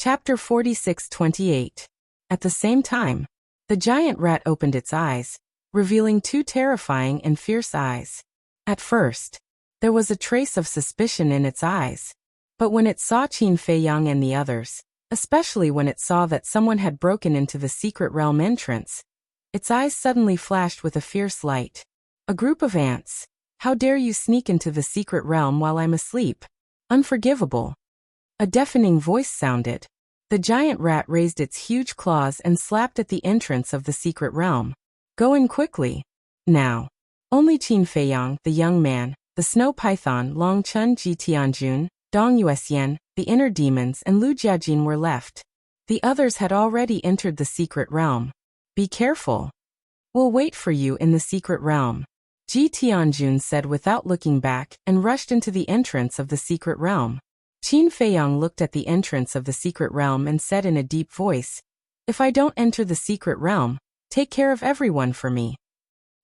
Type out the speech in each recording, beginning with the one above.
Chapter 46:28. At the same time, the giant rat opened its eyes, revealing two terrifying and fierce eyes. At first, there was a trace of suspicion in its eyes. But when it saw Qin Feiyang and the others, especially when it saw that someone had broken into the secret realm entrance, its eyes suddenly flashed with a fierce light. A group of ants. How dare you sneak into the secret realm while I'm asleep? Unforgivable. A deafening voice sounded. The giant rat raised its huge claws and slapped at the entrance of the secret realm. Go in quickly. Now. Only Qin Feiyang, the young man, the snow python Long Chun Ji Tianjun, Dong Yuxian, the inner demons and Lu Jiajin were left. The others had already entered the secret realm. Be careful. We'll wait for you in the secret realm, Ji Tianjun said without looking back and rushed into the entrance of the secret realm. Qin Feiyang looked at the entrance of the secret realm and said in a deep voice, If I don't enter the secret realm, take care of everyone for me.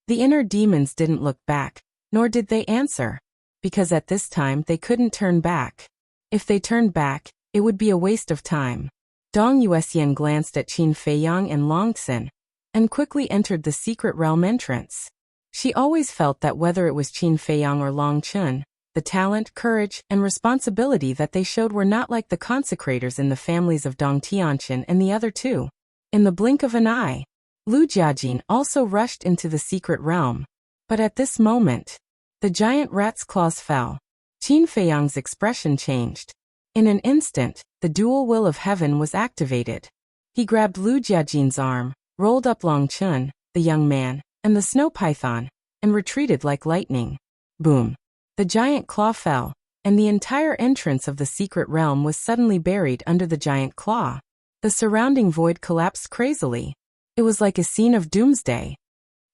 The inner demons didn't look back, nor did they answer, because at this time they couldn't turn back. If they turned back, it would be a waste of time. Dong Yuxian glanced at Qin Feiyang and Longxin, and quickly entered the secret realm entrance. She always felt that whether it was Qin Feiyang or Long Chun, the talent, courage, and responsibility that they showed were not like the consecrators in the families of Dong Tianqin and the other two. In the blink of an eye, Lu Jiajin also rushed into the secret realm. But at this moment, the giant rat's claws fell. Qin Feiyang's expression changed. In an instant, the dual will of heaven was activated. He grabbed Lu Jiajin's arm, rolled up Long Chun, the young man, and the snow python, and retreated like lightning. Boom. The giant claw fell, and the entire entrance of the secret realm was suddenly buried under the giant claw. The surrounding void collapsed crazily. It was like a scene of doomsday.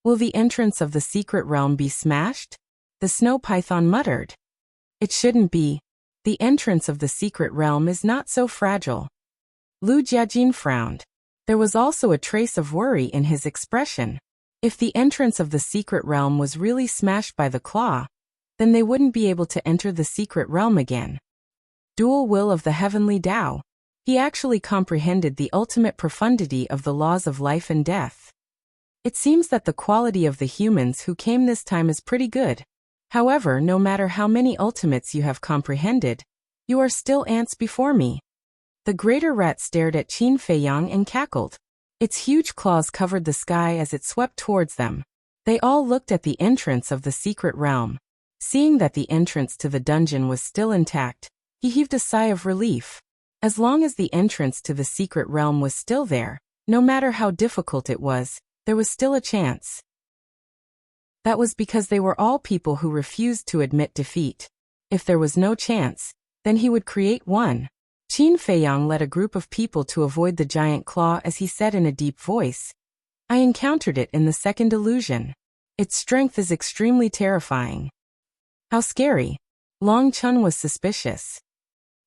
Will the entrance of the secret realm be smashed? The snow python muttered. It shouldn't be. The entrance of the secret realm is not so fragile. Lu Jiajin frowned. There was also a trace of worry in his expression. If the entrance of the secret realm was really smashed by the claw, then they wouldn't be able to enter the secret realm again. Dual will of the heavenly Tao. He actually comprehended the ultimate profundity of the laws of life and death. It seems that the quality of the humans who came this time is pretty good. However, no matter how many ultimates you have comprehended, you are still ants before me. The greater rat stared at Qin Feiyang and cackled. Its huge claws covered the sky as it swept towards them. They all looked at the entrance of the secret realm. Seeing that the entrance to the dungeon was still intact, he heaved a sigh of relief. As long as the entrance to the secret realm was still there, no matter how difficult it was, there was still a chance. That was because they were all people who refused to admit defeat. If there was no chance, then he would create one. Qin Feiyang led a group of people to avoid the giant claw as he said in a deep voice, I encountered it in the second illusion. Its strength is extremely terrifying. How scary. Long Chun was suspicious.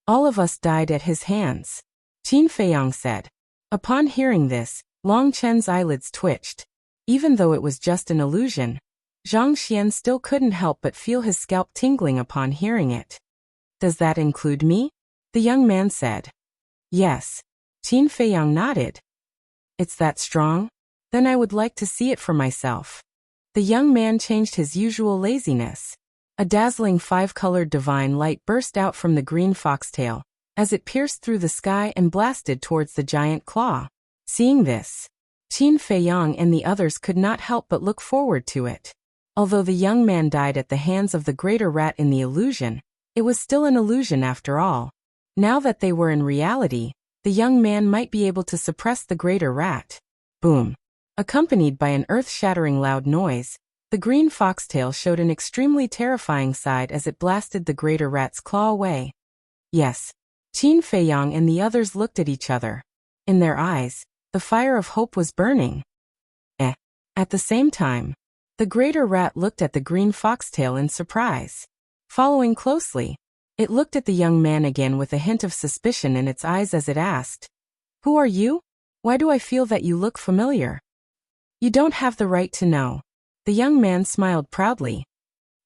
All of us died at his hands, Qin Feiyang said. Upon hearing this, Long Chun's eyelids twitched. Even though it was just an illusion, Zhang Xian still couldn't help but feel his scalp tingling upon hearing it. Does that include me? The young man said. Yes. Qin Feiyang nodded. It's that strong? Then I would like to see it for myself. The young man changed his usual laziness. A dazzling five-colored divine light burst out from the green foxtail, as it pierced through the sky and blasted towards the giant claw. Seeing this, Qin Feiyang and the others could not help but look forward to it. Although the young man died at the hands of the greater rat in the illusion, it was still an illusion after all. Now that they were in reality, the young man might be able to suppress the greater rat. Boom. Accompanied by an earth-shattering loud noise, the green foxtail showed an extremely terrifying side as it blasted the greater rat's claw away. Yes. Qin Feiyang and the others looked at each other. In their eyes, the fire of hope was burning. At the same time, the greater rat looked at the green foxtail in surprise. Following closely, it looked at the young man again with a hint of suspicion in its eyes as it asked, Who are you? Why do I feel that you look familiar? You don't have the right to know. The young man smiled proudly.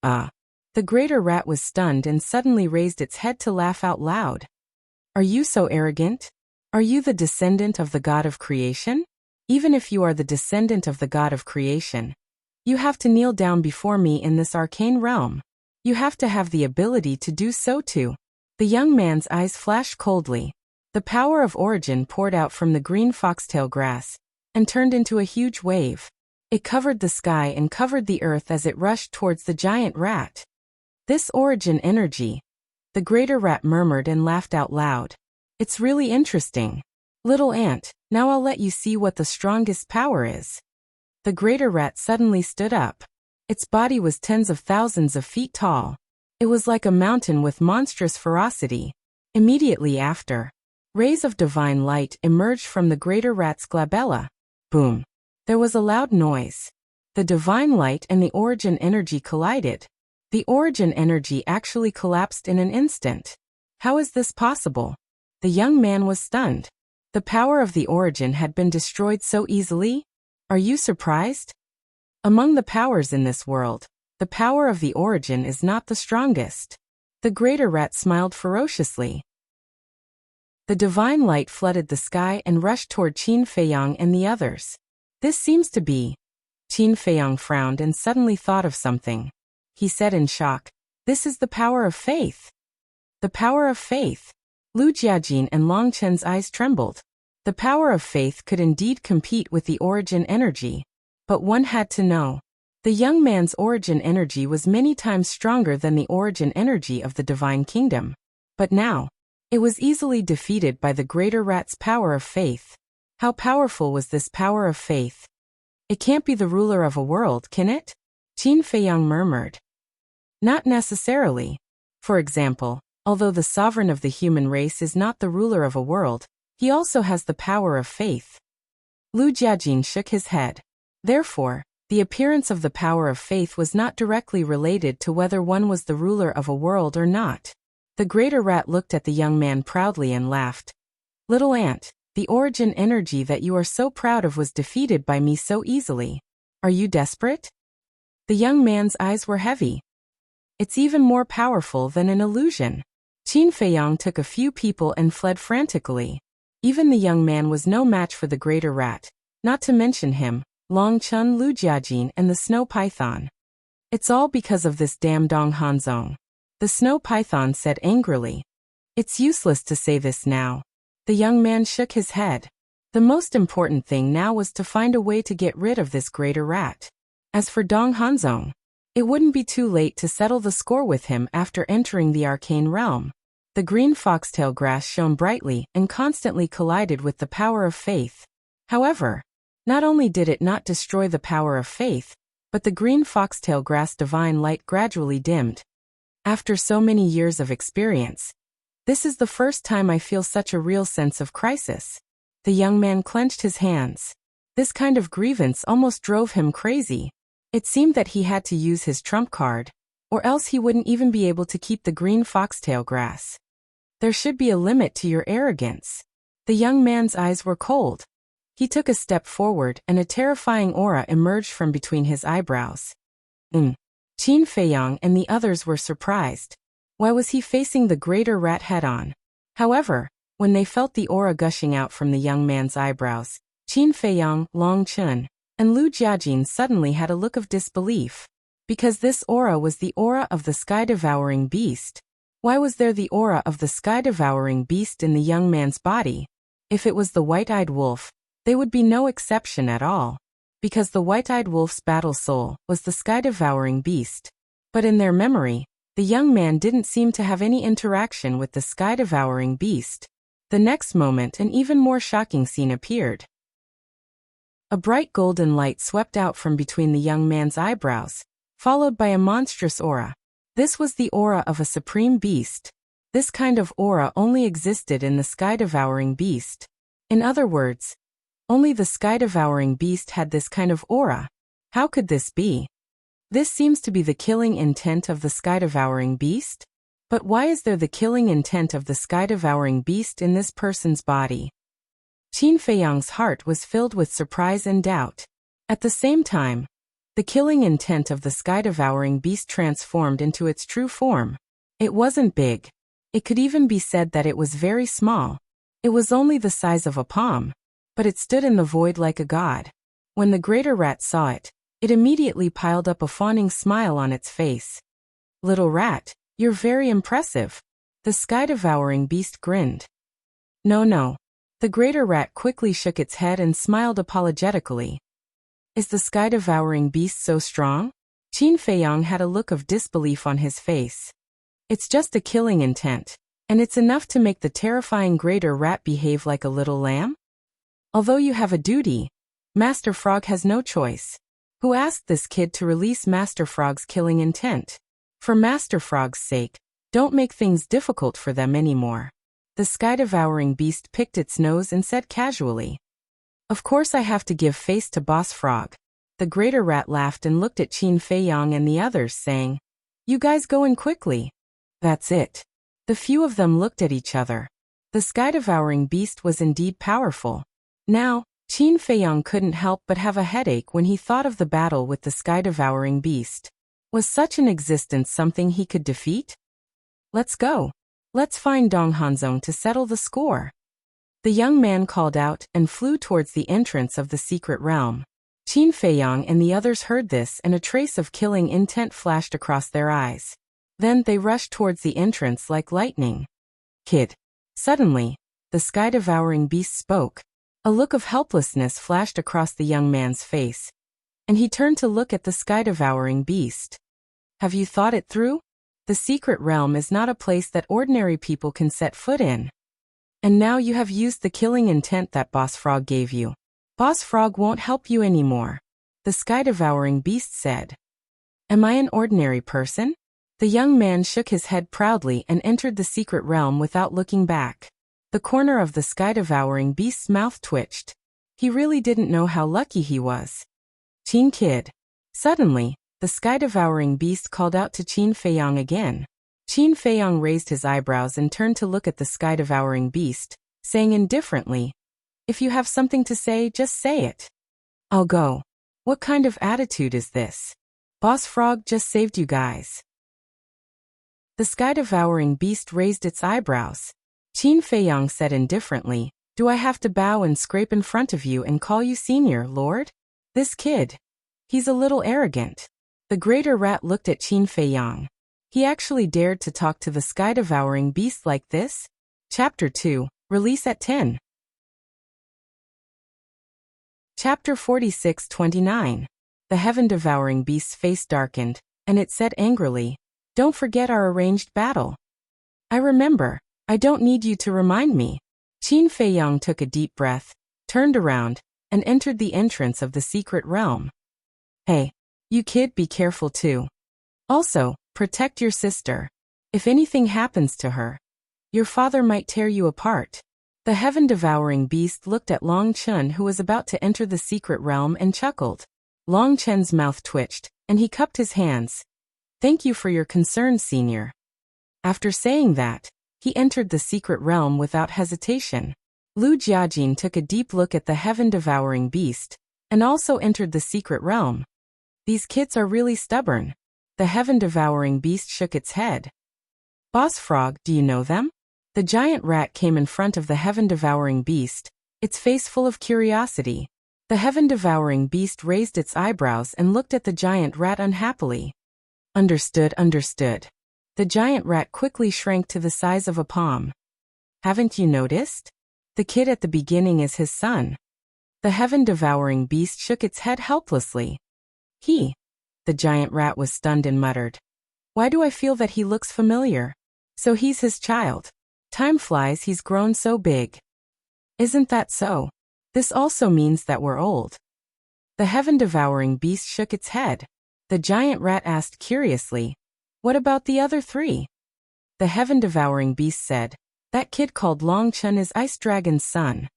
The greater rat was stunned and suddenly raised its head to laugh out loud. Are you so arrogant? Are you the descendant of the God of creation? Even if you are the descendant of the God of creation, you have to kneel down before me in this arcane realm. You have to have the ability to do so too. The young man's eyes flashed coldly. The power of origin poured out from the green foxtail grass and turned into a huge wave. It covered the sky and covered the earth as it rushed towards the giant rat. This origin energy, the greater rat murmured and laughed out loud. It's really interesting. Little ant, now I'll let you see what the strongest power is. The greater rat suddenly stood up. Its body was tens of thousands of feet tall. It was like a mountain with monstrous ferocity. Immediately after, rays of divine light emerged from the greater rat's glabella. Boom. There was a loud noise. The divine light and the origin energy collided. The origin energy actually collapsed in an instant. How is this possible? The young man was stunned. The power of the origin had been destroyed so easily? Are you surprised? Among the powers in this world, the power of the origin is not the strongest. The greater rat smiled ferociously. The divine light flooded the sky and rushed toward Qin Feiyang and the others. This seems to be. Qin Feiyang frowned and suddenly thought of something. He said in shock, "This is the power of faith." The power of faith. Lu Jiajin and Long Chen's eyes trembled. The power of faith could indeed compete with the origin energy. But one had to know. The young man's origin energy was many times stronger than the origin energy of the divine kingdom. But now, it was easily defeated by the greater rat's power of faith. How powerful was this power of faith? It can't be the ruler of a world, can it? Qin Feiyang murmured. Not necessarily. For example, although the sovereign of the human race is not the ruler of a world, he also has the power of faith. Lu Jiajin shook his head. Therefore, the appearance of the power of faith was not directly related to whether one was the ruler of a world or not. The greater rat looked at the young man proudly and laughed. Little ant, the origin energy that you are so proud of was defeated by me so easily. Are you desperate? The young man's eyes were heavy. It's even more powerful than an illusion. Qin Feiyang took a few people and fled frantically. Even the young man was no match for the greater rat, not to mention him, Long Chun, Lu Jiajin and the snow python. It's all because of this damn Dong Hanzong. The snow python said angrily. It's useless to say this now. The young man shook his head. The most important thing now was to find a way to get rid of this greater rat. As for Dong Hanzong, it wouldn't be too late to settle the score with him after entering the arcane realm. The green foxtail grass shone brightly and constantly collided with the power of faith. However, not only did it not destroy the power of faith, but the green foxtail grass divine light gradually dimmed. After so many years of experience, this is the first time I feel such a real sense of crisis. The young man clenched his hands. This kind of grievance almost drove him crazy. It seemed that he had to use his trump card, or else he wouldn't even be able to keep the green foxtail grass. There should be a limit to your arrogance. The young man's eyes were cold. He took a step forward and a terrifying aura emerged from between his eyebrows. Qin Feiyang and the others were surprised. Why was he facing the greater rat head-on? However, when they felt the aura gushing out from the young man's eyebrows, Qin Feiyang, Long Chun, and Lu Jiajin suddenly had a look of disbelief. Because this aura was the aura of the sky-devouring beast. Why was there the aura of the sky-devouring beast in the young man's body? If it was the white-eyed wolf, they would be no exception at all. Because the white-eyed wolf's battle soul was the sky-devouring beast. But in their memory, the young man didn't seem to have any interaction with the sky-devouring beast. The next moment an even more shocking scene appeared. A bright golden light swept out from between the young man's eyebrows, followed by a monstrous aura. This was the aura of a supreme beast. This kind of aura only existed in the sky-devouring beast. In other words, only the sky-devouring beast had this kind of aura. How could this be? This seems to be the killing intent of the sky-devouring beast? But why is there the killing intent of the sky-devouring beast in this person's body? Qin Feiyang's heart was filled with surprise and doubt. At the same time, the killing intent of the sky-devouring beast transformed into its true form. It wasn't big. It could even be said that it was very small. It was only the size of a palm, but it stood in the void like a god. When the greater rat saw it, it immediately piled up a fawning smile on its face. "Little rat, you're very impressive." The sky-devouring beast grinned. "No, no." The greater rat quickly shook its head and smiled apologetically. "Is the sky-devouring beast so strong?" Qin Feiyang had a look of disbelief on his face. "It's just a killing intent, and it's enough to make the terrifying greater rat behave like a little lamb? Although you have a duty, Master Frog has no choice." Who asked this kid to release Master Frog's killing intent? For Master Frog's sake, don't make things difficult for them anymore. The sky-devouring beast picked its nose and said casually, "Of course I have to give face to Boss Frog." The greater rat laughed and looked at Qin Feiyang and the others, saying, "You guys go in quickly." "That's it." The few of them looked at each other. The sky-devouring beast was indeed powerful. Now, Qin Feiyang couldn't help but have a headache when he thought of the battle with the sky-devouring beast. Was such an existence something he could defeat? "Let's go. Let's find Dong Hanzong to settle the score." The young man called out and flew towards the entrance of the secret realm. Qin Feiyang and the others heard this, and a trace of killing intent flashed across their eyes. Then they rushed towards the entrance like lightning. "Kid." Suddenly, the sky-devouring beast spoke. A look of helplessness flashed across the young man's face, and he turned to look at the sky-devouring beast. "Have you thought it through? The secret realm is not a place that ordinary people can set foot in. And now you have used the killing intent that Boss Frog gave you. Boss Frog won't help you anymore," the sky-devouring beast said. "Am I an ordinary person?" The young man shook his head proudly and entered the secret realm without looking back. The corner of the sky-devouring beast's mouth twitched. He really didn't know how lucky he was. "Qin kid." Suddenly, the sky-devouring beast called out to Qin Feiyang again. Qin Feiyang raised his eyebrows and turned to look at the sky-devouring beast, saying indifferently, "If you have something to say, just say it." "I'll go." "What kind of attitude is this? Boss Frog just saved you guys." The sky-devouring beast raised its eyebrows. Qin Feiyang said indifferently, "Do I have to bow and scrape in front of you and call you senior, Lord? This kid, he's a little arrogant." The greater rat looked at Qin Feiyang. He actually dared to talk to the sky-devouring beast like this? Chapter 2, Release at 10. Chapter 46-29. The heaven-devouring beast's face darkened, and it said angrily, "Don't forget our arranged battle." "I remember. I don't need you to remind me." Qin Feiyang took a deep breath, turned around, and entered the entrance of the secret realm. "Hey, you kid, be careful too. Also, protect your sister. If anything happens to her, your father might tear you apart." The heaven-devouring beast looked at Long Chen, who was about to enter the secret realm, and chuckled. Long Chen's mouth twitched, and he cupped his hands. "Thank you for your concern, senior." After saying that, he entered the secret realm without hesitation. Lu Jiajin took a deep look at the heaven-devouring beast, and also entered the secret realm. "These kids are really stubborn." The heaven-devouring beast shook its head. "Boss Frog, do you know them?" The giant rat came in front of the heaven-devouring beast, its face full of curiosity. The heaven-devouring beast raised its eyebrows and looked at the giant rat unhappily. Understood, understood." The giant rat quickly shrank to the size of a palm. "Haven't you noticed? The kid at the beginning is his son." The heaven-devouring beast shook its head helplessly. The giant rat was stunned and muttered, "Why do I feel that he looks familiar? So he's his child. Time flies, he's grown so big." "Isn't that so? This also means that we're old." The heaven-devouring beast shook its head. The giant rat asked curiously, "What about the other three?" The heaven-devouring beast said, "That kid called Long Chen is Ice Dragon's son."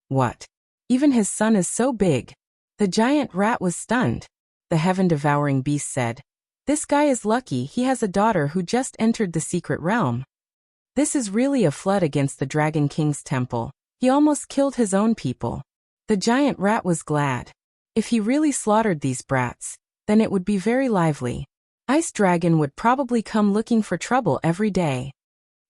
"What? Even his son is so big?" The giant rat was stunned. The heaven-devouring beast said, "This guy is lucky, he has a daughter who just entered the secret realm. This is really a flood against the Dragon King's temple. He almost killed his own people." The giant rat was glad. If he really slaughtered these brats, then it would be very lively. Ice Dragon would probably come looking for trouble every day.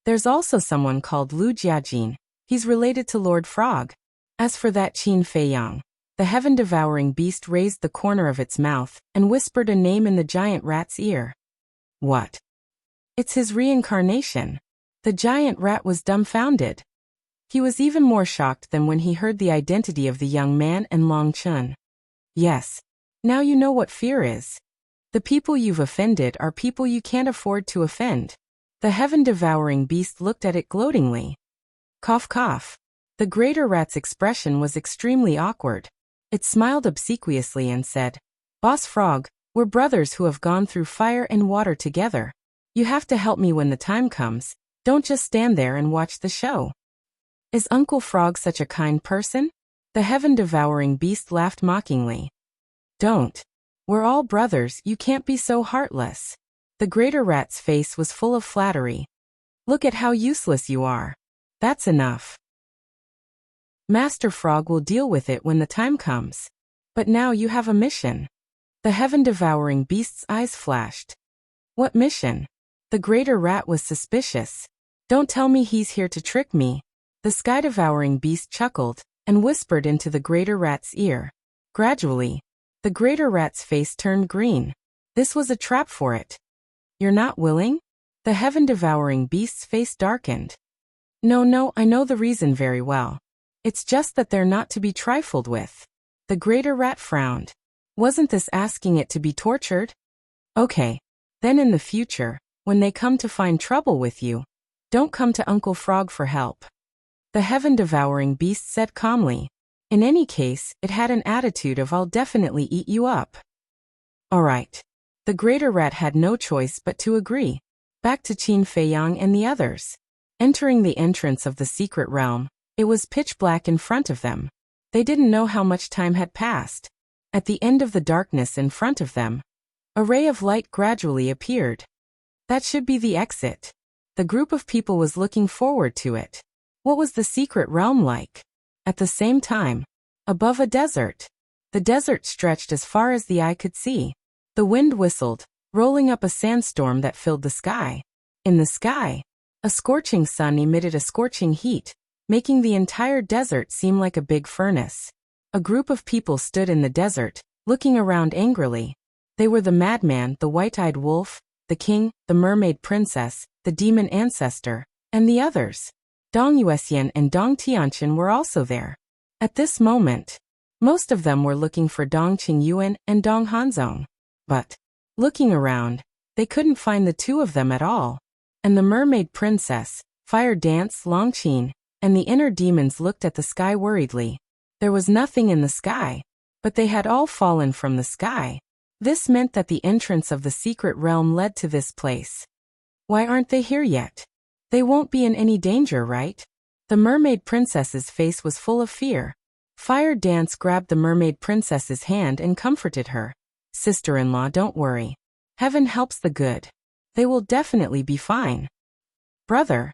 "There's also someone called Lu Jiajin. He's related to Lord Frog. As for that Qin Fei Yang, the heaven-devouring beast raised the corner of its mouth and whispered a name in the giant rat's ear. What? It's his reincarnation. The giant rat was dumbfounded. He was even more shocked than when he heard the identity of the young man and Long Chun. Yes. Now you know what fear is. The people you've offended are people you can't afford to offend. The heaven-devouring beast looked at it gloatingly. Cough cough. The greater rat's expression was extremely awkward. It smiled obsequiously and said, Boss Frog, we're brothers who have gone through fire and water together. You have to help me when the time comes. Don't just stand there and watch the show. Is Uncle Frog such a kind person? The heaven-devouring beast laughed mockingly. Don't. We're all brothers, you can't be so heartless. The greater rat's face was full of flattery. Look at how useless you are. That's enough. Master Frog will deal with it when the time comes. But now you have a mission. The heaven-devouring beast's eyes flashed. What mission? The greater rat was suspicious. Don't tell me he's here to trick me. The sky-devouring beast chuckled and whispered into the greater rat's ear. Gradually, the greater rat's face turned green. This was a trap for it. You're not willing? The heaven-devouring beast's face darkened. No, I know the reason very well. It's just that they're not to be trifled with. The greater rat frowned. Wasn't this asking it to be tortured? Okay. Then in the future, when they come to find trouble with you, don't come to Uncle Frog for help. The heaven-devouring beast said calmly. In any case, it had an attitude of I'll definitely eat you up. All right. The greater rat had no choice but to agree. Back to Qin Fei Yang and the others. Entering the entrance of the secret realm, it was pitch black in front of them. They didn't know how much time had passed. At the end of the darkness in front of them, a ray of light gradually appeared. That should be the exit. The group of people was looking forward to it. What was the secret realm like? At the same time, above a desert. The desert stretched as far as the eye could see. The wind whistled, rolling up a sandstorm that filled the sky. In the sky, a scorching sun emitted a scorching heat, making the entire desert seem like a big furnace. A group of people stood in the desert, looking around angrily. They were the madman, the white-eyed wolf, the king, the mermaid princess, the demon ancestor, and the others. Dong Yuxian and Dong Tianqin were also there. At this moment, most of them were looking for Dong Qingyuan and Dong Hanzong. But, looking around, they couldn't find the two of them at all. And the mermaid princess, fire dance Longqin, and the inner demons looked at the sky worriedly. There was nothing in the sky, but they had all fallen from the sky. This meant that the entrance of the secret realm led to this place. Why aren't they here yet? They won't be in any danger, right? The mermaid princess's face was full of fear. Fire Dance grabbed the mermaid princess's hand and comforted her. Sister-in-law, don't worry. Heaven helps the good. They will definitely be fine. Brother,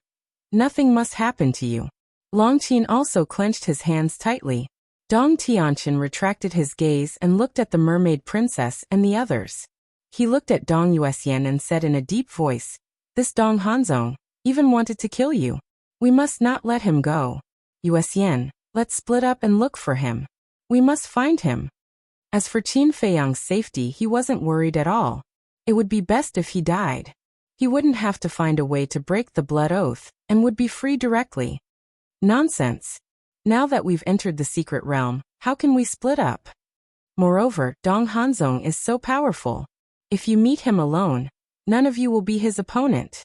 nothing must happen to you. Longqin also clenched his hands tightly. Dong Tianqin retracted his gaze and looked at the mermaid princess and the others. He looked at Dong Yuxian and said in a deep voice, This Dong Hanzong even wanted to kill you. We must not let him go. Yuxian, let's split up and look for him. We must find him. As for Qin Fei Yang's safety, he wasn't worried at all. It would be best if he died. He wouldn't have to find a way to break the blood oath, and would be free directly. Nonsense. Now that we've entered the secret realm, how can we split up? Moreover, Dong Hanzong is so powerful. If you meet him alone, none of you will be his opponent.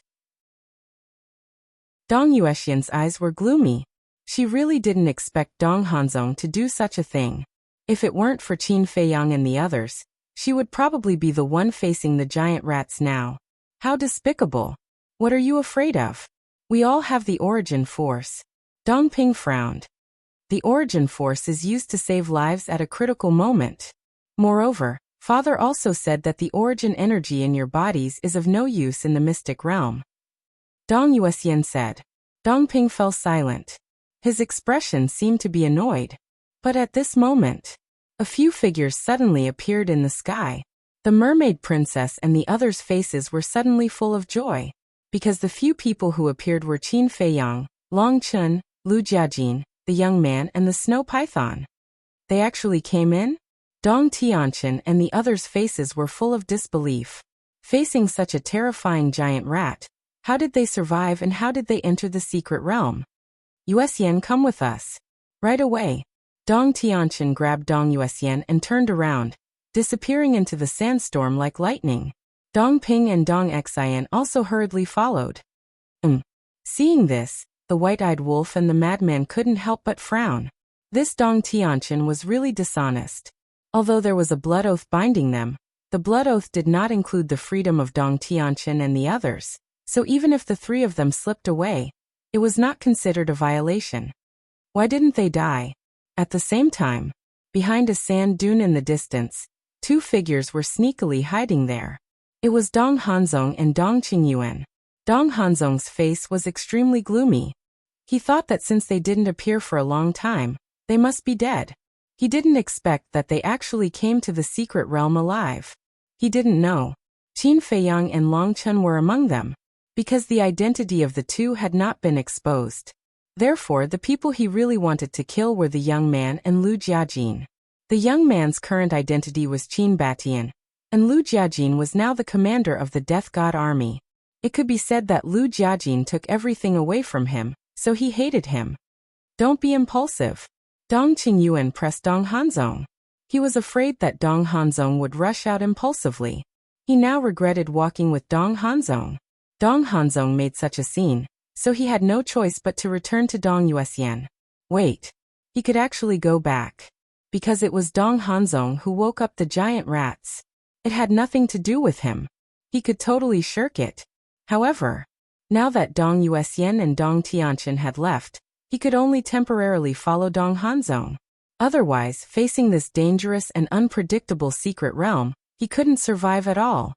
Dong Yuxian's eyes were gloomy. She really didn't expect Dong Hanzong to do such a thing. If it weren't for Qin Fei Yang and the others, she would probably be the one facing the giant rats now. How despicable. What are you afraid of? We all have the origin force. Dong Ping frowned. The origin force is used to save lives at a critical moment. Moreover, Father also said that the origin energy in your bodies is of no use in the mystic realm. Dong Yuxian said. Dong Ping fell silent. His expression seemed to be annoyed. But at this moment, a few figures suddenly appeared in the sky. The mermaid princess and the others' faces were suddenly full of joy, because the few people who appeared were Qin Fei Yang, Long Chun, Lu Jiajin, the young man and the snow python. They actually came in? Dong Tianqian and the others' faces were full of disbelief. Facing such a terrifying giant rat, how did they survive and how did they enter the secret realm? Yuxian, come with us. Right away. Dong Tianqian grabbed Dong Yuxian and turned around, disappearing into the sandstorm like lightning. Dong Ping and Dong Xian also hurriedly followed. Seeing this, the white-eyed wolf and the madman couldn't help but frown. This Dong Tianqian was really dishonest. Although there was a blood oath binding them, the blood oath did not include the freedom of Dong Tianqian and the others, so even if the three of them slipped away, it was not considered a violation. Why didn't they die? At the same time, behind a sand dune in the distance, two figures were sneakily hiding there. It was Dong Hanzong and Dong Qingyuan. Dong Hanzong's face was extremely gloomy. He thought that since they didn't appear for a long time, they must be dead. He didn't expect that they actually came to the secret realm alive. He didn't know Qin Feiyang and Long Chun were among them, because the identity of the two had not been exposed. Therefore, the people he really wanted to kill were the young man and Lu Jiajin. The young man's current identity was Qin Batian, and Lu Jiajin was now the commander of the Death God army. It could be said that Lu Jiajin took everything away from him, so he hated him. Don't be impulsive. Dong Qingyuan pressed Dong Hanzong. He was afraid that Dong Hanzong would rush out impulsively. He now regretted walking with Dong Hanzong. Dong Hanzong made such a scene, so he had no choice but to return to Dong Yuxian. Wait. He could actually go back. Because it was Dong Hanzong who woke up the giant rats. It had nothing to do with him. He could totally shirk it. However, now that Dong Yuxian and Dong Tianqian had left, he could only temporarily follow Dong Hanzong. Otherwise, facing this dangerous and unpredictable secret realm, he couldn't survive at all.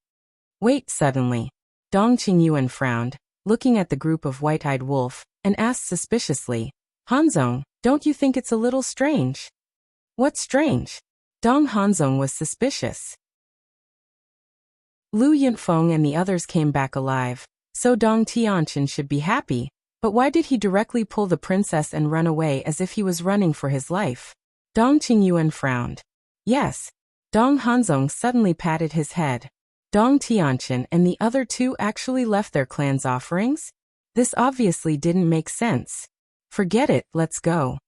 Wait, suddenly. Dong Qingyuan frowned, looking at the group of white-eyed wolf, and asked suspiciously, Hanzong, don't you think it's a little strange? What's strange? Dong Hanzong was suspicious. Lu Yunfeng and the others came back alive, so Dong Tianqian should be happy, but why did he directly pull the princess and run away as if he was running for his life? Dong Qingyuan frowned. Yes. Dong Hanzong suddenly patted his head. Dong Tianqian and the other two actually left their clan's offerings? This obviously didn't make sense. Forget it, let's go.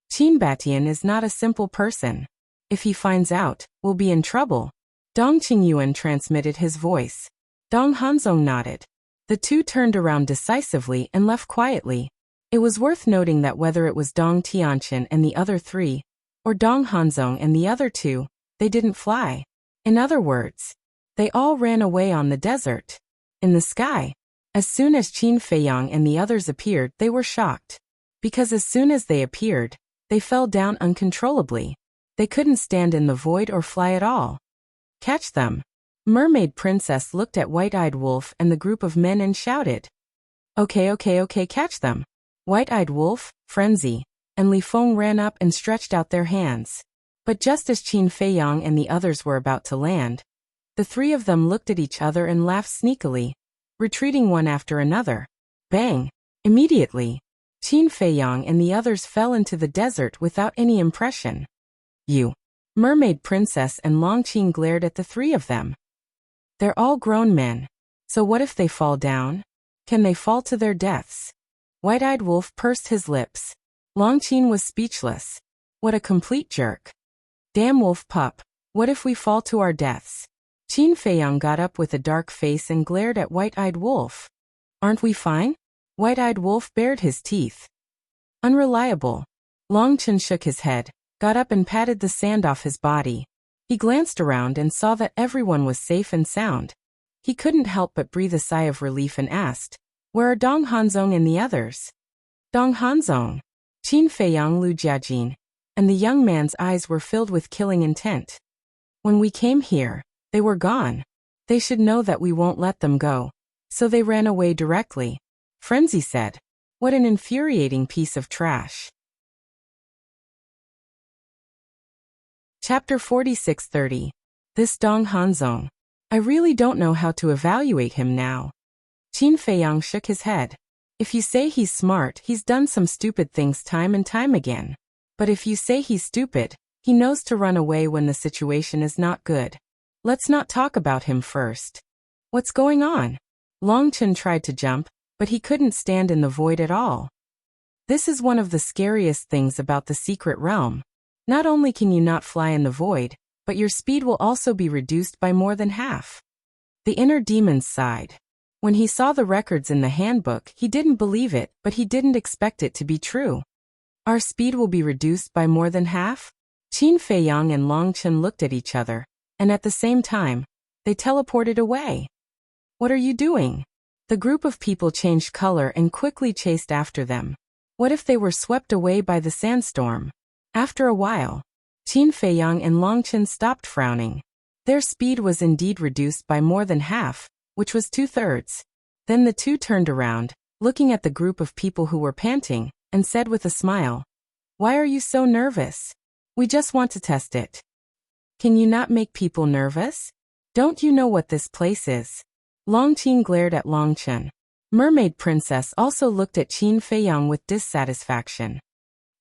Qin Batian is not a simple person. If he finds out, we'll be in trouble. Dong Qingyuan transmitted his voice. Dong Hanzong nodded. The two turned around decisively and left quietly. It was worth noting that whether it was Dong Tianqian and the other three, or Dong Hanzong and the other two, they didn't fly. In other words, they all ran away on the desert. In the sky. As soon as Qin Feiyang and the others appeared, they were shocked. Because as soon as they appeared, they fell down uncontrollably. They couldn't stand in the void or fly at all. Catch them. Mermaid Princess looked at White-Eyed Wolf and the group of men and shouted. Okay, catch them. White-Eyed Wolf, Frenzy, and Li Feng ran up and stretched out their hands. But just as Qin Feiyang and the others were about to land, the three of them looked at each other and laughed sneakily, retreating one after another. Bang! Immediately, Qin Feiyang and the others fell into the desert without any impression. You. Mermaid Princess and Long Qin glared at the three of them. They're all grown men. So what if they fall down? Can they fall to their deaths? White-Eyed Wolf pursed his lips. Long Qin was speechless. What a complete jerk. Damn wolf pup, what if we fall to our deaths? Qin Feiyang got up with a dark face and glared at White-Eyed Wolf. Aren't we fine? White-Eyed Wolf bared his teeth. Unreliable. Long Qin shook his head, got up and patted the sand off his body. He glanced around and saw that everyone was safe and sound. He couldn't help but breathe a sigh of relief and asked, where are Dong Hanzong and the others? Dong Hanzong, Qin Feiyang, Lu Jiajin, and the young man's eyes were filled with killing intent. When we came here, they were gone. They should know that we won't let them go. So they ran away directly. Frenzy said. What an infuriating piece of trash. Chapter 46:30. This Dong Hanzong. I really don't know how to evaluate him now. Qin Feiyang shook his head. If you say he's smart, he's done some stupid things time and time again. But if you say he's stupid, he knows to run away when the situation is not good. Let's not talk about him first. What's going on? Longchen tried to jump, but he couldn't stand in the void at all. This is one of the scariest things about the secret realm. Not only can you not fly in the void, but your speed will also be reduced by more than half. The inner demon sighed. When he saw the records in the handbook, he didn't believe it, but he didn't expect it to be true. Our speed will be reduced by more than half? Qin Feiyang and Longchen looked at each other, and at the same time, they teleported away. What are you doing? The group of people changed color and quickly chased after them. What if they were swept away by the sandstorm? After a while, Qin Feiyang and Longchen stopped frowning. Their speed was indeed reduced by more than half, which was 2/3. Then the two turned around, looking at the group of people who were panting, and said with a smile, "Why are you so nervous? We just want to test it." Can you not make people nervous? Don't you know what this place is? Longqin glared at Longchen. Mermaid Princess also looked at Qin Feiyang with dissatisfaction.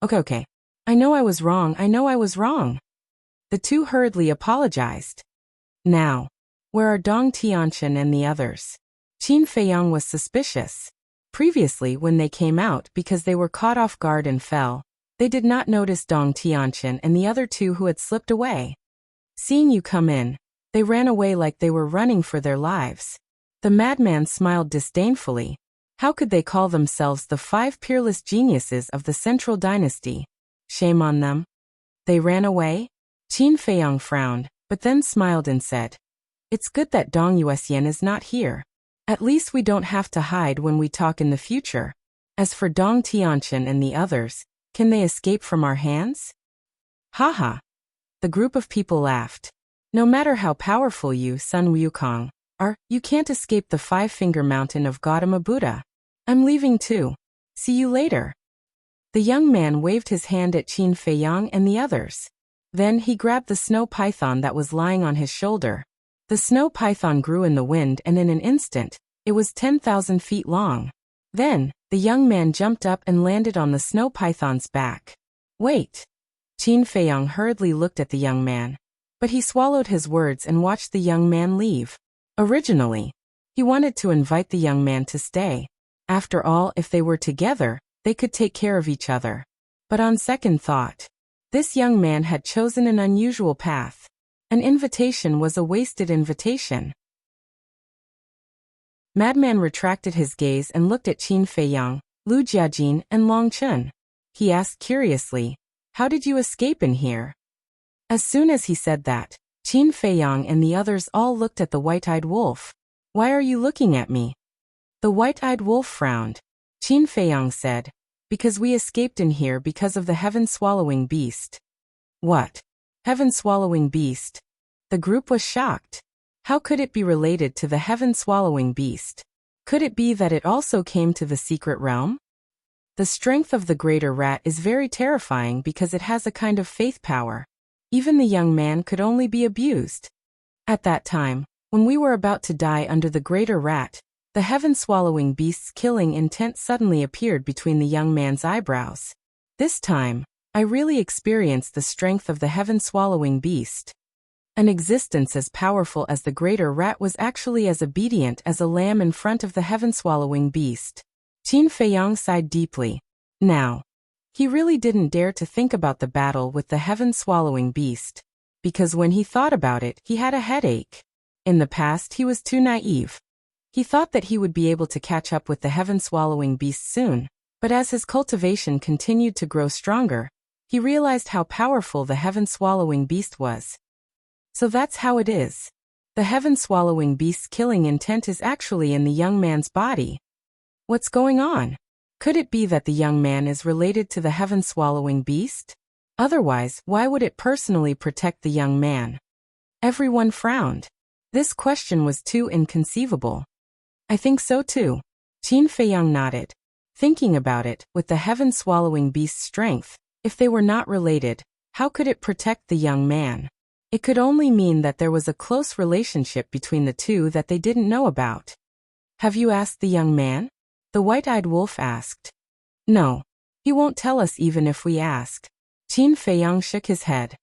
Okay. I know I was wrong. The two hurriedly apologized. Now, where are Dong Tianchen and the others? Qin Feiyang was suspicious. Previously, when they came out because they were caught off guard and fell, they did not notice Dong Tianchen and the other two who had slipped away. Seeing you come in, they ran away like they were running for their lives. The madman smiled disdainfully. How could they call themselves the 5 peerless geniuses of the Central Dynasty? Shame on them. They ran away? Qin Feiyang frowned, but then smiled and said, "It's good that Dong Yuxian is not here. At least we don't have to hide when we talk in the future. As for Dong Tianchen and the others, can they escape from our hands?" Haha. The group of people laughed. No matter how powerful you, Sun Wukong, are, you can't escape the 5-finger mountain of Gautama Buddha. I'm leaving too. See you later. The young man waved his hand at Qin Feiyang and the others. Then he grabbed the snow python that was lying on his shoulder. The snow python grew in the wind and in an instant, it was 10,000 feet long. Then, the young man jumped up and landed on the snow python's back. Wait. Qin Feiyang hurriedly looked at the young man. But he swallowed his words and watched the young man leave. Originally, he wanted to invite the young man to stay. After all, if they were together, they could take care of each other. But on second thought, this young man had chosen an unusual path. An invitation was a wasted invitation. Madman retracted his gaze and looked at Qin Feiyang, Lu Jiajin, and Longchen. He asked curiously, "How did you escape in here?" As soon as he said that, Qin Feiyang and the others all looked at the white-eyed wolf. "Why are you looking at me?" The white-eyed wolf frowned. Qin Feiyang said, "Because we escaped in here because of the heaven-swallowing beast." What? Heaven-swallowing beast? The group was shocked. How could it be related to the heaven-swallowing beast? Could it be that it also came to the secret realm? The strength of the greater rat is very terrifying because it has a kind of faith power. Even the young man could only be abused. At that time, when we were about to die under the greater rat, the heaven-swallowing beast's killing intent suddenly appeared between the young man's eyebrows. This time, I really experienced the strength of the heaven-swallowing beast. An existence as powerful as the greater rat was actually as obedient as a lamb in front of the heaven-swallowing beast. Qin Feiyang sighed deeply. Now, he really didn't dare to think about the battle with the heaven-swallowing beast, because when he thought about it, he had a headache. In the past, he was too naive. He thought that he would be able to catch up with the heaven-swallowing beast soon, but as his cultivation continued to grow stronger, he realized how powerful the heaven-swallowing beast was. So that's how it is. The heaven-swallowing beast's killing intent is actually in the young man's body. What's going on? Could it be that the young man is related to the heaven-swallowing beast? Otherwise, why would it personally protect the young man? Everyone frowned. This question was too inconceivable. I think so too. Qin Feiyang nodded. Thinking about it, with the heaven-swallowing beast's strength, if they were not related, how could it protect the young man? It could only mean that there was a close relationship between the two that they didn't know about. Have you asked the young man? The white-eyed wolf asked. No. He won't tell us even if we ask. Qin Feiyang shook his head.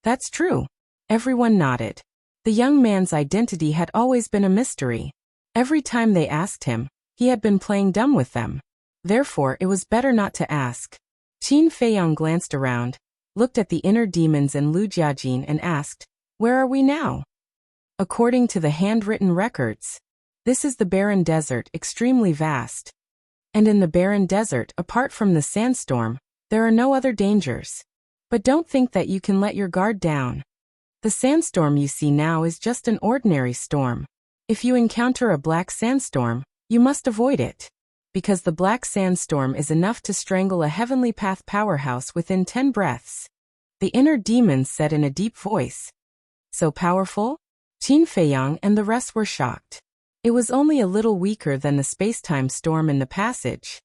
That's true. Everyone nodded. The young man's identity had always been a mystery. Every time they asked him, he had been playing dumb with them. Therefore, it was better not to ask. Qin Feiyang glanced around, looked at the inner demons and Lu Jiajin and asked, Where are we now? According to the handwritten records, this is the barren desert, extremely vast. And in the barren desert, apart from the sandstorm, there are no other dangers. But don't think that you can let your guard down. The sandstorm you see now is just an ordinary storm. If you encounter a black sandstorm, you must avoid it. Because the black sandstorm is enough to strangle a heavenly path powerhouse within 10 breaths. The inner demons said in a deep voice. So powerful? Qin Feiyang and the rest were shocked. It was only a little weaker than the space-time storm in the passage.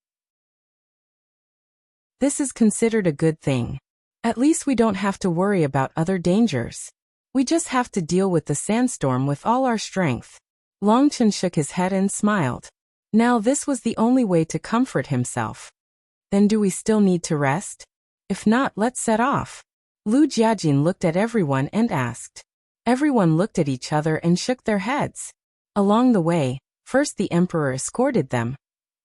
This is considered a good thing. At least we don't have to worry about other dangers. We just have to deal with the sandstorm with all our strength. Longchen shook his head and smiled. Now this was the only way to comfort himself. Then do we still need to rest? If not, let's set off. Lu Jiajin looked at everyone and asked. Everyone looked at each other and shook their heads. Along the way, first the emperor escorted them.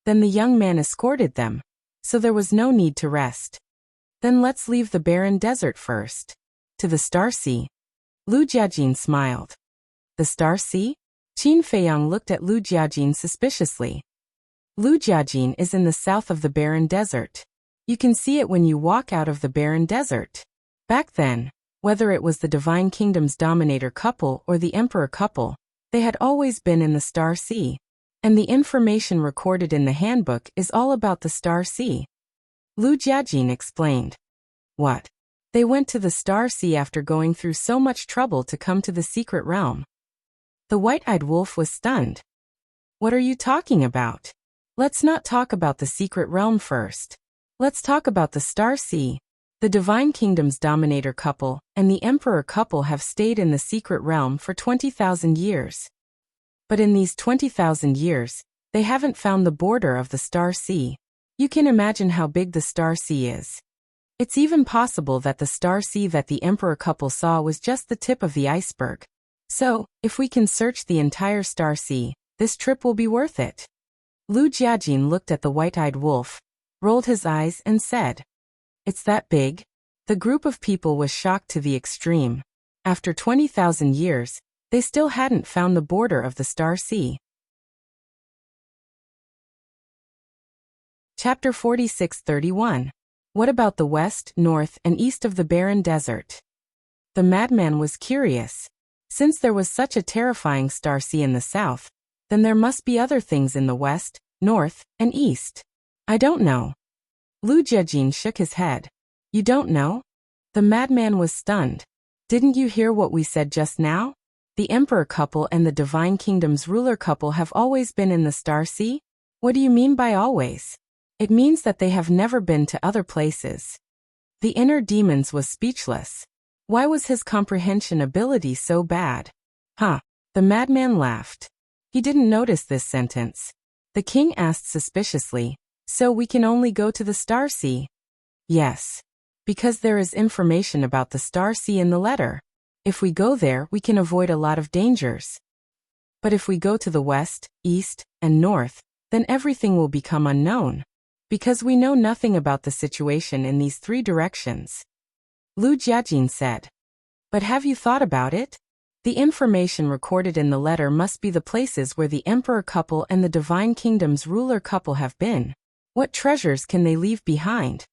Then the young man escorted them. So there was no need to rest. Then let's leave the barren desert first. To the Star Sea. Lu Jiajin smiled. The Star Sea? Qin Feiyang looked at Lu Jiajin suspiciously. Lu Jiajin is in the south of the barren desert. You can see it when you walk out of the barren desert. Back then, whether it was the Divine Kingdom's dominator couple or the emperor couple, they had always been in the Star Sea. And the information recorded in the handbook is all about the Star Sea. Lu Jiajin explained. What? They went to the Star Sea after going through so much trouble to come to the secret realm. The white-eyed wolf was stunned. What are you talking about? Let's not talk about the secret realm first. Let's talk about the Star Sea. The Divine Kingdom's dominator couple and the emperor couple have stayed in the secret realm for 20,000 years. But in these 20,000 years, they haven't found the border of the Star Sea. You can imagine how big the Star Sea is. It's even possible that the Star Sea that the emperor couple saw was just the tip of the iceberg. So, if we can search the entire Star Sea, this trip will be worth it. Lu Jiajin looked at the white-eyed wolf, rolled his eyes and said, It's that big? The group of people was shocked to the extreme. After 20,000 years, they still hadn't found the border of the Star Sea. Chapter 46-31. What about the west, north, and east of the barren desert? The madman was curious. Since there was such a terrifying Star Sea in the south, then there must be other things in the west, north, and east. I don't know. Lu Jiajin shook his head. You don't know? The madman was stunned. Didn't you hear what we said just now? The emperor couple and the Divine Kingdom's ruler couple have always been in the Star Sea? What do you mean by always? It means that they have never been to other places. The inner demons was speechless. Why was his comprehension ability so bad? Huh. The madman laughed. He didn't notice this sentence. The king asked suspiciously, So we can only go to the Star Sea? Yes. Because there is information about the Star Sea in the letter. If we go there, we can avoid a lot of dangers. But if we go to the west, east, and north, then everything will become unknown. Because we know nothing about the situation in these three directions. Lu Jiajin said. But have you thought about it? The information recorded in the letter must be the places where the emperor couple and the Divine Kingdom's ruler couple have been. What treasures can they leave behind?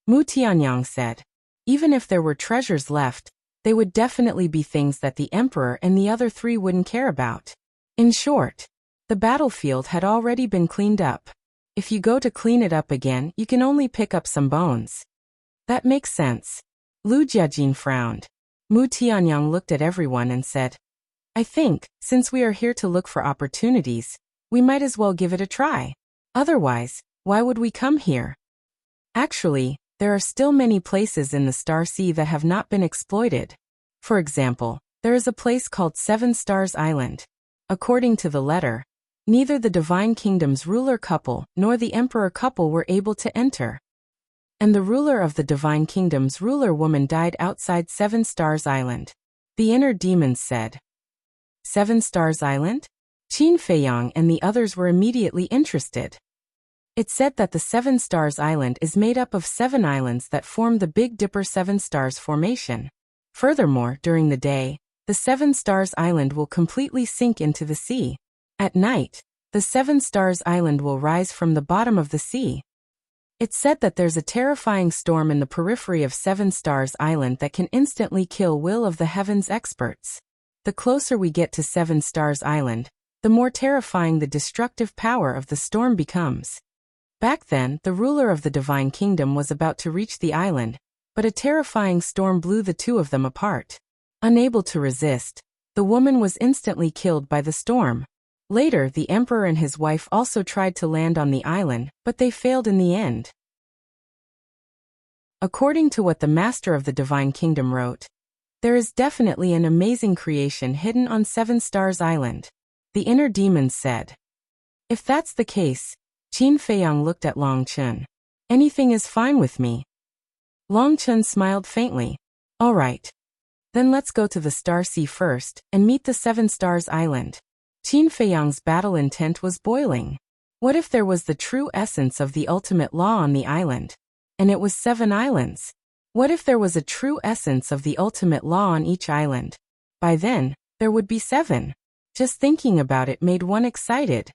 Mu Tianyang said. Even if there were treasures left, they would definitely be things that the emperor and the other three wouldn't care about. In short, the battlefield had already been cleaned up. If you go to clean it up again, you can only pick up some bones. That makes sense. Lu Jiajin frowned. Mu Tianyang looked at everyone and said, I think, since we are here to look for opportunities, we might as well give it a try. Otherwise, why would we come here? Actually, there are still many places in the Star Sea that have not been exploited. For example, there is a place called 7 Stars Island. According to the letter, Neither the Divine Kingdom's ruler couple nor the emperor couple were able to enter. And the ruler of the Divine Kingdom's ruler woman died outside Seven Stars Island. The inner demons said, "Seven Stars Island?" Qin Feiyang and the others were immediately interested. It said that the Seven Stars Island is made up of 7 islands that form the Big Dipper Seven Stars Formation. Furthermore, during the day, the Seven Stars Island will completely sink into the sea. At night, the Seven Stars Island will rise from the bottom of the sea. It said that there's a terrifying storm in the periphery of Seven Stars Island that can instantly kill Will of the Heavens experts. The closer we get to Seven Stars Island, the more terrifying the destructive power of the storm becomes. Back then, the ruler of the Divine Kingdom was about to reach the island, but a terrifying storm blew the two of them apart. Unable to resist, the woman was instantly killed by the storm. Later, the emperor and his wife also tried to land on the island, but they failed in the end. According to what the master of the Divine Kingdom wrote, there is definitely an amazing creation hidden on Seven Stars Island. The inner demons said. If that's the case, Qin Feiyang looked at Long Chun. Anything is fine with me. Long Chun smiled faintly. All right. Then let's go to the Star Sea first and meet the Seven Stars Island. Qin Feiyang's battle intent was boiling. What if there was the true essence of the ultimate law on the island? And it was 7 islands. What if there was a true essence of the ultimate law on each island? By then, there would be 7. Just thinking about it made one excited.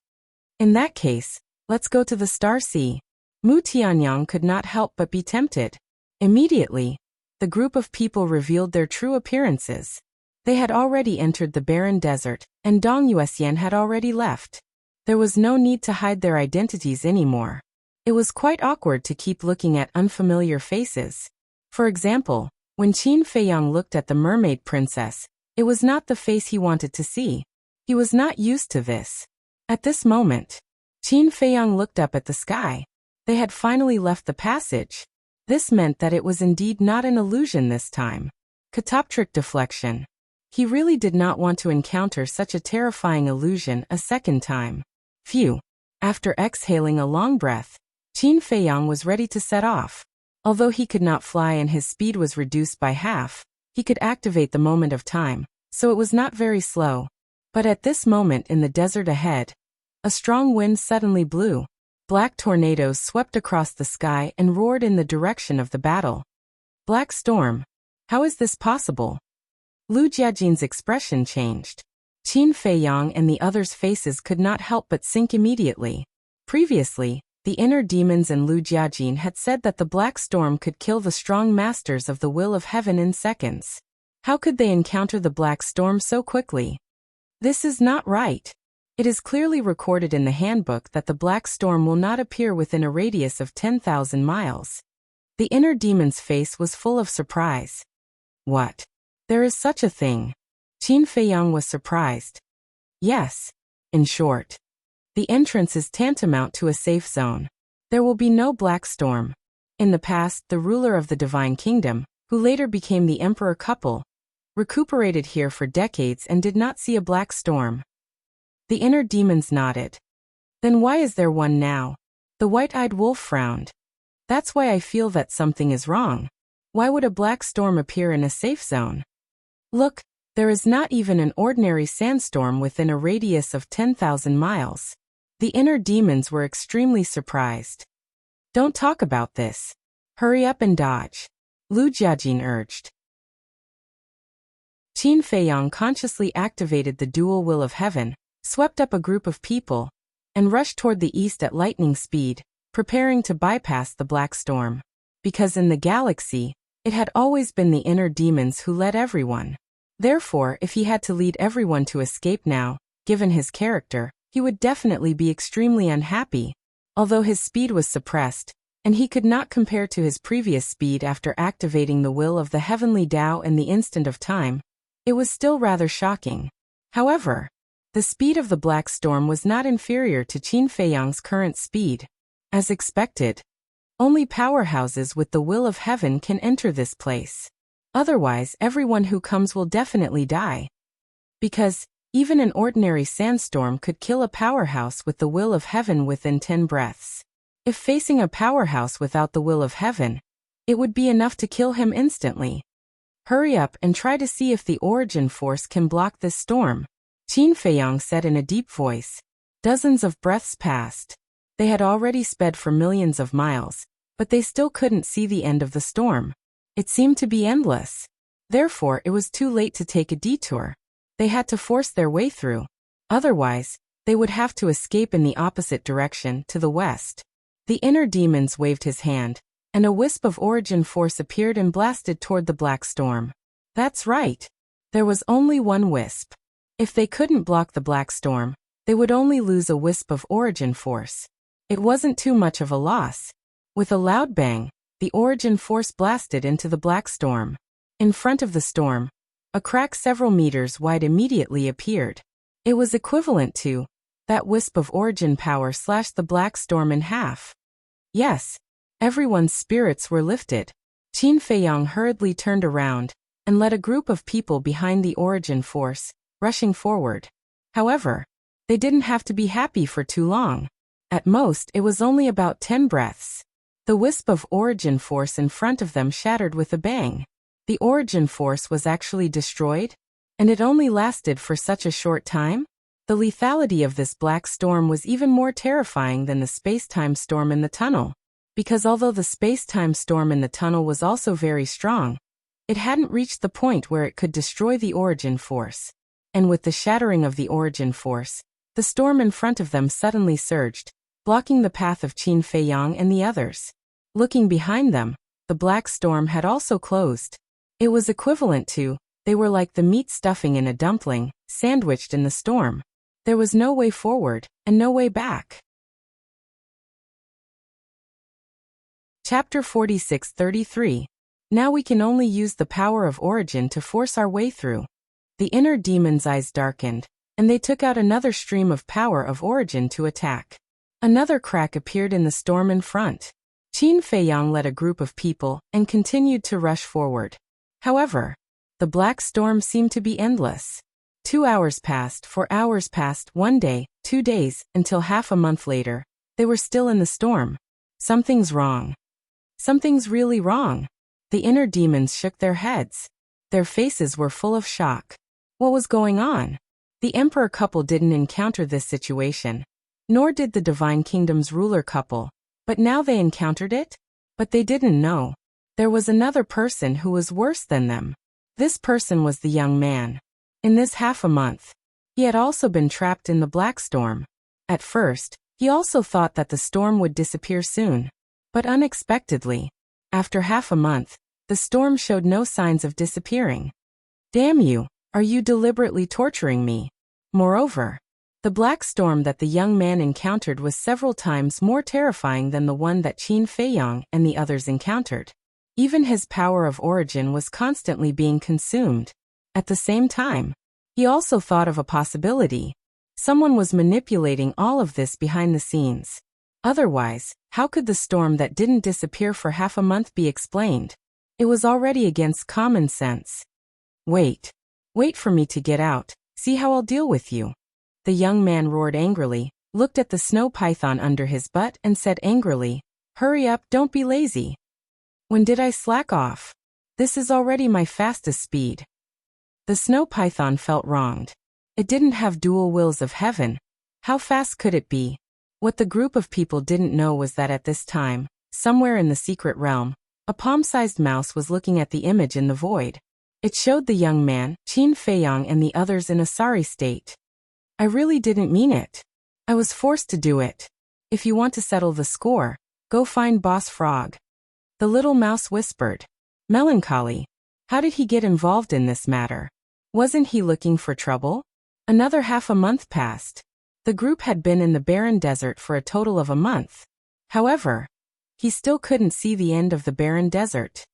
In that case, let's go to the Star Sea. Mu Tianyang could not help but be tempted. Immediately, the group of people revealed their true appearances. They had already entered the barren desert, and Dong Yuesian had already left. There was no need to hide their identities anymore. It was quite awkward to keep looking at unfamiliar faces. For example, when Qin Feiyang looked at the mermaid princess, it was not the face he wanted to see. He was not used to this. At this moment, Qin Feiyang looked up at the sky. They had finally left the passage. This meant that it was indeed not an illusion this time. Catoptric deflection. He really did not want to encounter such a terrifying illusion a second time. Phew. After exhaling a long breath, Qin Feiyang was ready to set off. Although he could not fly and his speed was reduced by half, he could activate the moment of time, so it was not very slow. But at this moment in the desert ahead, a strong wind suddenly blew. Black tornadoes swept across the sky and roared in the direction of the battle. Black storm. How is this possible? Lu Jiajin's expression changed. Qin Feiyang and the others' faces could not help but sink immediately. Previously, the inner demons and Lu Jiajin had said that the black storm could kill the strong masters of the will of heaven in seconds. How could they encounter the black storm so quickly? This is not right. It is clearly recorded in the handbook that the black storm will not appear within a radius of 10,000 miles. The inner demon's face was full of surprise. What? There is such a thing? Qin Feiyang was surprised. Yes. In short, the entrance is tantamount to a safe zone. There will be no black storm. In the past, the ruler of the Divine Kingdom, who later became the emperor couple, recuperated here for decades and did not see a black storm. The inner demons nodded. Then why is there one now? The white-eyed wolf frowned. That's why I feel that something is wrong. Why would a black storm appear in a safe zone? Look, there is not even an ordinary sandstorm within a radius of 10,000 miles. The inner demons were extremely surprised. Don't talk about this. Hurry up and dodge. Lu Jiajin urged. Qin Feiyang consciously activated the dual will of heaven, swept up a group of people, and rushed toward the east at lightning speed, preparing to bypass the black storm. Because in the galaxy, it had always been the inner demons who led everyone. Therefore, if he had to lead everyone to escape now, given his character, he would definitely be extremely unhappy. Although his speed was suppressed, and he could not compare to his previous speed after activating the will of the heavenly Tao in the instant of time, it was still rather shocking. However, the speed of the black storm was not inferior to Qin Feiyang's current speed. As expected, only powerhouses with the will of heaven can enter this place. Otherwise, everyone who comes will definitely die. Because, Even an ordinary sandstorm could kill a powerhouse with the will of heaven within 10 breaths. If facing a powerhouse without the will of heaven, it would be enough to kill him instantly. Hurry up and try to see if the origin force can block this storm, Qin Feiyang said in a deep voice. Dozens of breaths passed. They had already sped for millions of miles, but they still couldn't see the end of the storm. It seemed to be endless. Therefore, it was too late to take a detour. They had to force their way through. Otherwise, they would have to escape in the opposite direction, to the west. The inner demons waved his hand, and a wisp of origin force appeared and blasted toward the black storm. That's right. There was only one wisp. If they couldn't block the black storm, they would only lose a wisp of origin force. It wasn't too much of a loss. With a loud bang, the origin force blasted into the black storm. In front of the storm, a crack several meters wide immediately appeared. It was equivalent to that wisp of origin power slashed the black storm in half. Yes, everyone's spirits were lifted. Qin Feiyang hurriedly turned around and led a group of people behind the origin force, rushing forward. However, they didn't have to be happy for too long. At most, it was only about 10 breaths. The wisp of origin force in front of them shattered with a bang. The origin force was actually destroyed? And it only lasted for such a short time? The lethality of this black storm was even more terrifying than the space-time storm in the tunnel. Because although the space-time storm in the tunnel was also very strong, it hadn't reached the point where it could destroy the origin force. And with the shattering of the origin force, the storm in front of them suddenly surged, blocking the path of Qin Feiyang and the others. Looking behind them, the black storm had also closed. It was equivalent to, they were like the meat stuffing in a dumpling, sandwiched in the storm. There was no way forward, and no way back. Chapter 46-33. Now we can only use the power of origin to force our way through. The inner demon's eyes darkened, and they took out another stream of power of origin to attack. Another crack appeared in the storm in front. Qin Feiyang led a group of people and continued to rush forward. However, the black storm seemed to be endless. 2 hours passed, 4 hours passed, 1 day, 2 days, until half a month later, they were still in the storm. Something's wrong. Something's really wrong. The inner demons shook their heads. Their faces were full of shock. What was going on? The emperor couple didn't encounter this situation, nor did the divine kingdom's ruler couple, but now they encountered it? But they didn't know. There was another person who was worse than them. This person was the young man. In this half a month, he had also been trapped in the black storm. At first, he also thought that the storm would disappear soon. But unexpectedly, after half a month, the storm showed no signs of disappearing. Damn you, are you deliberately torturing me? Moreover, the black storm that the young man encountered was several times more terrifying than the one that Qin Feiyang and the others encountered. Even his power of origin was constantly being consumed. At the same time, he also thought of a possibility. Someone was manipulating all of this behind the scenes. Otherwise, how could the storm that didn't disappear for half a month be explained? It was already against common sense. Wait. Wait for me to get out, see how I'll deal with you. The young man roared angrily, looked at the snow python under his butt and said angrily, hurry up, don't be lazy. When did I slack off? This is already my fastest speed. The snow python felt wronged. It didn't have dual wills of heaven. How fast could it be? What the group of people didn't know was that at this time, somewhere in the secret realm, a palm-sized mouse was looking at the image in the void. It showed the young man, Qin Feiyang and the others in a sorry state. I really didn't mean it. I was forced to do it. If you want to settle the score, go find Boss Frog. The little mouse whispered. Melancholy. How did he get involved in this matter? Wasn't he looking for trouble? Another half a month passed. The group had been in the barren desert for a total of a month. However, he still couldn't see the end of the barren desert.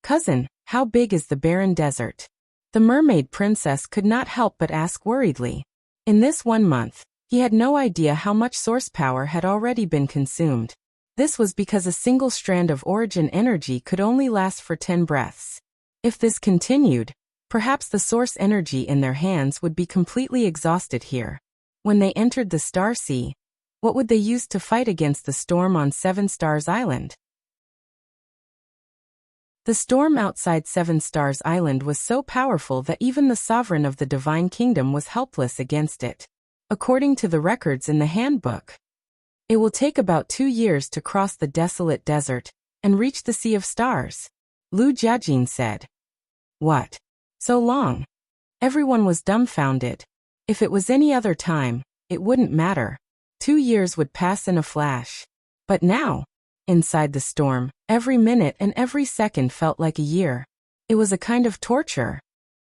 Cousin, how big is the barren desert? The mermaid princess could not help but ask worriedly. In this 1 month, he had no idea how much source power had already been consumed. This was because a single strand of origin energy could only last for 10 breaths. If this continued, Perhaps the source energy in their hands would be completely exhausted here. When they entered the Star Sea, what would they use to fight against the storm on Seven Stars Island? The storm outside Seven Stars Island was so powerful that even the sovereign of the Divine Kingdom was helpless against it. According to the records in the handbook, it will take about 2 years to cross the desolate desert and reach the Sea of Stars. Lu Jiajin said. What? So long? Everyone was dumbfounded. If it was any other time, it wouldn't matter. 2 years would pass in a flash. But now, inside the storm, every minute and every second felt like a year. It was a kind of torture.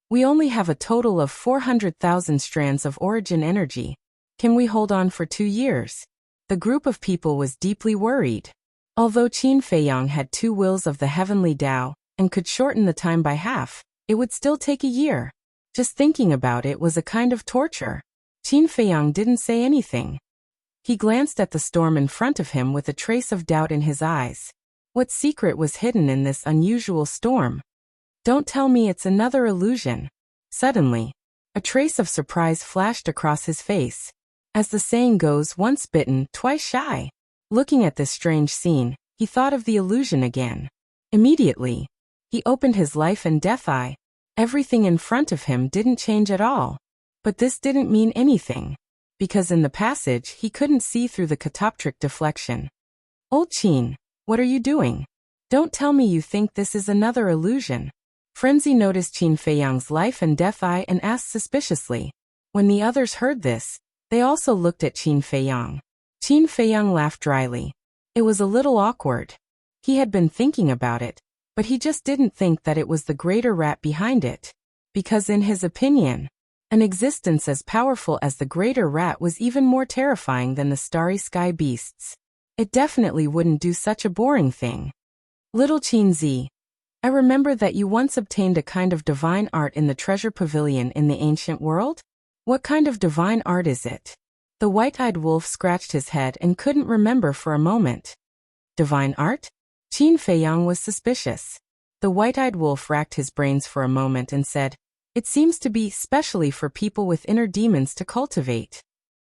We only have a total of 400,000 strands of origin energy. Can we hold on for 2 years? The group of people was deeply worried. Although Qin Feiyang had 2 wills of the heavenly Tao and could shorten the time by half, it would still take a year. Just thinking about it was a kind of torture. Qin Feiyang didn't say anything. He glanced at the storm in front of him with a trace of doubt in his eyes. What secret was hidden in this unusual storm? Don't tell me it's another illusion. Suddenly, a trace of surprise flashed across his face. As the saying goes, once bitten, twice shy. Looking at this strange scene, he thought of the illusion again. Immediately, he opened his life and death eye. Everything in front of him didn't change at all. But this didn't mean anything, because in the passage he couldn't see through the catoptric deflection. Old Qin, what are you doing? Don't tell me you think this is another illusion. Frenzy noticed Qin Feiyang's life and death eye and asked suspiciously. When the others heard this, they also looked at Qin Feiyang. Qin Feiyang laughed dryly. It was a little awkward. He had been thinking about it, but he just didn't think that it was the greater rat behind it. Because in his opinion, an existence as powerful as the greater rat was even more terrifying than the starry sky beasts. It definitely wouldn't do such a boring thing. Little Qin Zi, I remember that you once obtained a kind of divine art in the treasure pavilion in the ancient world. What kind of divine art is it? The white-eyed wolf scratched his head and couldn't remember for a moment. Divine art? Qin Feiyang was suspicious. The white-eyed wolf racked his brains for a moment and said, it seems to be specially for people with inner demons to cultivate.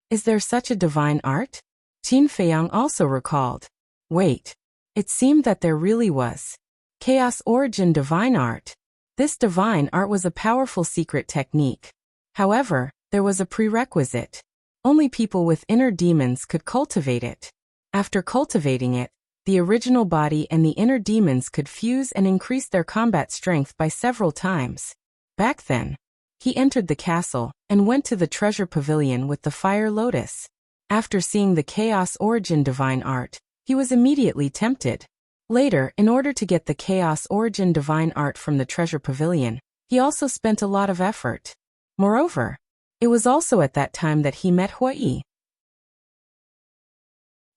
Is there such a divine art? Qin Feiyang also recalled. Wait. It seemed that there really was. Chaos origin divine art. This divine art was a powerful secret technique. However, there was a prerequisite. Only people with inner demons could cultivate it. After cultivating it, the original body and the inner demons could fuse and increase their combat strength by several times. Back then, he entered the castle and went to the treasure pavilion with the fire lotus. After seeing the chaos origin divine art, he was immediately tempted. Later, in order to get the chaos origin divine art from the treasure pavilion, he also spent a lot of effort. Moreover, it was also at that time that he met Hui.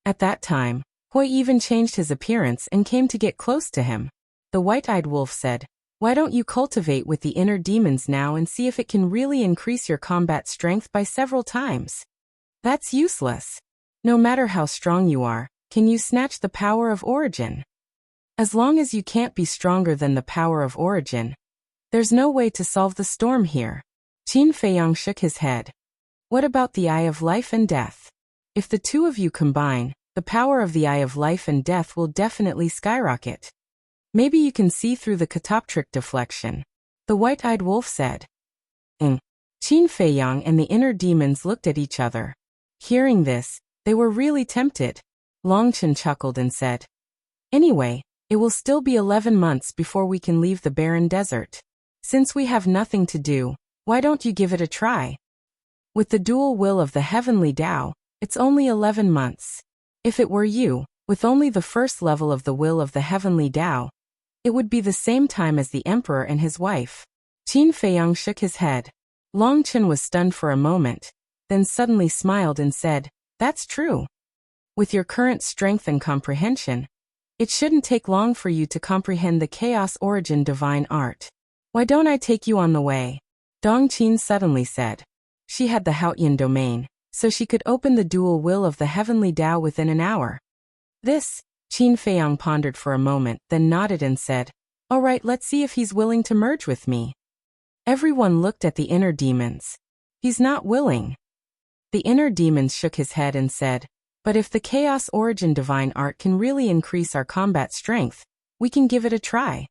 At that time, Hui even changed his appearance and came to get close to him. The white-eyed wolf said, why don't you cultivate with the inner demons now and see if it can really increase your combat strength by several times? That's useless. No matter how strong you are, can you snatch the power of origin? As long as you can't be stronger than the power of origin, there's no way to solve the storm here. Qin Feiyang shook his head. What about the Eye of Life and Death? If the two of you combine, the power of the Eye of Life and Death will definitely skyrocket. Maybe you can see through the catoptric deflection, the white-eyed wolf said. Qin Feiyang and the inner demons looked at each other. Hearing this, they were really tempted. Longchen chuckled and said, anyway, it will still be 11 months before we can leave the barren desert. Since we have nothing to do, why don't you give it a try? With the dual will of the heavenly Tao, it's only 11 months. If it were you, with only the first level of the will of the heavenly Tao, it would be the same time as the emperor and his wife. Qin Feiyang shook his head. Longchen was stunned for a moment, then suddenly smiled and said, that's true. With your current strength and comprehension, it shouldn't take long for you to comprehend the chaos origin divine art. Why don't I take you on the way? Dong Qin suddenly said. She had the Haotian domain, so she could open the dual will of the heavenly Tao within an hour. This, Qin Feiyang pondered for a moment, then nodded and said, all right, let's see if he's willing to merge with me. Everyone looked at the inner demons. He's not willing. The inner demons shook his head and said, but if the Chaos Origin Divine Art can really increase our combat strength, we can give it a try.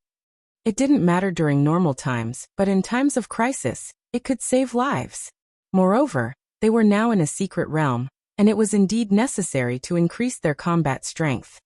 It didn't matter during normal times, but in times of crisis, it could save lives. Moreover, they were now in a secret realm, and it was indeed necessary to increase their combat strength.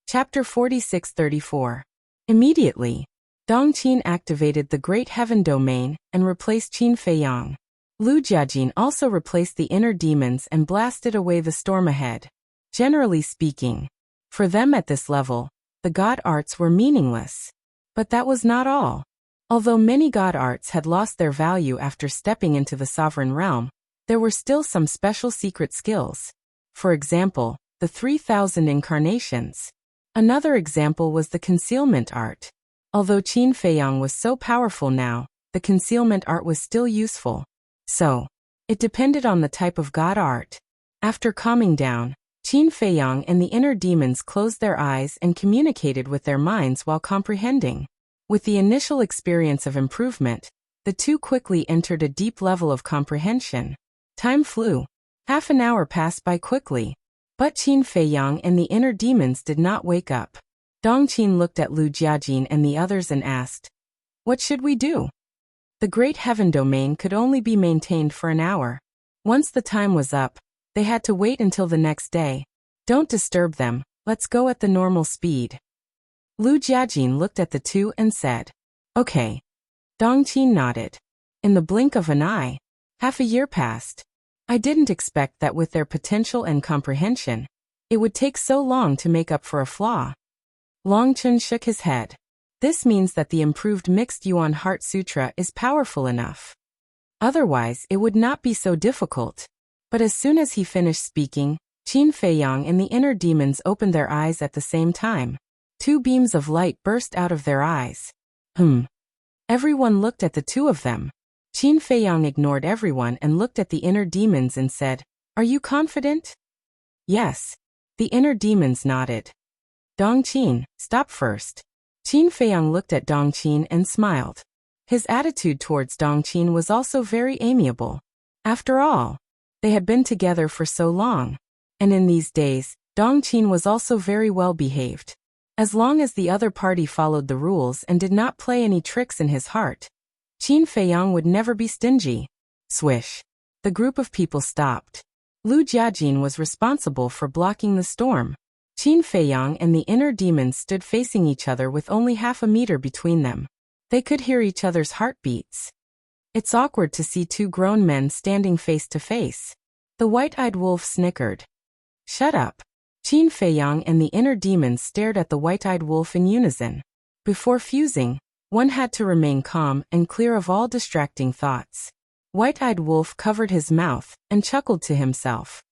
Chapter 46-34. Immediately, Dongqin activated the Great Heaven Domain and replaced Qin Feiyang. Lu Jiajin also replaced the inner demons and blasted away the storm ahead. Generally speaking, for them at this level, the god arts were meaningless. But that was not all. Although many god arts had lost their value after stepping into the sovereign realm, there were still some special secret skills. For example, the 3,000 incarnations. Another example was the concealment art. Although Qin Feiyang was so powerful now, the concealment art was still useful. So, it depended on the type of god art. After calming down, Qin Feiyang and the inner demons closed their eyes and communicated with their minds while comprehending. With the initial experience of improvement, the two quickly entered a deep level of comprehension. Time flew. Half an hour passed by quickly. But Qin Feiyang and the inner demons did not wake up. Dongqin looked at Lu Jiajin and the others and asked, "What should we do?" The Great Heaven Domain could only be maintained for an hour. Once the time was up, they had to wait until the next day. "Don't disturb them, let's go at the normal speed." Lu Jiajin looked at the two and said, "Okay." Dongqin nodded. In the blink of an eye, half a year passed. I didn't expect that with their potential and comprehension, it would take so long to make up for a flaw. Longchen shook his head. This means that the improved Mixed Yuan Heart Sutra is powerful enough. Otherwise, it would not be so difficult. But as soon as he finished speaking, Qin Feiyang and the inner demons opened their eyes at the same time. Two beams of light burst out of their eyes. Everyone looked at the two of them. Qin Feiyang ignored everyone and looked at the inner demons and said, "Are you confident?" "Yes." The inner demons nodded. "Dongqin, stop first." Qin Feiyang looked at Dongqin and smiled. His attitude towards Dongqin was also very amiable. After all, they had been together for so long. And in these days, Dongqin was also very well behaved. As long as the other party followed the rules and did not play any tricks in his heart, Qin Feiyang would never be stingy. Swish. The group of people stopped. Lu Jiajin was responsible for blocking the storm. Qin Feiyang and the inner demons stood facing each other with only half a meter between them. They could hear each other's heartbeats. It's awkward to see two grown men standing face to face. The white-eyed wolf snickered. "Shut up." Qin Feiyang and the inner demons stared at the white-eyed wolf in unison. Before fusing, one had to remain calm and clear of all distracting thoughts. White-eyed wolf covered his mouth and chuckled to himself.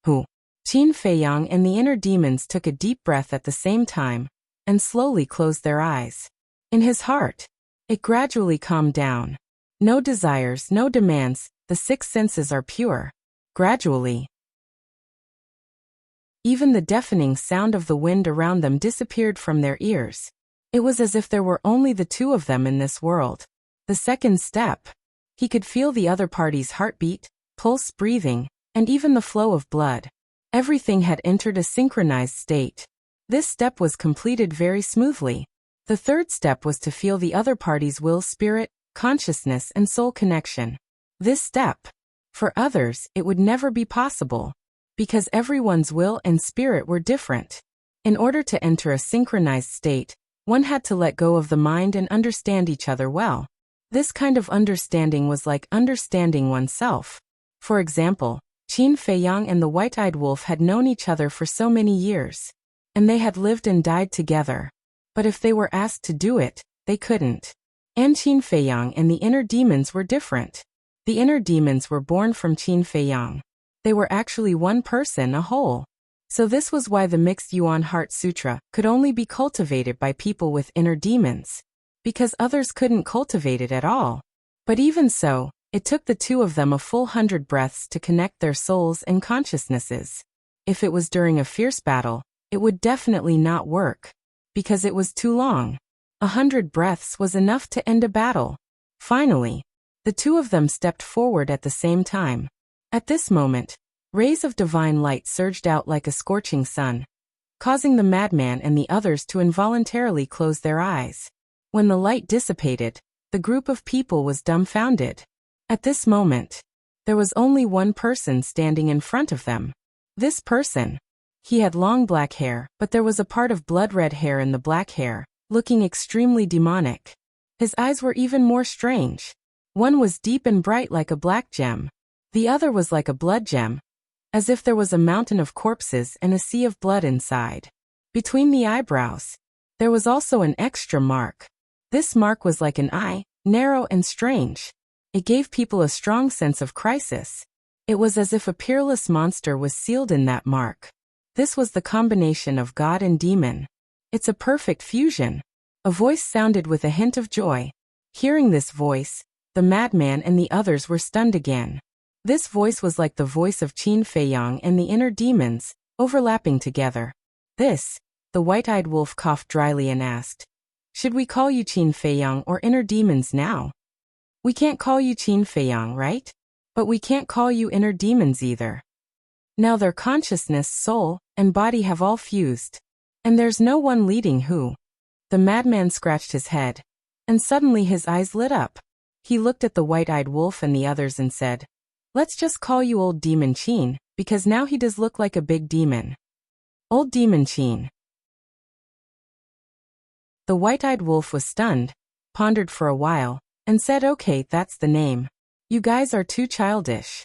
"Who?" Qin Feiyang and the inner demons took a deep breath at the same time, and slowly closed their eyes. In his heart, it gradually calmed down. No desires, no demands, the six senses are pure. Gradually, even the deafening sound of the wind around them disappeared from their ears. It was as if there were only the two of them in this world. The second step. He could feel the other party's heartbeat, pulse, breathing, and even the flow of blood. Everything had entered a synchronized state. This step was completed very smoothly. The third step was to feel the other party's will, spirit, consciousness, and soul connection. This step, for others, it would never be possible, because everyone's will and spirit were different. In order to enter a synchronized state, one had to let go of the mind and understand each other well. This kind of understanding was like understanding oneself. For example, Qin Feiyang and the white-eyed wolf had known each other for so many years, and they had lived and died together. But if they were asked to do it, they couldn't. And Qin Feiyang and the inner demons were different. The inner demons were born from Qin Feiyang. They were actually one person, a whole. So this was why the Mixed Yuan Heart Sutra could only be cultivated by people with inner demons, because others couldn't cultivate it at all. But even so, it took the two of them a full 100 breaths to connect their souls and consciousnesses. If it was during a fierce battle, it would definitely not work, because it was too long. 100 breaths was enough to end a battle. Finally, the two of them stepped forward at the same time. At this moment, rays of divine light surged out like a scorching sun, causing the madman and the others to involuntarily close their eyes. When the light dissipated, the group of people was dumbfounded. At this moment, there was only one person standing in front of them. This person. He had long black hair, but there was a part of blood-red hair in the black hair, looking extremely demonic. His eyes were even more strange. One was deep and bright like a black gem. The other was like a blood gem, as if there was a mountain of corpses and a sea of blood inside. Between the eyebrows, there was also an extra mark. This mark was like an eye, narrow and strange. It gave people a strong sense of crisis. It was as if a peerless monster was sealed in that mark. This was the combination of God and demon. It's a perfect fusion. A voice sounded with a hint of joy. Hearing this voice, the madman and the others were stunned again. This voice was like the voice of Qin Feiyang and the inner demons, overlapping together. The white-eyed wolf coughed dryly and asked, "Should we call you Qin Feiyang or inner demons now?" "We can't call you Qin Feiyang, right? But we can't call you inner demons either. Now their consciousness, soul, and body have all fused. And there's no one leading who." The madman scratched his head, and suddenly his eyes lit up. He looked at the white-eyed wolf and the others and said, "Let's just call you Old Demon Qin, because now he does look like a big demon. Old Demon Qin." The white-eyed wolf was stunned, pondered for a while, and said, "Okay, that's the name. You guys are too childish."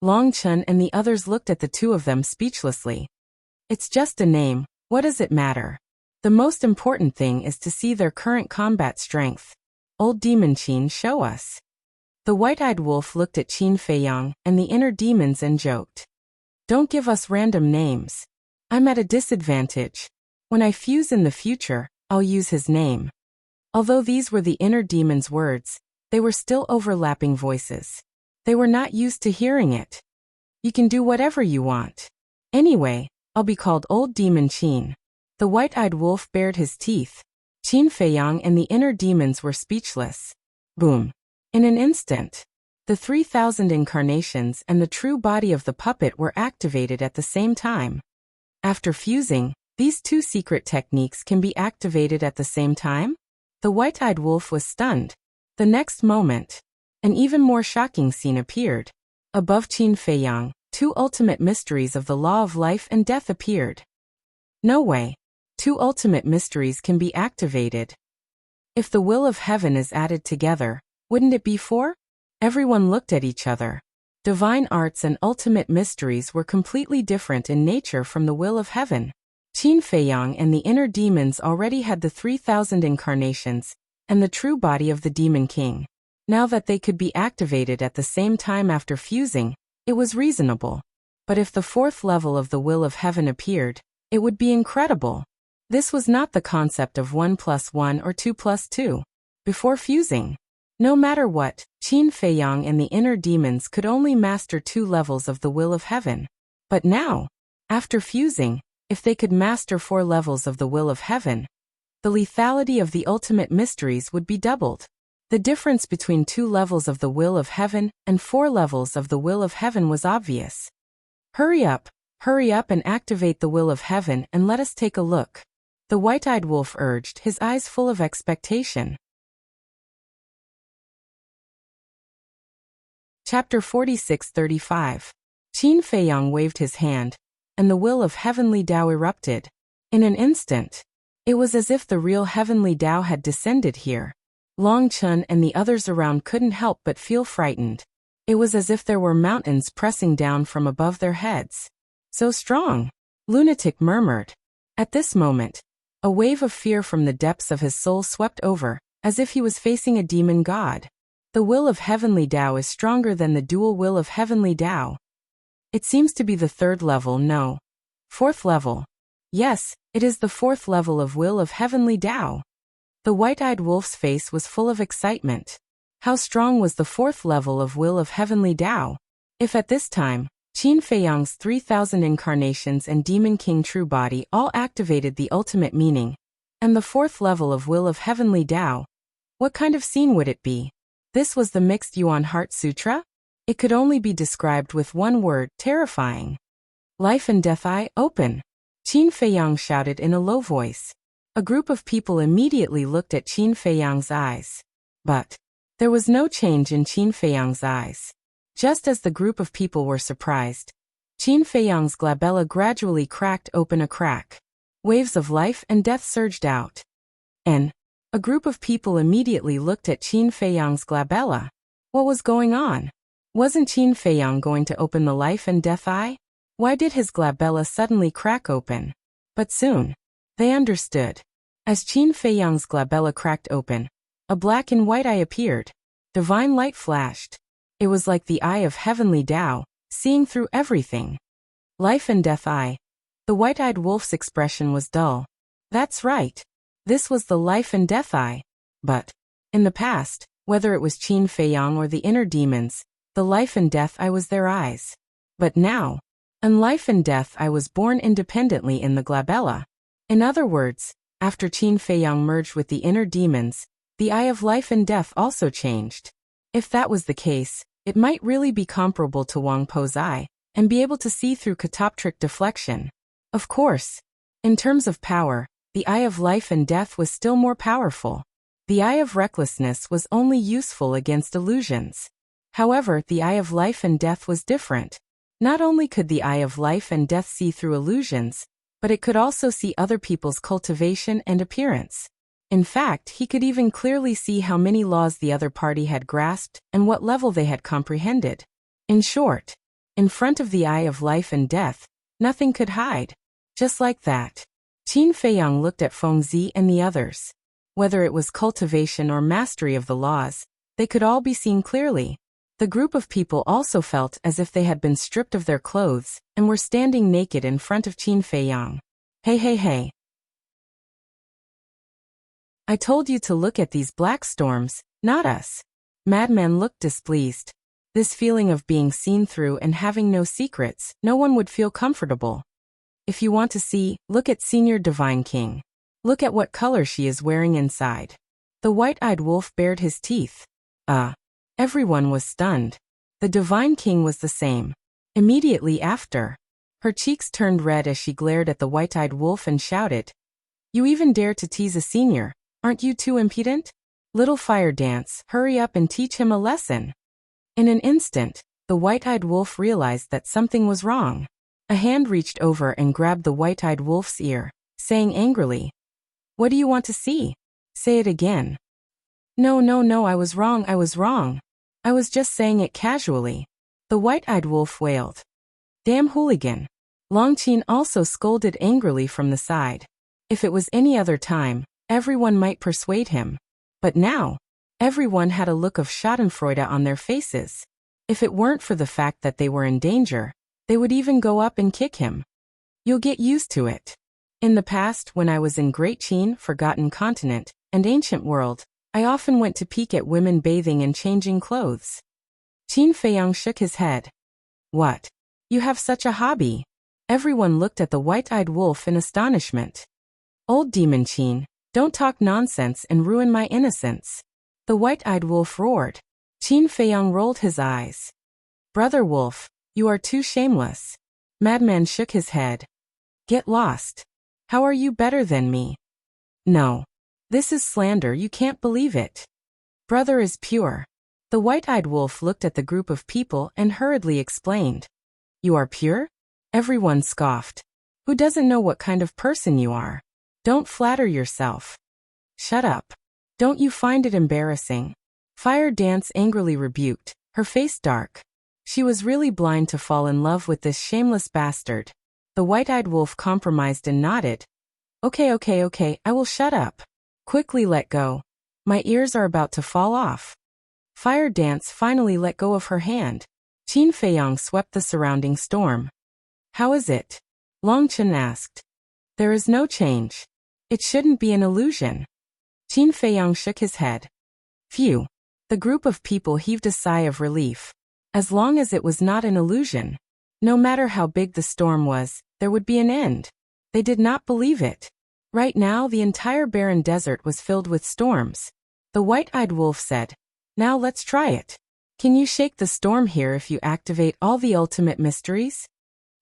Long Chun and the others looked at the two of them speechlessly. "It's just a name, what does it matter? The most important thing is to see their current combat strength. Old Demon Qin, show us." The white-eyed wolf looked at Qin Feiyang and the inner demons and joked, "Don't give us random names. I'm at a disadvantage. When I fuse in the future, I'll use his name." Although these were the inner demons' words, they were still overlapping voices. They were not used to hearing it. "You can do whatever you want. Anyway, I'll be called Old Demon Qin." The white-eyed wolf bared his teeth. Qin Feiyang and the inner demons were speechless. Boom. In an instant, the 3,000 incarnations and the true body of the puppet were activated at the same time. After fusing, these two secret techniques can be activated at the same time? The white-eyed wolf was stunned. The next moment, an even more shocking scene appeared. Above Qin Feiyang, two ultimate mysteries of the law of life and death appeared. No way. Two ultimate mysteries can be activated. If the will of heaven is added together, wouldn't it be four? Everyone looked at each other. Divine arts and ultimate mysteries were completely different in nature from the will of heaven. Qin Feiyang and the inner demons already had the 3,000 incarnations and the true body of the Demon King. Now that they could be activated at the same time after fusing, it was reasonable. But if the fourth level of the will of heaven appeared, it would be incredible. This was not the concept of 1 + 1 or 2 + 2. Before fusing, no matter what, Qin Feiyang and the inner demons could only master 2 levels of the will of heaven. But now, after fusing, if they could master 4 levels of the will of heaven, the lethality of the ultimate mysteries would be doubled. The difference between 2 levels of the will of heaven and 4 levels of the will of heaven was obvious. Hurry up and activate the will of heaven and let us take a look," the white-eyed wolf urged, his eyes full of expectation. Chapter 46-35. Qin Feiyang waved his hand, and the will of heavenly Tao erupted. In an instant, it was as if the real heavenly Tao had descended here. Long Chun and the others around couldn't help but feel frightened. It was as if there were mountains pressing down from above their heads. "So strong," Lunatic murmured. At this moment, a wave of fear from the depths of his soul swept over, as if he was facing a demon god. The will of heavenly Tao is stronger than the dual will of heavenly Tao. It seems to be the 3rd level, no. 4th level. Yes, it is the 4th level of will of heavenly Tao. The white-eyed wolf's face was full of excitement. How strong was the 4th level of will of heavenly Tao? If at this time, Qin Feiyang's 3,000 incarnations and Demon King true body all activated the ultimate meaning, And the fourth level of will of heavenly Tao. What kind of scene would it be? This was the Mixed Yuan Heart Sutra? It could only be described with one word, terrifying. Life and death eye, open. Qin Feiyang shouted in a low voice. A group of people immediately looked at Qin Feiyang's eyes. But there was no change in Qin Feiyang's eyes. Just as the group of people were surprised, Qin Feiyang's glabella gradually cracked open a crack. Waves of life and death surged out. And a group of people immediately looked at Qin Feiyang's glabella. What was going on? Wasn't Qin Feiyang going to open the life and death eye? Why did his glabella suddenly crack open? But soon, they understood. As Qin Feiyang's glabella cracked open, a black and white eye appeared. Divine light flashed. It was like the eye of heavenly Tao, seeing through everything. Life and death eye. The white-eyed wolf's expression was dull. That's right. This was the life and death eye. But in the past, whether it was Qin Feiyang or the inner demons, the life and death eye was their eyes. But now, in life and death eye was born independently in the glabella. In other words, after Qin Feiyang merged with the inner demons, the eye of life and death also changed. If that was the case, it might really be comparable to Wang Po's eye, and be able to see through catoptric deflection. Of course, in terms of power, the eye of life and death was still more powerful. The eye of recklessness was only useful against illusions. However, the eye of life and death was different. Not only could the eye of life and death see through illusions, but it could also see other people's cultivation and appearance. In fact, he could even clearly see how many laws the other party had grasped and what level they had comprehended. In short, in front of the eye of life and death, nothing could hide. Just like that, Qin Feiyang looked at Fengzi and the others. Whether it was cultivation or mastery of the laws, they could all be seen clearly. The group of people also felt as if they had been stripped of their clothes and were standing naked in front of Qin Feiyang. Hey hey hey. I told you to look at these black storms, not us. Madman looked displeased. This feeling of being seen through and having no secrets, no one would feel comfortable. If you want to see, look at Senior Divine King. Look at what color she is wearing inside. The white-eyed wolf bared his teeth. Everyone was stunned. The Divine King was the same. Immediately after, her cheeks turned red as she glared at the white-eyed wolf and shouted, "You even dare to tease a senior? Aren't you too impudent? Little fire dance, hurry up and teach him a lesson." In an instant, the white-eyed wolf realized that something was wrong. A hand reached over and grabbed the white-eyed wolf's ear, saying angrily, "What do you want to see? Say it again." No, I was wrong. I was just saying it casually." The white-eyed wolf wailed. "Damn hooligan." Longqin also scolded angrily from the side. If it was any other time, everyone might persuade him. But now, everyone had a look of schadenfreude on their faces. If it weren't for the fact that they were in danger, they would even go up and kick him. You'll get used to it. In the past, when I was in Great Qin, Forgotten Continent, and Ancient World, I often went to peek at women bathing and changing clothes. Qin Feiyang shook his head. What? You have such a hobby? Everyone looked at the white-eyed wolf in astonishment. Old demon Qin, don't talk nonsense and ruin my innocence. The white-eyed wolf roared. Qin Feiyang rolled his eyes. Brother wolf, you are too shameless. Madman shook his head. Get lost. How are you better than me? No. This is slander, you can't believe it. Brother is pure. The white-eyed wolf looked at the group of people and hurriedly explained. You are pure? Everyone scoffed. Who doesn't know what kind of person you are? Don't flatter yourself. Shut up. Don't you find it embarrassing? Fire Dance angrily rebuked, her face dark. She was really blind to fall in love with this shameless bastard. The white-eyed wolf compromised and nodded. Okay, I will shut up. Quickly let go. My ears are about to fall off. Fire Dance finally let go of her hand. Qin Feiyang swept the surrounding storm. How is it? Longqin asked. There is no change. It shouldn't be an illusion. Qin Feiyang shook his head. Phew. The group of people heaved a sigh of relief. As long as it was not an illusion, no matter how big the storm was, there would be an end. They did not believe it. Right now, the entire barren desert was filled with storms. The white-eyed wolf said, "Now let's try it. Can you shake the storm here if you activate all the ultimate mysteries?"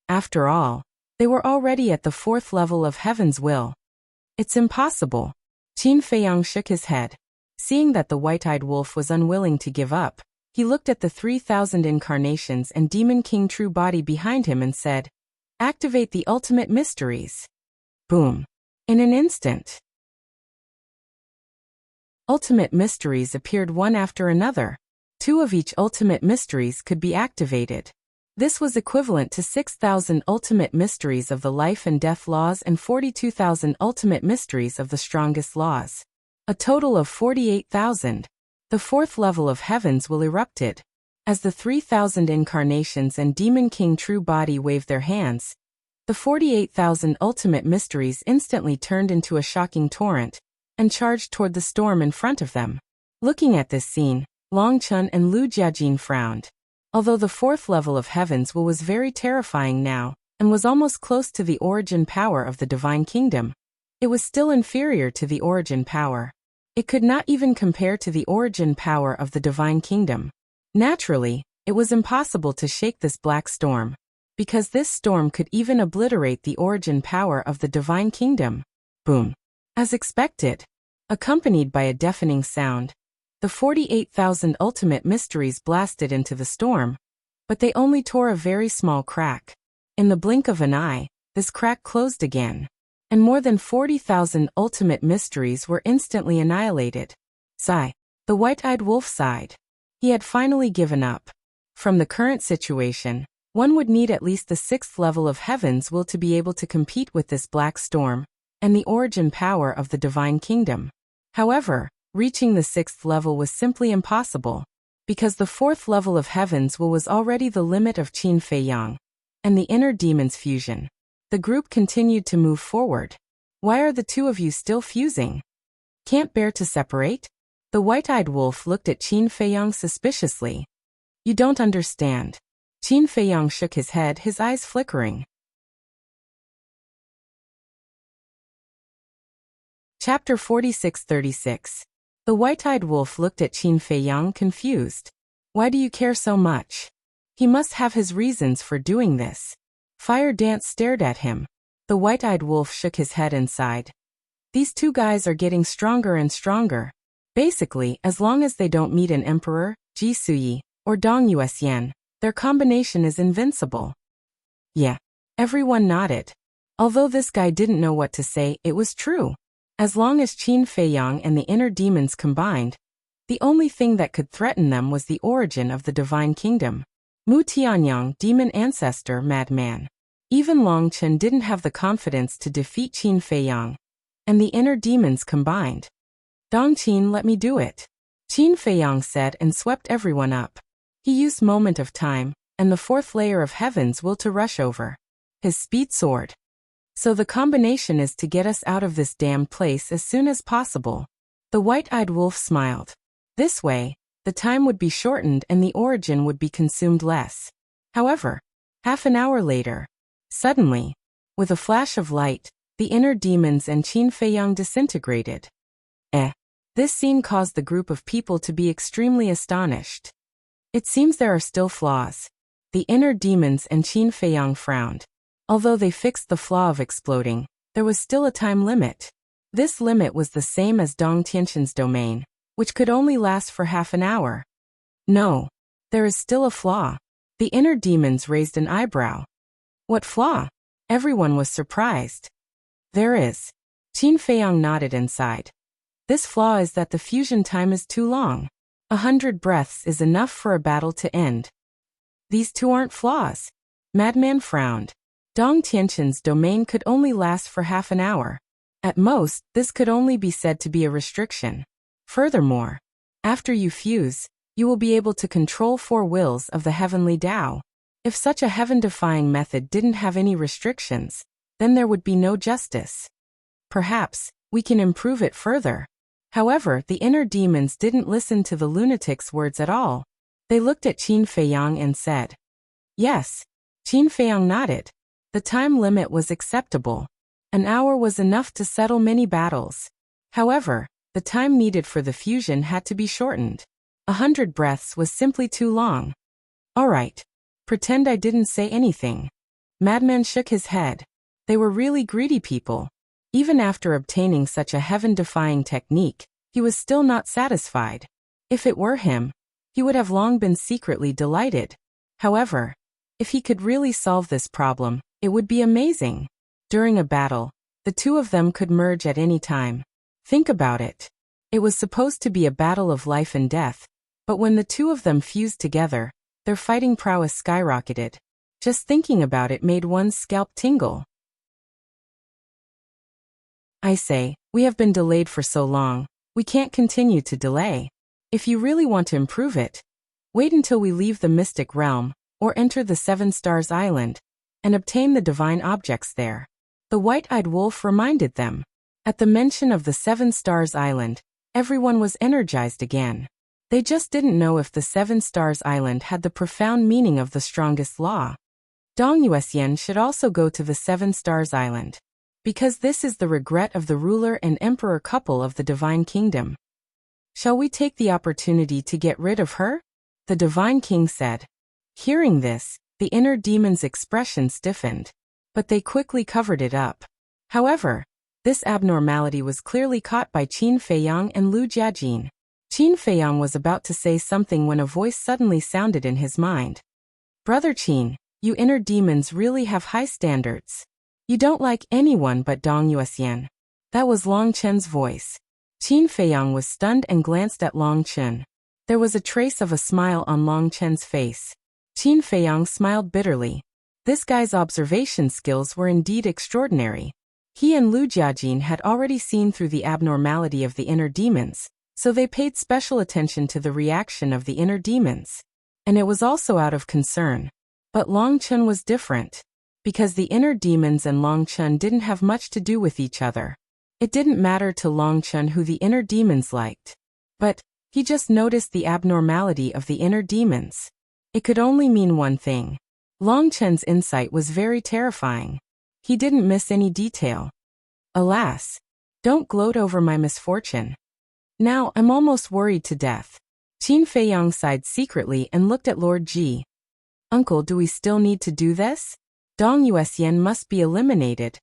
After all, they were already at the 4th level of Heaven's will. "It's impossible." Qin Feiyang shook his head. Seeing that the white-eyed wolf was unwilling to give up, he looked at the 3,000 incarnations and Demon King true body behind him and said, "Activate the ultimate mysteries." Boom. In an instant, ultimate mysteries appeared one after another. 2 of each ultimate mysteries could be activated. This was equivalent to 6,000 ultimate mysteries of the life and death laws and 42,000 ultimate mysteries of the strongest laws. A total of 48,000. The 4th level of Heavens will erupted. As the 3,000 incarnations and Demon King true body waved their hands, the 48,000 ultimate mysteries instantly turned into a shocking torrent and charged toward the storm in front of them. Looking at this scene, Long Chun and Lu Jiajin frowned. Although the 4th level of Heaven's will was very terrifying now and was almost close to the origin power of the Divine Kingdom, it was still inferior to the origin power. It could not even compare to the origin power of the Divine Kingdom. Naturally, it was impossible to shake this black storm, because this storm could even obliterate the origin power of the Divine Kingdom. Boom. As expected, accompanied by a deafening sound, the 48,000 ultimate mysteries blasted into the storm, but they only tore a very small crack. In the blink of an eye, this crack closed again, and more than 40,000 ultimate mysteries were instantly annihilated. Sigh. The white-eyed wolf sighed. He had finally given up. From the current situation, one would need at least the 6th level of Heaven's will to be able to compete with this black storm and the origin power of the Divine Kingdom. However, reaching the 6th level was simply impossible, because the 4th level of Heaven's will was already the limit of Qin Feiyang and the inner demon's fusion. The group continued to move forward. "Why are the 2 of you still fusing? Can't bear to separate?" The white-eyed wolf looked at Qin Feiyang suspiciously. "You don't understand." Qin Feiyang shook his head, his eyes flickering. Chapter 46-36. The white-eyed wolf looked at Qin Feiyang confused. "Why do you care so much? He must have his reasons for doing this." Fire Dance stared at him. The white-eyed wolf shook his head and sighed. "These 2 guys are getting stronger and stronger. Basically, as long as they don't meet an emperor, Ji Suyi, or Dong Yuxian, their combination is invincible." Yeah. Everyone nodded. Although this guy didn't know what to say, it was true. As long as Qin Feiyang and the inner demons combined, the only thing that could threaten them was the origin of the Divine Kingdom. Mu Tianyang, demon ancestor, madman. Even Long Chen didn't have the confidence to defeat Qin Feiyang and the inner demons combined. "Dong Qin, let me do it," Qin Feiyang said and swept everyone up. He used moment of time and the 4th layer of Heaven's will to rush over. His speed soared. "So the combination is to get us out of this damned place as soon as possible." The white-eyed wolf smiled. This way, the time would be shortened and the origin would be consumed less. However, half an hour later, suddenly, with a flash of light, the inner demons and Qin Feiyang disintegrated. This scene caused the group of people to be extremely astonished. It seems there are still flaws. The inner demons and Qin Feiyang frowned. Although they fixed the flaw of exploding, there was still a time limit. This limit was the same as Dong Tianxin's domain, which could only last for half an hour. "No. There is still a flaw." The inner demons raised an eyebrow. "What flaw?" Everyone was surprised. "There is." Qin Feiyang nodded and sighed. "This flaw is that the fusion time is too long. 100 breaths is enough for a battle to end." "These 2 aren't flaws." Madman frowned. Dong Tianxin's domain could only last for half an hour. At most, this could only be said to be a restriction. Furthermore, after you fuse, you will be able to control 4 wills of the heavenly Tao. If such a heaven-defying method didn't have any restrictions, then there would be no justice. Perhaps, we can improve it further. However, the inner demons didn't listen to the lunatic's words at all. They looked at Qin Feiyang and said, "Yes." Qin Feiyang nodded. The time limit was acceptable. An hour was enough to settle many battles. However, the time needed for the fusion had to be shortened. 100 breaths was simply too long. All right. Pretend I didn't say anything. Madman shook his head. They were really greedy people. Even after obtaining such a heaven-defying technique, he was still not satisfied. If it were him, he would have long been secretly delighted. However, if he could really solve this problem, it would be amazing. During a battle, the two of them could merge at any time. Think about it. It was supposed to be a battle of life and death, but when the two of them fused together, their fighting prowess skyrocketed. Just thinking about it made one's scalp tingle. I say, we have been delayed for so long, we can't continue to delay. If you really want to improve it, wait until we leave the mystic realm, or enter the Seven Stars Island, and obtain the divine objects there. The white-eyed wolf reminded them. At the mention of the Seven Stars Island, everyone was energized again. They just didn't know if the Seven Stars Island had the profound meaning of the strongest law. Dong Yuxian should also go to the Seven Stars Island, because this is the regret of the ruler and emperor couple of the Divine Kingdom. Shall we take the opportunity to get rid of her? The Divine King said. Hearing this, the inner demon's expression stiffened, but they quickly covered it up. However, this abnormality was clearly caught by Qin Feiyang and Lu Jiajin. Qin Feiyang was about to say something when a voice suddenly sounded in his mind. Brother Qin, you inner demons really have high standards. You don't like anyone but Dong Yuxian. That was Long Chen's voice. Qin Feiyang was stunned and glanced at Long Chen. There was a trace of a smile on Long Chen's face. Qin Feiyang smiled bitterly. This guy's observation skills were indeed extraordinary. He and Lu Jiajin had already seen through the abnormality of the inner demons, so they paid special attention to the reaction of the inner demons. And it was also out of concern. But Long Chen was different. Because the inner demons and Long Chen didn't have much to do with each other. It didn't matter to Long Chen who the inner demons liked. But he just noticed the abnormality of the inner demons. It could only mean one thing. Long Chen's insight was very terrifying. He didn't miss any detail. Alas, don't gloat over my misfortune. Now I'm almost worried to death. Qin Feiyang sighed secretly and looked at Lord Ji. Uncle, do we still need to do this? Dong Yuxian must be eliminated,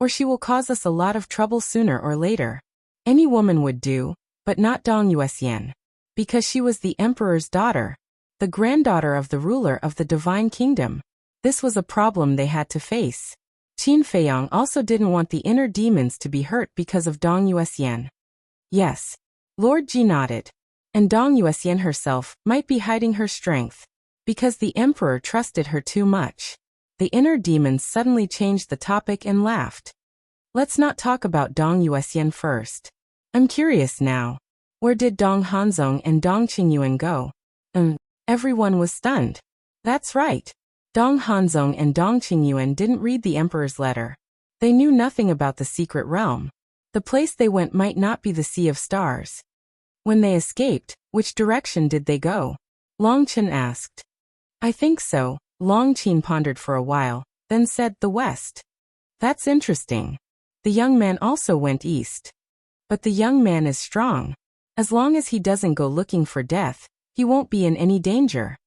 or she will cause us a lot of trouble sooner or later. Any woman would do, but not Dong Yuxian, because she was the emperor's daughter, the granddaughter of the ruler of the Divine Kingdom. This was a problem they had to face. Qin Feiyang also didn't want the inner demons to be hurt because of Dong Yuxian. Yes. Lord Ji nodded. And Dong Yuxian herself might be hiding her strength, because the emperor trusted her too much. The inner demons suddenly changed the topic and laughed. Let's not talk about Dong Yuxian first. I'm curious now. Where did Dong Hanzong and Dong Qingyuan go? Everyone was stunned. That's right. Dong Hanzong and Dong Qingyuan didn't read the emperor's letter. They knew nothing about the secret realm. The place they went might not be the Sea of Stars. When they escaped, which direction did they go? Long Chen asked. I think so. Long Qin pondered for a while, then said the west. That's interesting. The young man also went east. But the young man is strong. As long as he doesn't go looking for death, he won't be in any danger.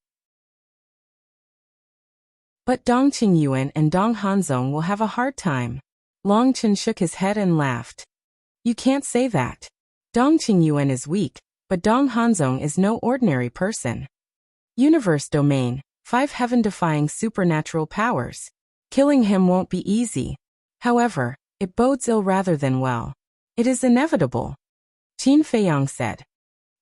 But Dong Qingyuan and Dong Hanzong will have a hard time. Long Chen shook his head and laughed. You can't say that. Dong Qingyuan is weak, but Dong Hanzong is no ordinary person. Universe domain. 5 heaven-defying supernatural powers. Killing him won't be easy. However, it bodes ill rather than well. It is inevitable. Qin Feiyang said.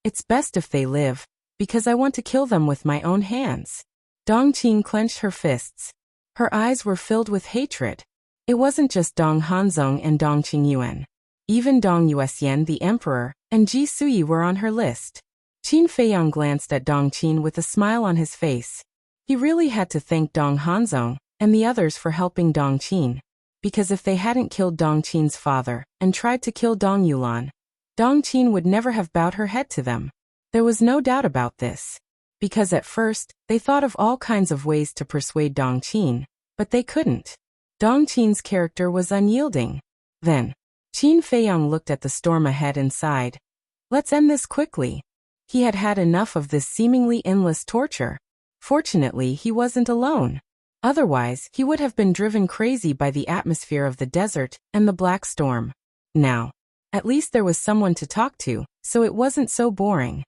It's best if they live, because I want to kill them with my own hands. Dong Qin clenched her fists. Her eyes were filled with hatred. It wasn't just Dong Hanzong and Dong Qingyuan. Even Dong Yuxian the emperor, and Ji Suyi were on her list. Qin Feiyang glanced at Dong Qin with a smile on his face. He really had to thank Dong Hanzong and the others for helping Dong Qin, because if they hadn't killed Dong Qin's father and tried to kill Dong Yulan, Dong Qin would never have bowed her head to them. There was no doubt about this, because at first they thought of all kinds of ways to persuade Dong Qin, but they couldn't. Dong Qin's character was unyielding. Then, Qin Feiyang looked at the storm ahead and sighed. Let's end this quickly. He had had enough of this seemingly endless torture. Fortunately, he wasn't alone. Otherwise, he would have been driven crazy by the atmosphere of the desert and the black storm. Now, at least there was someone to talk to, so it wasn't so boring.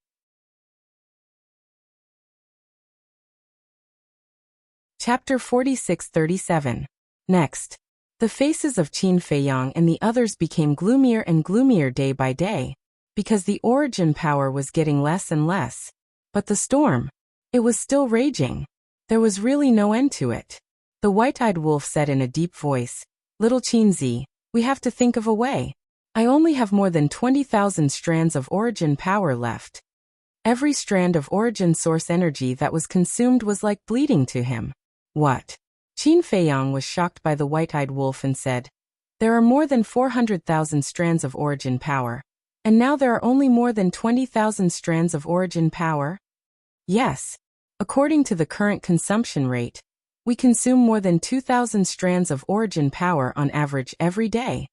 Chapter 46-37. Next. The faces of Qin Feiyang and the others became gloomier and gloomier day by day, because the origin power was getting less and less. But the storm, it was still raging. There was really no end to it. The white-eyed wolf said in a deep voice, Little Qinzi, we have to think of a way. I only have more than 20,000 strands of origin power left. Every strand of origin source energy that was consumed was like bleeding to him. What? Qin Feiyang was shocked by the white-eyed wolf and said, There are more than 400,000 strands of origin power. And now there are only more than 20,000 strands of origin power? Yes. According to the current consumption rate, we consume more than 2,000 strands of origin power on average every day.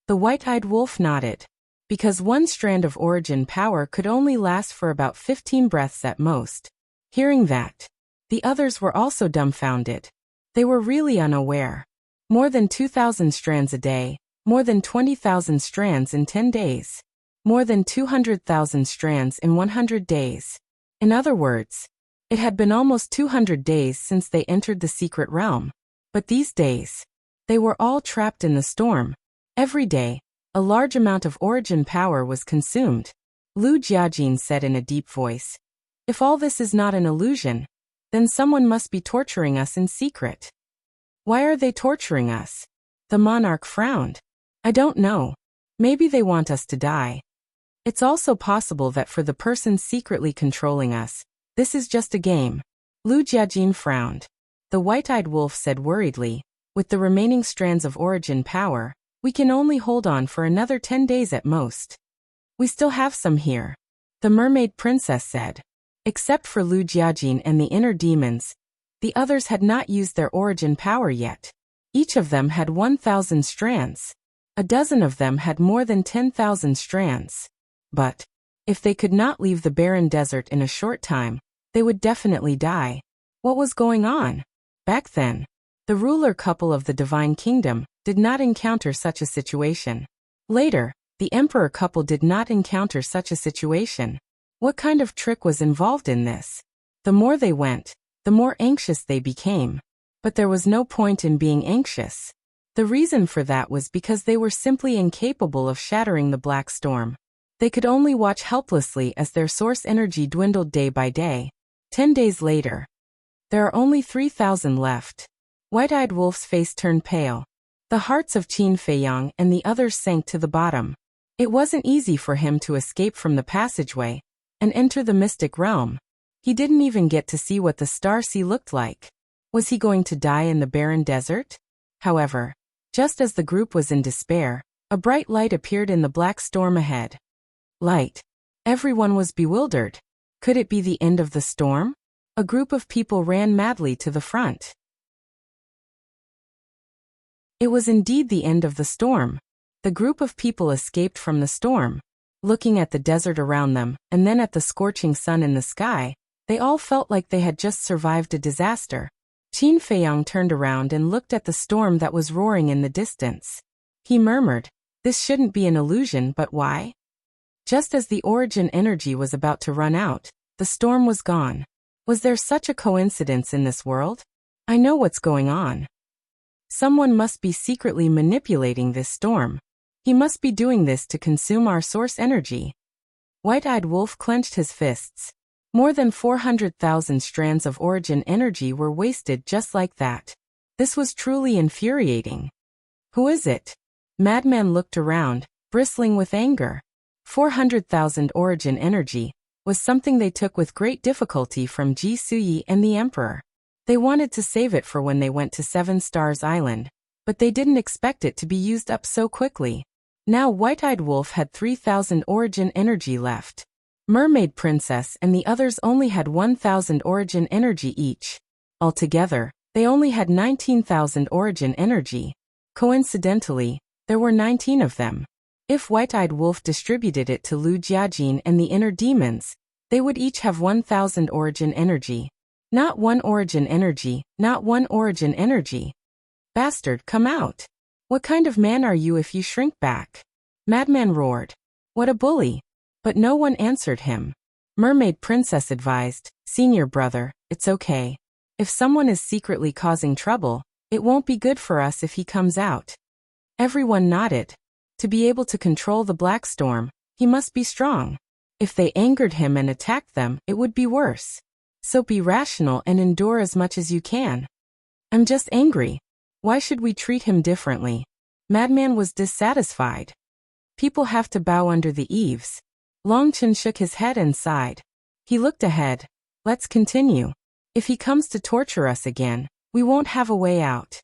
The white-eyed wolf nodded. Because one strand of origin power could only last for about 15 breaths at most. Hearing that, the others were also dumbfounded. They were really unaware. More than 2,000 strands a day, more than 20,000 strands in 10 days. More than 200,000 strands in 100 days. In other words, it had been almost 200 days since they entered the secret realm. But these days, they were all trapped in the storm. Every day, a large amount of origin power was consumed. Lu Jiajin said in a deep voice, If all this is not an illusion, then someone must be torturing us in secret. Why are they torturing us? The monarch frowned. I don't know. Maybe they want us to die. It's also possible that for the person secretly controlling us, this is just a game. Lu Jiajin frowned. The white-eyed wolf said worriedly, With the remaining strands of origin power, we can only hold on for another 10 days at most. We still have some here. The mermaid princess said. Except for Lu Jiajin and the inner demons, the others had not used their origin power yet. Each of them had 1,000 strands. A dozen of them had more than 10,000 strands. But, if they could not leave the barren desert in a short time, they would definitely die. What was going on? Back then, the ruler couple of the divine kingdom did not encounter such a situation. Later, the emperor couple did not encounter such a situation. What kind of trick was involved in this? The more they went, the more anxious they became. But there was no point in being anxious. The reason for that was because they were simply incapable of shattering the black storm. They could only watch helplessly as their source energy dwindled day by day. 10 days later, there are only 3,000 left. White-eyed wolf's face turned pale. The hearts of Qin Feiyang and the others sank to the bottom. It wasn't easy for him to escape from the passageway and enter the mystic realm. He didn't even get to see what the star sea looked like. Was he going to die in the barren desert? However, just as the group was in despair, a bright light appeared in the black storm ahead. Light. Everyone was bewildered. Could it be the end of the storm? A group of people ran madly to the front. It was indeed the end of the storm. The group of people escaped from the storm. Looking at the desert around them, and then at the scorching sun in the sky, they all felt like they had just survived a disaster. Qin Feiyang turned around and looked at the storm that was roaring in the distance. He murmured, This shouldn't be an illusion, but why? Just as the origin energy was about to run out, the storm was gone. Was there such a coincidence in this world? I know what's going on. Someone must be secretly manipulating this storm. He must be doing this to consume our source energy. White-eyed wolf clenched his fists. More than 400,000 strands of origin energy were wasted just like that. This was truly infuriating. Who is it? Madman looked around, bristling with anger. 400,000 origin energy was something they took with great difficulty from Ji Suyi and the Emperor. They wanted to save it for when they went to Seven Stars Island, but they didn't expect it to be used up so quickly. Now White-eyed Wolf had 3,000 origin energy left. Mermaid Princess and the others only had 1,000 origin energy each. Altogether, They only had 19,000 origin energy. Coincidentally, there were 19 of them. If White-Eyed Wolf distributed it to Lu Jiajin and the inner demons, they would each have 1,000 origin energy. Not one origin energy, not one origin energy. Bastard, come out. What kind of man are you if you shrink back? Madman roared. What a bully. But no one answered him. Mermaid Princess advised, Senior brother, it's okay. If someone is secretly causing trouble, it won't be good for us if he comes out. Everyone nodded. To be able to control the Black Storm, he must be strong. If they angered him and attacked them, it would be worse. So be rational and endure as much as you can. I'm just angry. Why should we treat him differently? Madman was dissatisfied. People have to bow under the eaves. Longchen shook his head and sighed. He looked ahead. Let's continue. If he comes to torture us again, we won't have a way out.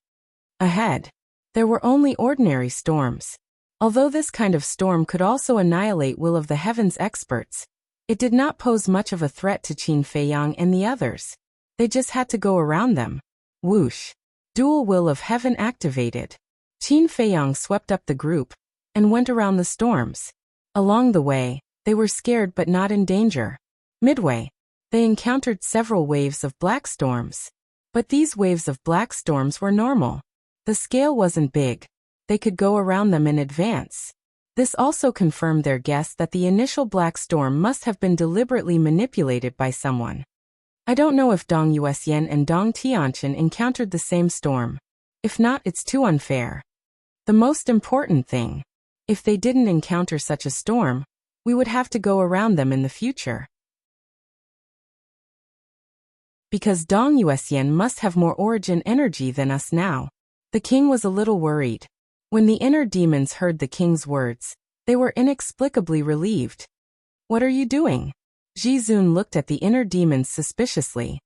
Ahead, there were only ordinary storms. Although this kind of storm could also annihilate Will of the Heavens experts, it did not pose much of a threat to Qin Feiyang and the others. They just had to go around them. Whoosh. Dual Will of Heaven activated. Qin Feiyang swept up the group and went around the storms. Along the way, they were scared but not in danger. Midway, they encountered several waves of black storms. But these waves of black storms were normal. The scale wasn't big. They could go around them in advance. This also confirmed their guess that the initial black storm must have been deliberately manipulated by someone. I don't know if Dong Yuxian and Dong Tianchen encountered the same storm. If not, it's too unfair. The most important thing, if they didn't encounter such a storm, we would have to go around them in the future. Because Dong Yuxian must have more origin energy than us now. The king was a little worried. When the inner demons heard the king's words, they were inexplicably relieved. What are you doing? Jizun looked at the inner demons suspiciously.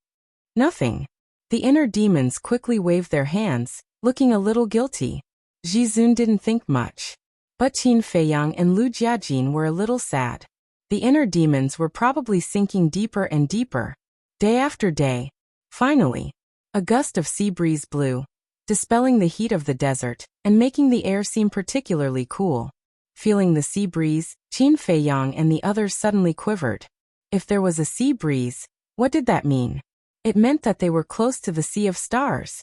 Nothing. The inner demons quickly waved their hands, looking a little guilty. Jizun didn't think much. But Qin Feiyang and Lu Jiajin were a little sad. The inner demons were probably sinking deeper and deeper. Day after day. Finally, a gust of sea breeze blew, dispelling the heat of the desert and making the air seem particularly cool. Feeling the sea breeze, Qin Feiyang and the others suddenly quivered. If there was a sea breeze, what did that mean? It meant that they were close to the Sea of Stars.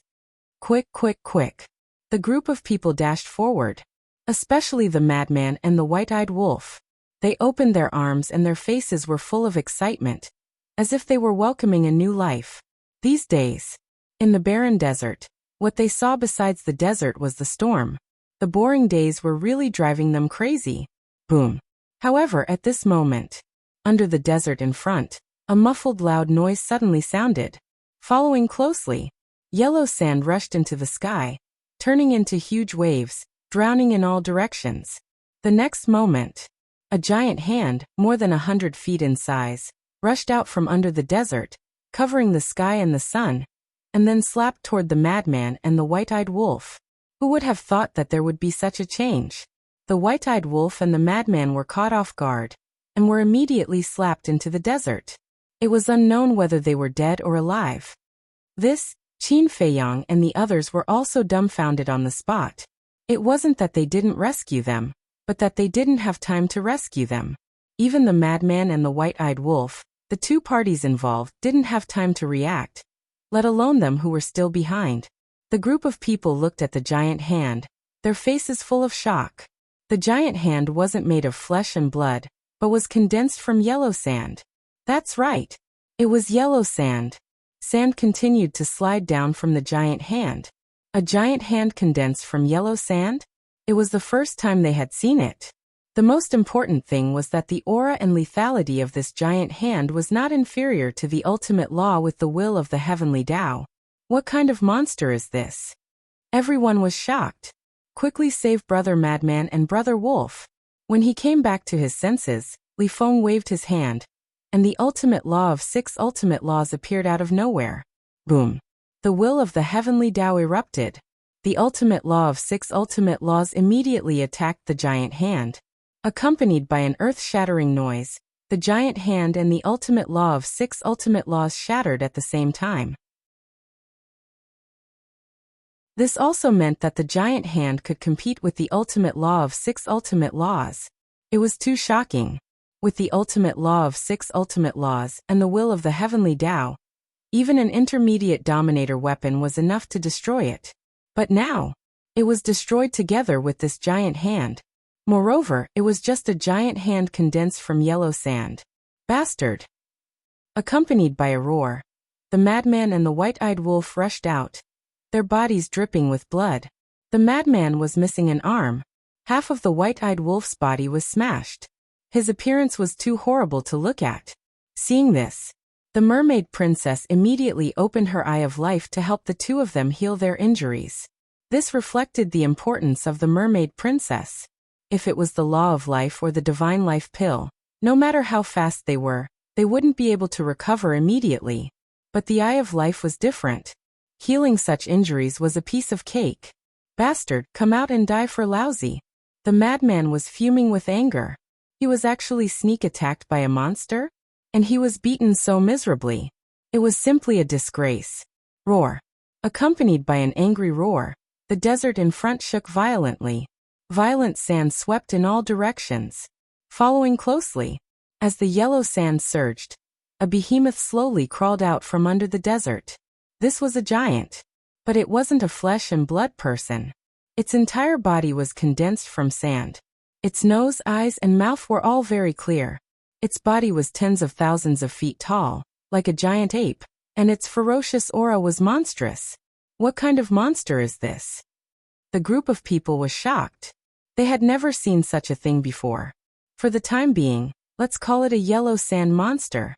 Quick, quick, quick. The group of people dashed forward. Especially the madman and the white-eyed wolf. They opened their arms and their faces were full of excitement, as if they were welcoming a new life. These days, in the barren desert, what they saw besides the desert was the storm. The boring days were really driving them crazy. Boom. However, at this moment, under the desert in front, a muffled loud noise suddenly sounded. Following closely, yellow sand rushed into the sky, turning into huge waves, drowning in all directions. The next moment, a giant hand, more than 100 feet in size, rushed out from under the desert, covering the sky and the sun, and then slapped toward the madman and the white-eyed wolf. Who would have thought that there would be such a change? The white-eyed wolf and the madman were caught off guard, and were immediately slapped into the desert. It was unknown whether they were dead or alive. This, Qin Feiyang and the others were also dumbfounded on the spot. It wasn't that they didn't rescue them, but that they didn't have time to rescue them. Even the madman and the white-eyed wolf, the two parties involved, didn't have time to react, let alone them who were still behind. The group of people looked at the giant hand, their faces full of shock. The giant hand wasn't made of flesh and blood, but was condensed from yellow sand. That's right. It was yellow sand. Sand continued to slide down from the giant hand. A giant hand condensed from yellow sand? It was the first time they had seen it. The most important thing was that the aura and lethality of this giant hand was not inferior to the ultimate law with the will of the heavenly Tao. What kind of monster is this? Everyone was shocked. Quickly save Brother Madman and Brother Wolf. When he came back to his senses, Li Feng waved his hand, and the ultimate law of 6 ultimate laws appeared out of nowhere. Boom. The will of the heavenly Tao erupted. The ultimate law of 6 ultimate laws immediately attacked the giant hand. Accompanied by an earth-shattering noise, the giant hand and the ultimate law of 6 ultimate laws shattered at the same time. This also meant that the giant hand could compete with the ultimate law of 6 ultimate laws. It was too shocking. With the ultimate law of 6 ultimate laws and the will of the heavenly Tao, even an intermediate dominator weapon was enough to destroy it. But now, it was destroyed together with this giant hand. Moreover, it was just a giant hand condensed from yellow sand. Bastard! Accompanied by a roar, the madman and the white-eyed wolf rushed out, their bodies dripping with blood. The madman was missing an arm. Half of the white-eyed wolf's body was smashed. His appearance was too horrible to look at. Seeing this, the mermaid princess immediately opened her eye of life to help the two of them heal their injuries. This reflected the importance of the mermaid princess. If it was the law of life or the divine life pill, no matter how fast they were, they wouldn't be able to recover immediately. But the eye of life was different. Healing such injuries was a piece of cake. Bastard, come out and die for lousy. The madman was fuming with anger. He was actually sneak attacked by a monster? And he was beaten so miserably. It was simply a disgrace. Roar. Accompanied by an angry roar, the desert in front shook violently. Violent sand swept in all directions. Following closely, as the yellow sand surged, a behemoth slowly crawled out from under the desert. This was a giant. But it wasn't a flesh and blood person. Its entire body was condensed from sand. Its nose, eyes, and mouth were all very clear. Its body was tens of thousands of feet tall, like a giant ape, and its ferocious aura was monstrous. What kind of monster is this? The group of people was shocked. They had never seen such a thing before. For the time being, let's call it a yellow sand monster.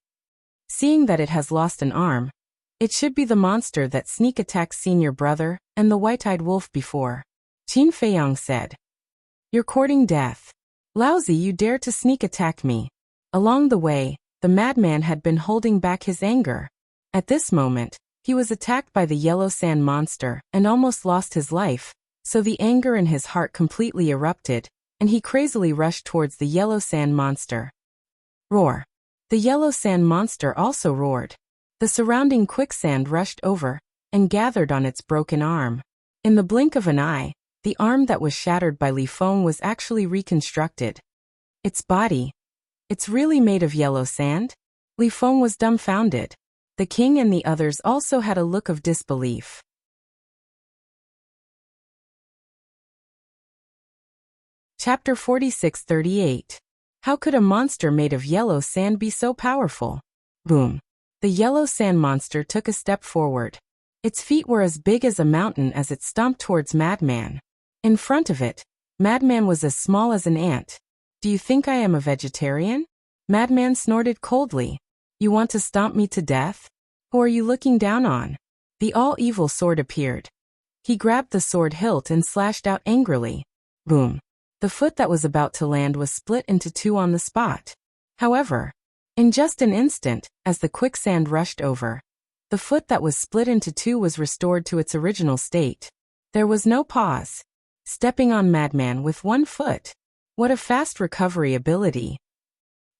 Seeing that it has lost an arm, it should be the monster that sneak attacked senior brother and the white-eyed wolf before. Qin Feiyang said. You're courting death. Lousy, you dare to sneak attack me. Along the way, the madman had been holding back his anger. At this moment, he was attacked by the yellow sand monster and almost lost his life, so the anger in his heart completely erupted, and he crazily rushed towards the yellow sand monster. Roar. The yellow sand monster also roared. The surrounding quicksand rushed over and gathered on its broken arm. In the blink of an eye, the arm that was shattered by Li Feng was actually reconstructed. Its body. It's really made of yellow sand? Li Feng was dumbfounded. The king and the others also had a look of disbelief. Chapter 46-38. How could a monster made of yellow sand be so powerful? Boom. The yellow sand monster took a step forward. Its feet were as big as a mountain as it stomped towards Madman. In front of it, Madman was as small as an ant. Do you think I am a vegetarian? Madman snorted coldly. You want to stomp me to death? Who are you looking down on? The all-evil sword appeared. He grabbed the sword hilt and slashed out angrily. Boom. The foot that was about to land was split into two on the spot. However, in just an instant, as the quicksand rushed over, the foot that was split into two was restored to its original state. There was no pause. Stepping on Madman with one foot. What a fast recovery ability.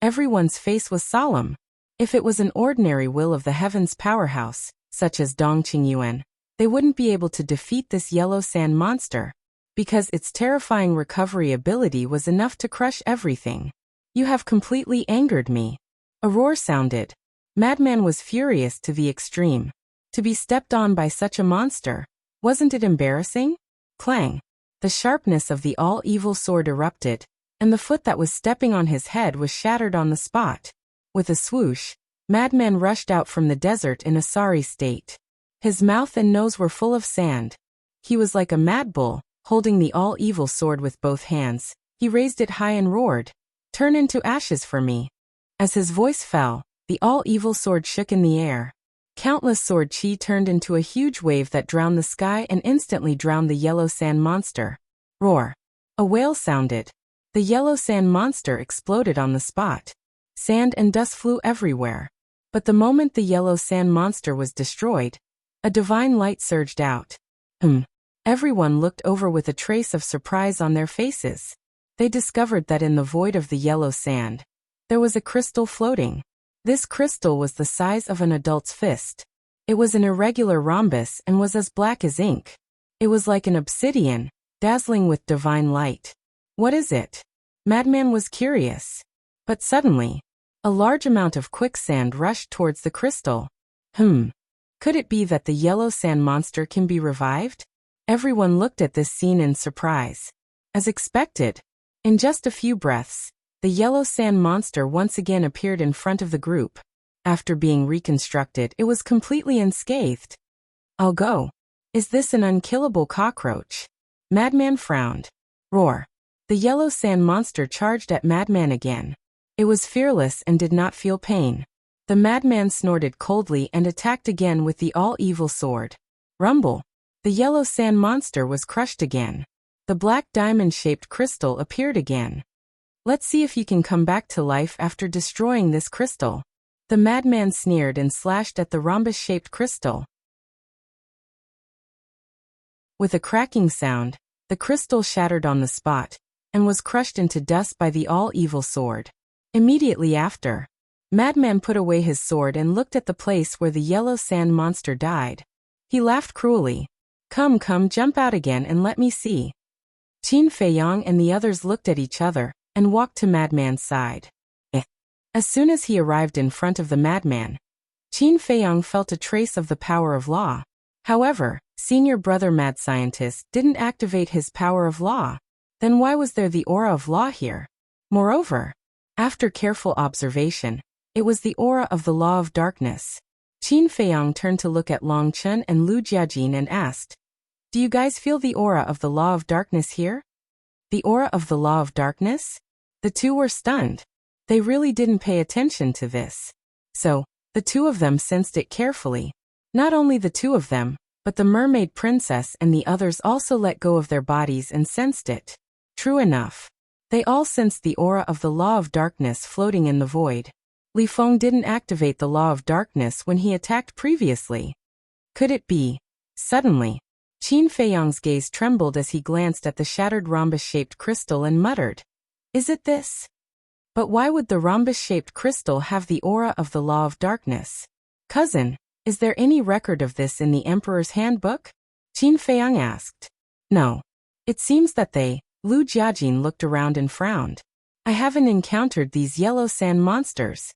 Everyone's face was solemn. If it was an ordinary will of the heavens powerhouse, such as Dong Qingyuan, they wouldn't be able to defeat this yellow sand monster, because its terrifying recovery ability was enough to crush everything. You have completely angered me. A roar sounded. Madman was furious to the extreme. To be stepped on by such a monster, wasn't it embarrassing? Clang. The sharpness of the all-evil sword erupted, and the foot that was stepping on his head was shattered on the spot. With a swoosh, Madman rushed out from the desert in a sorry state. His mouth and nose were full of sand. He was like a mad bull, holding the all-evil sword with both hands. He raised it high and roared, "Turn into ashes for me." As his voice fell, the all-evil sword shook in the air. Countless sword chi turned into a huge wave that drowned the sky and instantly drowned the yellow sand monster. Roar. A wail sounded. The yellow sand monster exploded on the spot. Sand and dust flew everywhere. But the moment the yellow sand monster was destroyed, a divine light surged out. Everyone looked over with a trace of surprise on their faces. They discovered that in the void of the yellow sand, there was a crystal floating. This crystal was the size of an adult's fist. It was an irregular rhombus and was as black as ink. It was like an obsidian, dazzling with divine light. What is it? Madman was curious. But suddenly, a large amount of quicksand rushed towards the crystal. Could it be that the yellow sand monster can be revived? Everyone looked at this scene in surprise. As expected, in just a few breaths, the yellow sand monster once again appeared in front of the group. After being reconstructed, it was completely unscathed. I'll go. Is this an unkillable cockroach? Madman frowned. Roar. The yellow sand monster charged at Madman again. It was fearless and did not feel pain. The madman snorted coldly and attacked again with the all-evil sword. Rumble. The yellow sand monster was crushed again. The black diamond-shaped crystal appeared again. Let's see if you can come back to life after destroying this crystal. The madman sneered and slashed at the rhombus-shaped crystal. With a cracking sound, the crystal shattered on the spot and was crushed into dust by the all-evil sword. Immediately after, Madman put away his sword and looked at the place where the yellow sand monster died. He laughed cruelly. Come, jump out again and let me see. Qin Feiyang and the others looked at each other and walked to Madman's side. As soon as he arrived in front of the madman, Qin Feiyang felt a trace of the power of law. However, senior brother mad scientist didn't activate his power of law. Then why was there the aura of law here? Moreover, after careful observation, it was the aura of the law of darkness. Qin Feiyang turned to look at Long Chun and Lu Jiajin and asked, Do you guys feel the aura of the law of darkness here? The aura of the law of darkness? The two were stunned. They really didn't pay attention to this. So, the two of them sensed it carefully. Not only the two of them, but the mermaid princess and the others also let go of their bodies and sensed it. True enough. They all sensed the aura of the law of darkness floating in the void. Li Feng didn't activate the law of darkness when he attacked previously. Could it be? Suddenly, Qin Feiyang's gaze trembled as he glanced at the shattered rhombus-shaped crystal and muttered, Is it this? But why would the rhombus-shaped crystal have the aura of the law of darkness? Cousin, is there any record of this in the Emperor's handbook? Qin Feiyang asked. No. It seems that they, Lu Jiajin looked around and frowned. I haven't encountered these yellow sand monsters.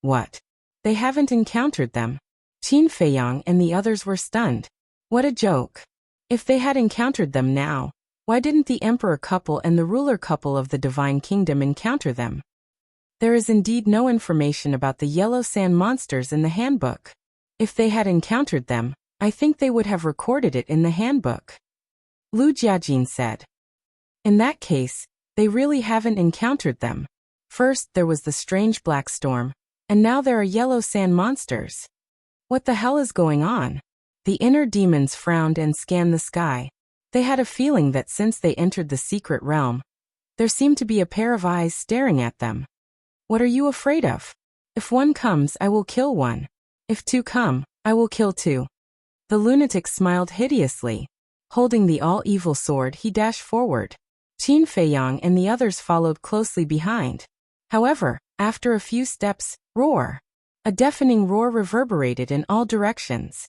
What? They haven't encountered them? Qin Feiyang and the others were stunned. What a joke. If they had encountered them now, why didn't the emperor couple and the ruler couple of the divine kingdom encounter them? There is indeed no information about the yellow sand monsters in the handbook. If they had encountered them, I think they would have recorded it in the handbook. Lu Jiajin said. In that case, they really haven't encountered them. First there was the strange black storm, and now there are yellow sand monsters. What the hell is going on? The inner demons frowned and scanned the sky. They had a feeling that since they entered the secret realm, there seemed to be a pair of eyes staring at them. What are you afraid of? If one comes, I will kill one. If two come, I will kill two. The lunatic smiled hideously. Holding the all-evil sword, he dashed forward. Qin Feiyang and the others followed closely behind. However, after a few steps, roar. A deafening roar reverberated in all directions.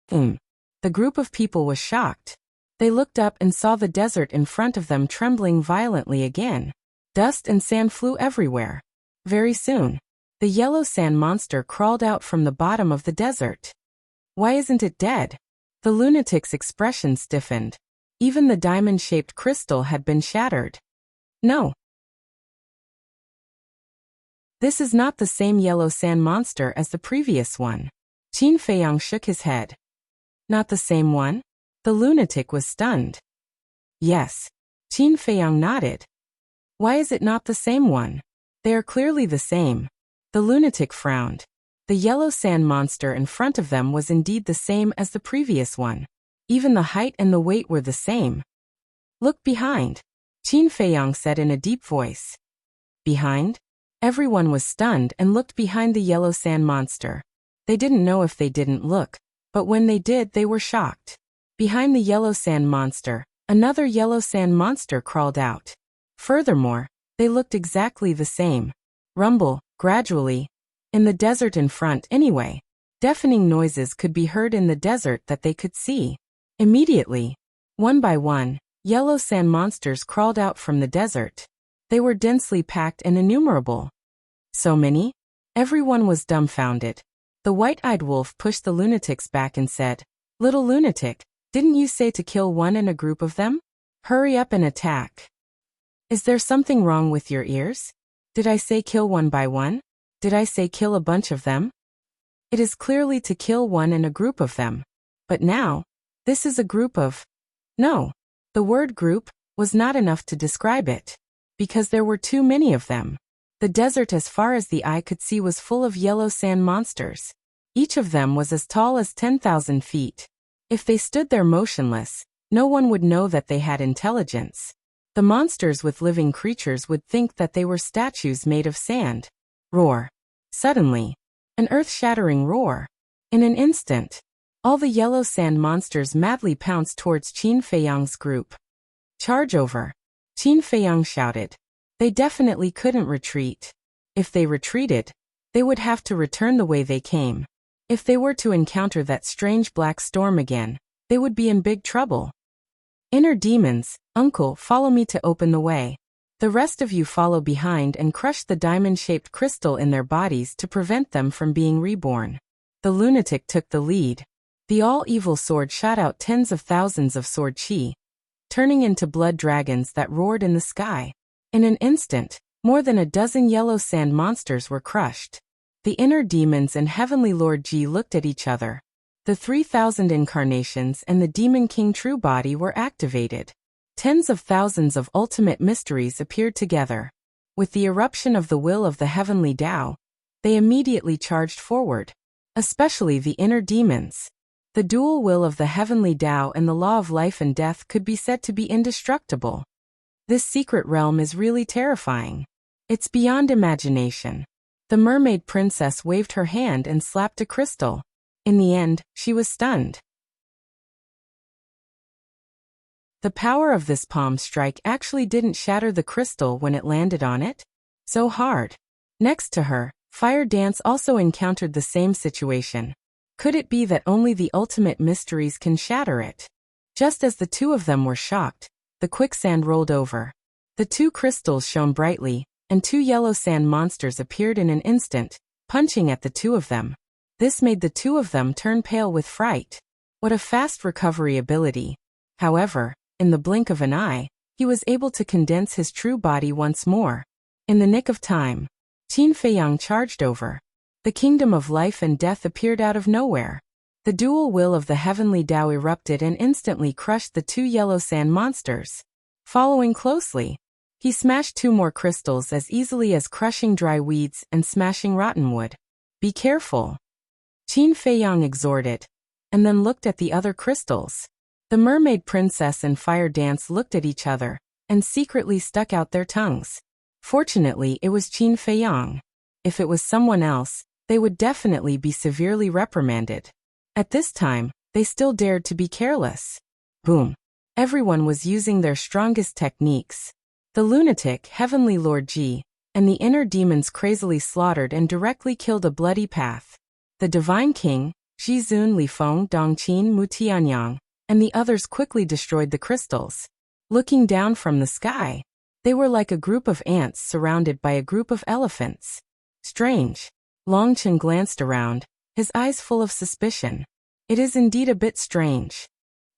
The group of people was shocked. They looked up and saw the desert in front of them trembling violently again. Dust and sand flew everywhere. Very soon, the yellow sand monster crawled out from the bottom of the desert. Why isn't it dead? The lunatic's expression stiffened. Even the diamond-shaped crystal had been shattered. No. This is not the same yellow sand monster as the previous one. Qin Feiyang shook his head. Not the same one? The lunatic was stunned. Yes. Qin Feiyang nodded. Why is it not the same one? They are clearly the same. The lunatic frowned. The yellow sand monster in front of them was indeed the same as the previous one. Even the height and the weight were the same. Look behind, Qin Feiyang said in a deep voice. Behind? Everyone was stunned and looked behind the yellow sand monster. They didn't know if they didn't look, but when they did, they were shocked. Behind the yellow sand monster, another yellow sand monster crawled out. Furthermore, they looked exactly the same. Rumble, gradually. In the desert in front anyway. Deafening noises could be heard in the desert that they could see. Immediately, One by one, yellow sand monsters crawled out from the desert. They were densely packed and innumerable. So many? Everyone was dumbfounded. The white-eyed wolf pushed the lunatics back and said, "Little lunatic, didn't you say to kill one in a group of them? Hurry up and attack." Is there something wrong with your ears? Did I say kill one by one? Did I say kill a bunch of them? It is clearly to kill one in a group of them. But now, this is a group of... No, the word group was not enough to describe it, because there were too many of them. The desert as far as the eye could see was full of yellow sand monsters. Each of them was as tall as 10,000 feet. If they stood there motionless, no one would know that they had intelligence. The monsters with living creatures would think that they were statues made of sand. Roar. Suddenly, an earth-shattering roar. In an instant, all the yellow sand monsters madly pounced towards Qin Feiyang's group. Charge over! Qin Feiyang shouted. They definitely couldn't retreat. If they retreated, they would have to return the way they came. If they were to encounter that strange black storm again, they would be in big trouble. Inner demons, uncle, follow me to open the way. The rest of you follow behind and crush the diamond-shaped crystal in their bodies to prevent them from being reborn. The lunatic took the lead. The all-evil sword shot out tens of thousands of sword chi, turning into blood dragons that roared in the sky. In an instant, more than a dozen yellow sand monsters were crushed. The inner demons and Heavenly Lord Ji looked at each other. The 3,000 incarnations and the Demon King True Body were activated. Tens of thousands of ultimate mysteries appeared together. With the eruption of the will of the Heavenly Tao, they immediately charged forward. Especially the inner demons. The dual will of the Heavenly Tao and the law of life and death could be said to be indestructible. This secret realm is really terrifying. It's beyond imagination. The mermaid princess waved her hand and slapped a crystal. In the end, she was stunned. The power of this palm strike actually didn't shatter the crystal when it landed on it. So hard. Next to her, Fire Dance also encountered the same situation. Could it be that only the ultimate mysteries can shatter it? Just as the two of them were shocked, the quicksand rolled over. The two crystals shone brightly, and two yellow sand monsters appeared in an instant, punching at the two of them. This made the two of them turn pale with fright. What a fast recovery ability. However, in the blink of an eye, he was able to condense his true body once more. In the nick of time, Qin Feiyang charged over. The kingdom of life and death appeared out of nowhere. The dual will of the Heavenly Tao erupted and instantly crushed the two yellow sand monsters. Following closely, he smashed two more crystals as easily as crushing dry weeds and smashing rotten wood. Be careful. Qin Feiyang exhorted, and then looked at the other crystals. The mermaid princess and Fire Dance looked at each other, and secretly stuck out their tongues. Fortunately, it was Qin Feiyang. If it was someone else, they would definitely be severely reprimanded. At this time, they still dared to be careless. Boom. Everyone was using their strongest techniques. The lunatic, Heavenly Lord Ji, and the inner demons crazily slaughtered and directly killed a bloody path. The Divine King, Shizun Lifeng Dongqin Mutianyang, and the others quickly destroyed the crystals. Looking down from the sky, they were like a group of ants surrounded by a group of elephants. Strange. Long Chen glanced around, his eyes full of suspicion. It is indeed a bit strange.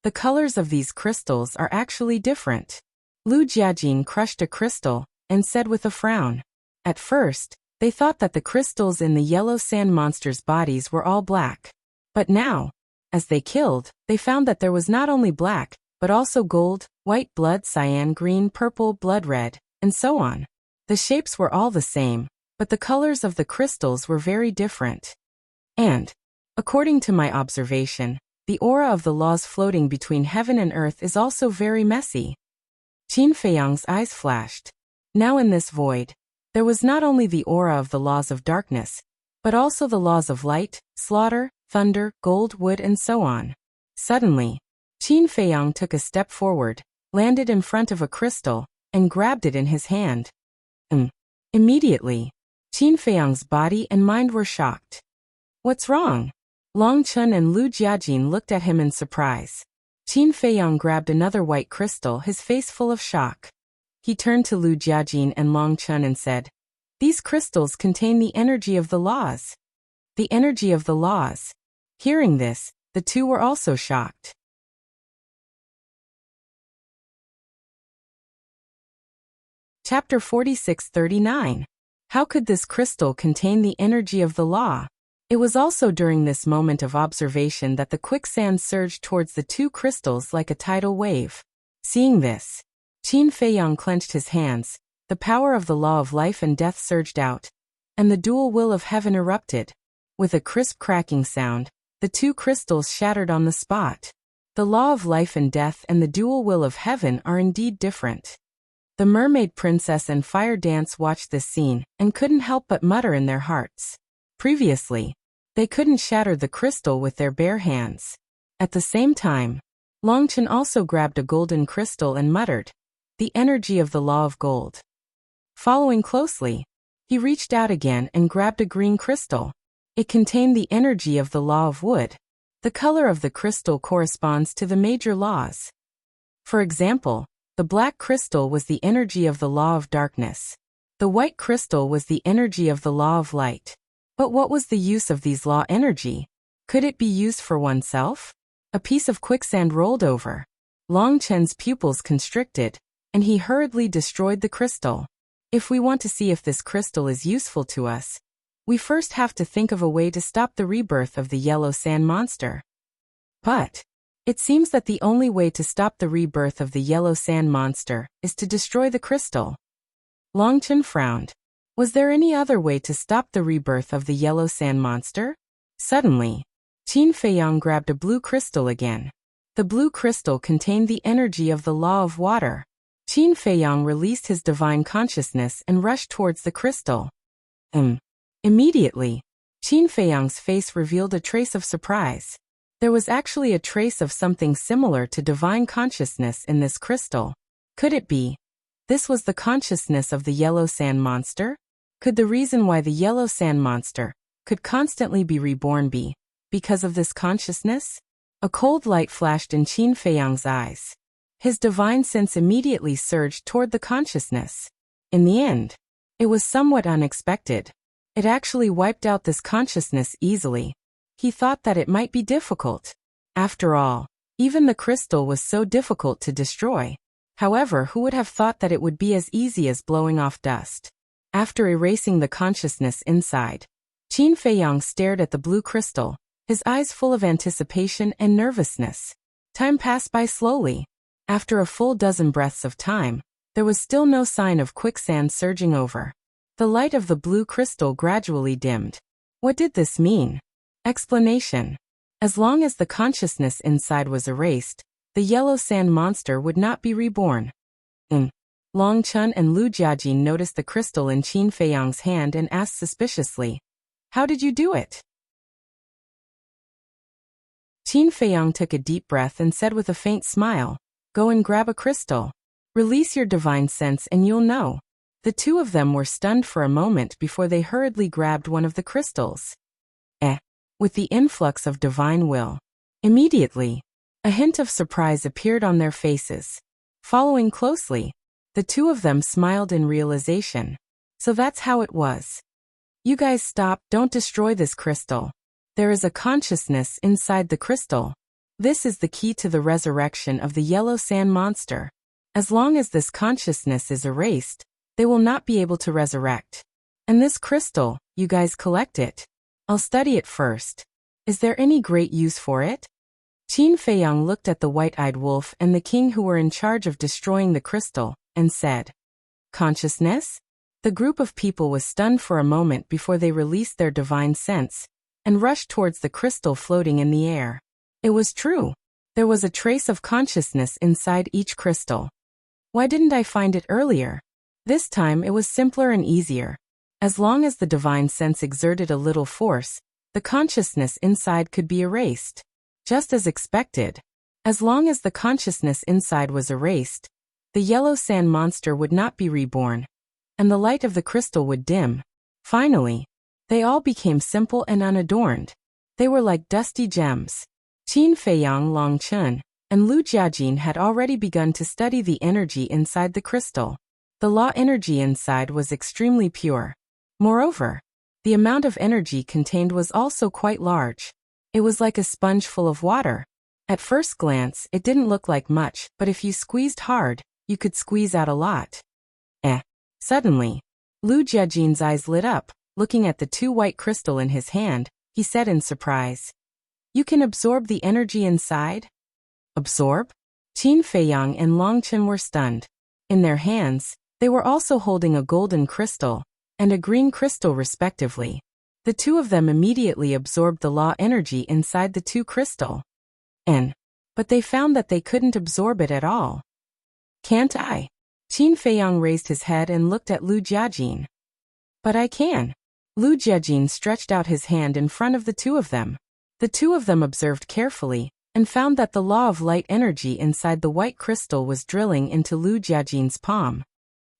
The colors of these crystals are actually different. Lu Jiajin crushed a crystal, and said with a frown. At first, they thought that the crystals in the yellow sand monsters' bodies were all black. But now, as they killed, they found that there was not only black, but also gold, white blood, cyan, green, purple, blood red, and so on. The shapes were all the same, but the colors of the crystals were very different. And, according to my observation, the aura of the laws floating between heaven and earth is also very messy. Qin Feiyang's eyes flashed. Now in this void, there was not only the aura of the laws of darkness, but also the laws of light, slaughter, thunder, gold, wood, and so on. Suddenly, Qin Feiyang took a step forward, landed in front of a crystal, and grabbed it in his hand. Immediately, Qin Feiyang's body and mind were shocked. What's wrong? Long Chen and Lu Jiajin looked at him in surprise. Qin Feiyang grabbed another white crystal, his face full of shock. He turned to Lu Jiajin and Long Chun and said, "These crystals contain the energy of the laws." The energy of the laws. Hearing this, the two were also shocked. Chapter 46-39. How could this crystal contain the energy of the law? It was also during this moment of observation that the quicksand surged towards the two crystals like a tidal wave. Seeing this, Qin Feiyang clenched his hands, the power of the law of life and death surged out, and the dual will of heaven erupted. With a crisp cracking sound, the two crystals shattered on the spot. The law of life and death and the dual will of heaven are indeed different. The mermaid princess and fire dance watched this scene and couldn't help but mutter in their hearts. Previously, they couldn't shatter the crystal with their bare hands. At the same time, Longchen also grabbed a golden crystal and muttered, "The energy of the law of gold." Following closely, he reached out again and grabbed a green crystal. It contained the energy of the law of wood. The color of the crystal corresponds to the major laws. For example, the black crystal was the energy of the law of darkness. The white crystal was the energy of the law of light. But what was the use of these law energy? Could it be used for oneself? A piece of quicksand rolled over. Long Chen's pupils constricted, and he hurriedly destroyed the crystal. If we want to see if this crystal is useful to us, we first have to think of a way to stop the rebirth of the yellow sand monster. But it seems that the only way to stop the rebirth of the yellow sand monster is to destroy the crystal. Long Chen frowned. Was there any other way to stop the rebirth of the yellow sand monster? Suddenly, Qin Feiyang grabbed a blue crystal again. The blue crystal contained the energy of the law of water. Qin Feiyang released his divine consciousness and rushed towards the crystal. Immediately, Qin Feiyang's face revealed a trace of surprise. There was actually a trace of something similar to divine consciousness in this crystal. Could it be? This was the consciousness of the yellow sand monster? Could the reason why the yellow sand monster could constantly be reborn be because of this consciousness? A cold light flashed in Qin Feiyang's eyes. His divine sense immediately surged toward the consciousness. In the end, it was somewhat unexpected. It actually wiped out this consciousness easily. He thought that it might be difficult. After all, even the crystal was so difficult to destroy. However, who would have thought that it would be as easy as blowing off dust? After erasing the consciousness inside, Qin Feiyang stared at the blue crystal, his eyes full of anticipation and nervousness. Time passed by slowly. After a full dozen breaths of time, there was still no sign of quicksand surging over. The light of the blue crystal gradually dimmed. What did this mean? Explanation. As long as the consciousness inside was erased, the yellow sand monster would not be reborn. Long Chun and Lu Jiajin noticed the crystal in Qin Feiyang's hand and asked suspiciously, "How did you do it?" Qin Feiyang took a deep breath and said with a faint smile, "Go and grab a crystal. Release your divine sense and you'll know." The two of them were stunned for a moment before they hurriedly grabbed one of the crystals. With the influx of divine will. Immediately, a hint of surprise appeared on their faces. Following closely, the two of them smiled in realization. So that's how it was. You guys stop, don't destroy this crystal. There is a consciousness inside the crystal. This is the key to the resurrection of the yellow sand monster. As long as this consciousness is erased, they will not be able to resurrect. And this crystal, you guys collect it. I'll study it first. Is there any great use for it? Qin Feiyang looked at the white-eyed wolf and the king who were in charge of destroying the crystal, and said, "Consciousness?" The group of people was stunned for a moment before they released their divine sense, and rushed towards the crystal floating in the air. It was true. There was a trace of consciousness inside each crystal. Why didn't I find it earlier? This time it was simpler and easier. As long as the divine sense exerted a little force, the consciousness inside could be erased. Just as expected. As long as the consciousness inside was erased, the yellow sand monster would not be reborn, and the light of the crystal would dim. Finally, they all became simple and unadorned. They were like dusty gems. Qin Feiyang, Long Chun, and Lu Jiajin had already begun to study the energy inside the crystal. The law energy inside was extremely pure. Moreover, the amount of energy contained was also quite large. It was like a sponge full of water. At first glance, it didn't look like much, but if you squeezed hard, you could squeeze out a lot. Suddenly, Lu Jiajin's eyes lit up. Looking at the two white crystal in his hand, he said in surprise, "You can absorb the energy inside?" Absorb? Qin Feiyang and Long Chen were stunned. In their hands, they were also holding a golden crystal and a green crystal respectively. The two of them immediately absorbed the law energy inside the two crystal. But they found that they couldn't absorb it at all. "Can't I?" Qin Feiyang raised his head and looked at Lu Jiajin. "But I can." Lu Jiajin stretched out his hand in front of the two of them. The two of them observed carefully and found that the law of light energy inside the white crystal was drilling into Lu Jiajin's palm.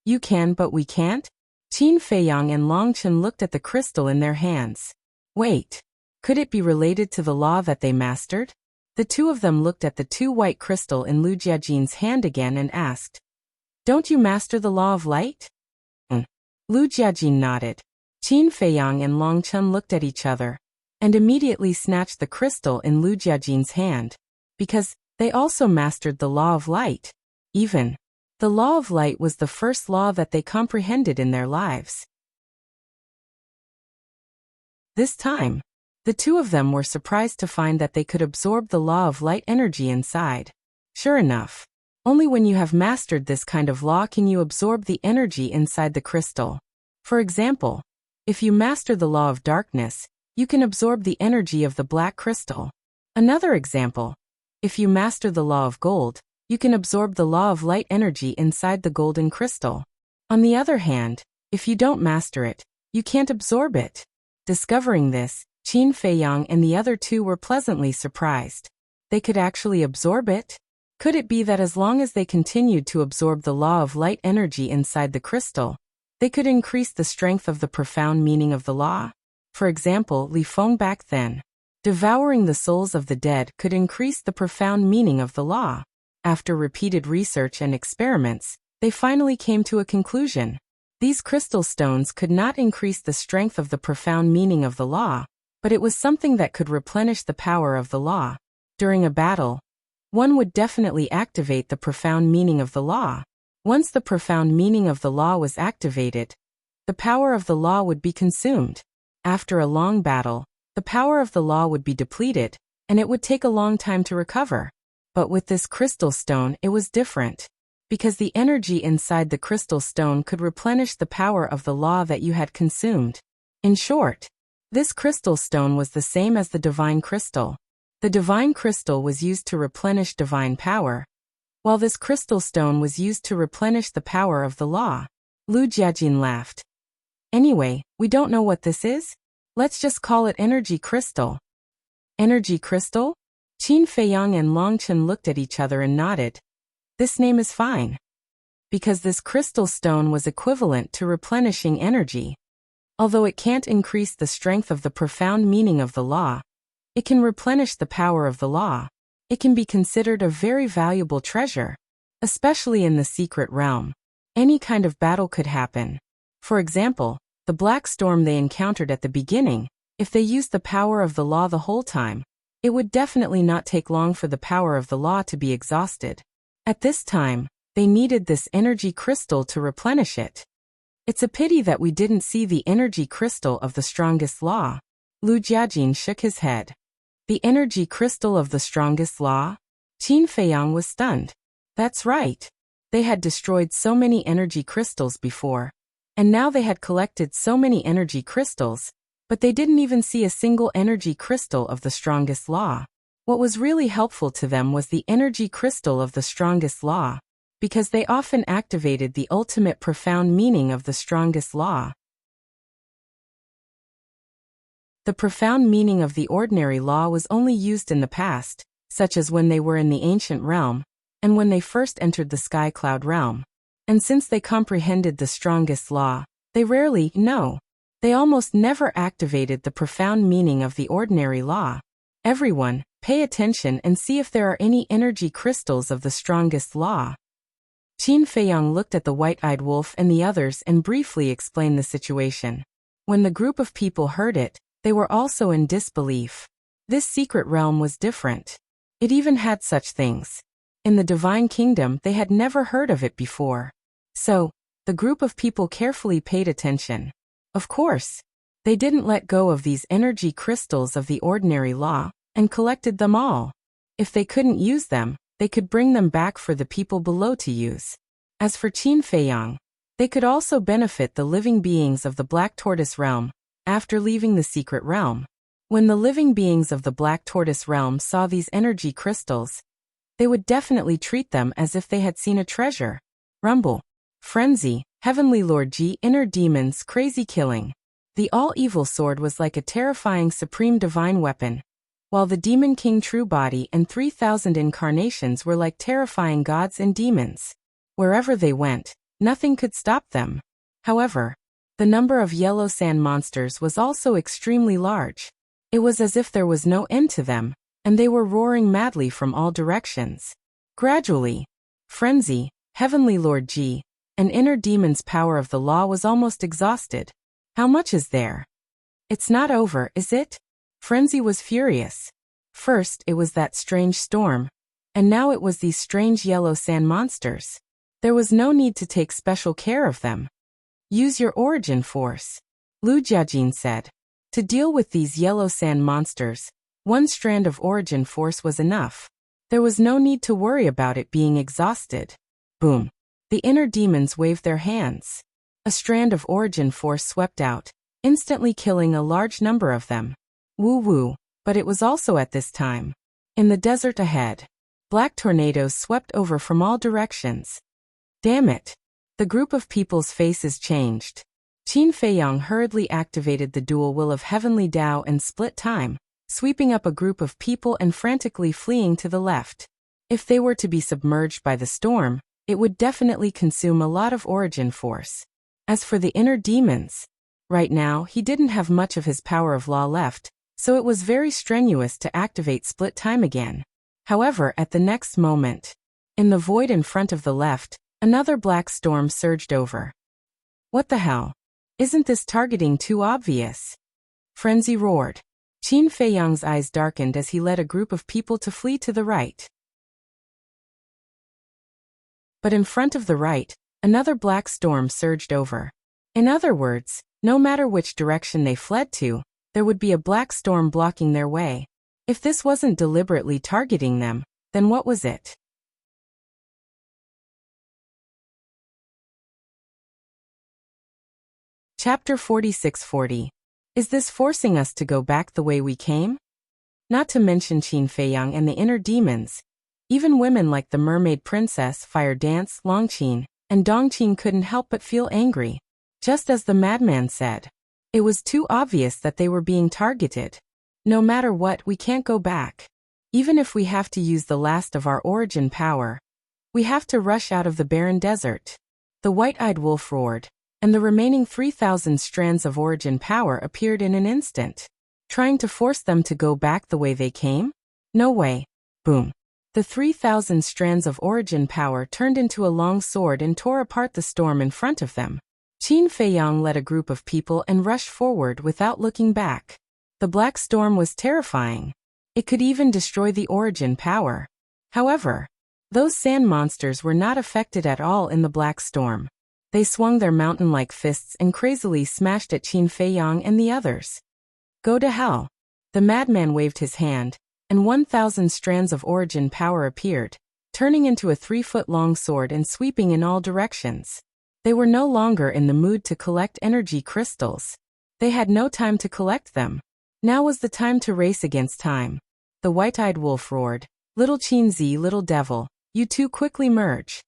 "You can, but we can't?" Qin Feiyang and Long Chen looked at the crystal in their hands. Wait, could it be related to the law that they mastered? The two of them looked at the two white crystal in Lu Jiajin's hand again and asked, "Don't you master the law of light?" Lu Jiajin nodded. Qin Feiyang and Long Chen looked at each other and immediately snatched the crystal in Lu Jiajin's hand, because they also mastered the law of light. Even the law of light was the first law that they comprehended in their lives. This time, the two of them were surprised to find that they could absorb the law of light energy inside. Sure enough, only when you have mastered this kind of law can you absorb the energy inside the crystal. For example, if you master the law of darkness, you can absorb the energy of the black crystal. Another example, if you master the law of gold, you can absorb the law of light energy inside the golden crystal. On the other hand, if you don't master it, you can't absorb it. Discovering this, Qin Feiyang and the other two were pleasantly surprised. They could actually absorb it? Could it be that as long as they continued to absorb the law of light energy inside the crystal, they could increase the strength of the profound meaning of the law? For example, Li Feng back then, devouring the souls of the dead could increase the profound meaning of the law. After repeated research and experiments, they finally came to a conclusion. These crystal stones could not increase the strength of the profound meaning of the law, but it was something that could replenish the power of the law. During a battle, one would definitely activate the profound meaning of the law. Once the profound meaning of the law was activated, the power of the law would be consumed. After a long battle, the power of the law would be depleted, and it would take a long time to recover. But with this crystal stone, it was different, because the energy inside the crystal stone could replenish the power of the law that you had consumed. In short, this crystal stone was the same as the divine crystal. The divine crystal was used to replenish divine power, while this crystal stone was used to replenish the power of the law. Lu Jiajin laughed. "Anyway, we don't know what this is? Let's just call it energy crystal." Energy crystal? Qin Feiyang and Long Chen looked at each other and nodded. This name is fine. Because this crystal stone was equivalent to replenishing energy. Although it can't increase the strength of the profound meaning of the law, it can replenish the power of the law. It can be considered a very valuable treasure, especially in the secret realm. Any kind of battle could happen. For example, the black storm they encountered at the beginning, if they used the power of the law the whole time, it would definitely not take long for the power of the law to be exhausted. At this time, they needed this energy crystal to replenish it. It's a pity that we didn't see the energy crystal of the strongest law. Lu Jiajin shook his head. The energy crystal of the strongest law? Qin Feiyang was stunned. That's right. They had destroyed so many energy crystals before, and now they had collected so many energy crystals, but they didn't even see a single energy crystal of the strongest law. What was really helpful to them was the energy crystal of the strongest law, because they often activated the ultimate profound meaning of the strongest law. The profound meaning of the ordinary law was only used in the past, such as when they were in the ancient realm, and when they first entered the sky cloud realm. And since they comprehended the strongest law, they rarely, no, they almost never activated the profound meaning of the ordinary law. Everyone, Pay attention and see if there are any energy crystals of the strongest law. Qin Feiyang looked at the white-eyed wolf and the others and briefly explained the situation. When the group of people heard it, they were also in disbelief. This secret realm was different. It even had such things. In the Divine Kingdom, they had never heard of it before. So, the group of people carefully paid attention. Of course, they didn't let go of these energy crystals of the ordinary law, and collected them all. If they couldn't use them, they could bring them back for the people below to use. As for Qin Feiyang, they could also benefit the living beings of the Black Tortoise realm, after leaving the secret realm. When the living beings of the Black Tortoise realm saw these energy crystals, they would definitely treat them as if they had seen a treasure. Rumble. Frenzy. Heavenly Lord Ji. Inner demons. Crazy killing. The all-evil sword was like a terrifying supreme divine weapon, while the Demon King True Body and 3,000 incarnations were like terrifying gods and demons. Wherever they went, nothing could stop them. However, the number of yellow sand monsters was also extremely large. It was as if there was no end to them, and they were roaring madly from all directions. Gradually, Frenzy, Heavenly Lord Ji, and Inner Demon's power of the law was almost exhausted. How much is there? It's not over, is it? Frenzy was furious. First, it was that strange storm, and now it was these strange yellow sand monsters. There was no need to take special care of them. Use your origin force, Lu Jiajin said. To deal with these yellow sand monsters, one strand of origin force was enough. There was no need to worry about it being exhausted. Boom. The inner demons waved their hands. A strand of origin force swept out, instantly killing a large number of them. Woo-woo, but it was also at this time. In the desert ahead, black tornadoes swept over from all directions. Damn it. The group of people's faces changed. Qin Feiyang hurriedly activated the dual will of Heavenly Tao and split time, sweeping up a group of people and frantically fleeing to the left. If they were to be submerged by the storm, it would definitely consume a lot of origin force. As for the inner demons, right now he didn't have much of his power of law left, so it was very strenuous to activate split time again. However, at the next moment, in the void in front of the left, another black storm surged over. What the hell? Isn't this targeting too obvious? Frenzy roared. Qin Feiyang's eyes darkened as he led a group of people to flee to the right. But in front of the right, another black storm surged over. In other words, no matter which direction they fled to, there would be a black storm blocking their way. If this wasn't deliberately targeting them, then what was it? Chapter 4640. Is this forcing us to go back the way we came? Not to mention Qin Feiyang and the inner demons. Even women like the mermaid princess, Fire Dance, Longqin, and Dongqin couldn't help but feel angry. Just as the madman said. It was too obvious that they were being targeted. No matter what, we can't go back. Even if we have to use the last of our origin power, we have to rush out of the barren desert. The white-eyed wolf roared, and the remaining 3,000 strands of origin power appeared in an instant. Trying to force them to go back the way they came? No way. Boom. The 3,000 strands of origin power turned into a long sword and tore apart the storm in front of them. Qin Feiyang led a group of people and rushed forward without looking back. The black storm was terrifying. It could even destroy the origin power. However, those sand monsters were not affected at all in the black storm. They swung their mountain-like fists and crazily smashed at Qin Feiyang and the others. Go to hell. The madman waved his hand, and 1,000 strands of origin power appeared, turning into a 3-foot-long sword and sweeping in all directions. They were no longer in the mood to collect energy crystals. They had no time to collect them. Now was the time to race against time. The white-eyed wolf roared, Little Qin Zi, little devil, you two quickly merge.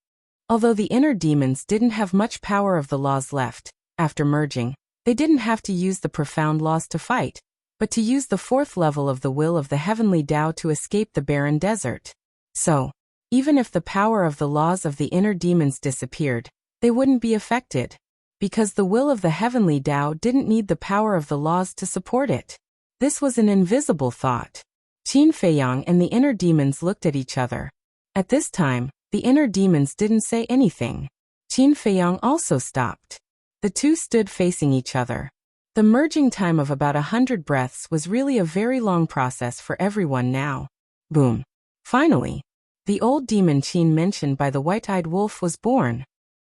Although the inner demons didn't have much power of the laws left, after merging, they didn't have to use the profound laws to fight, but to use the 4th level of the will of the heavenly Tao to escape the barren desert. So, even if the power of the laws of the inner demons disappeared, they wouldn't be affected, because the will of the heavenly Tao didn't need the power of the laws to support it. This was an invisible thought. Qin Feiyang and the inner demons looked at each other. At this time, the inner demons didn't say anything. Qin Feiyang also stopped. The two stood facing each other. The merging time of about 100 breaths was really a very long process for everyone now. Boom. Finally, the old demon Qin mentioned by the white-eyed wolf was born.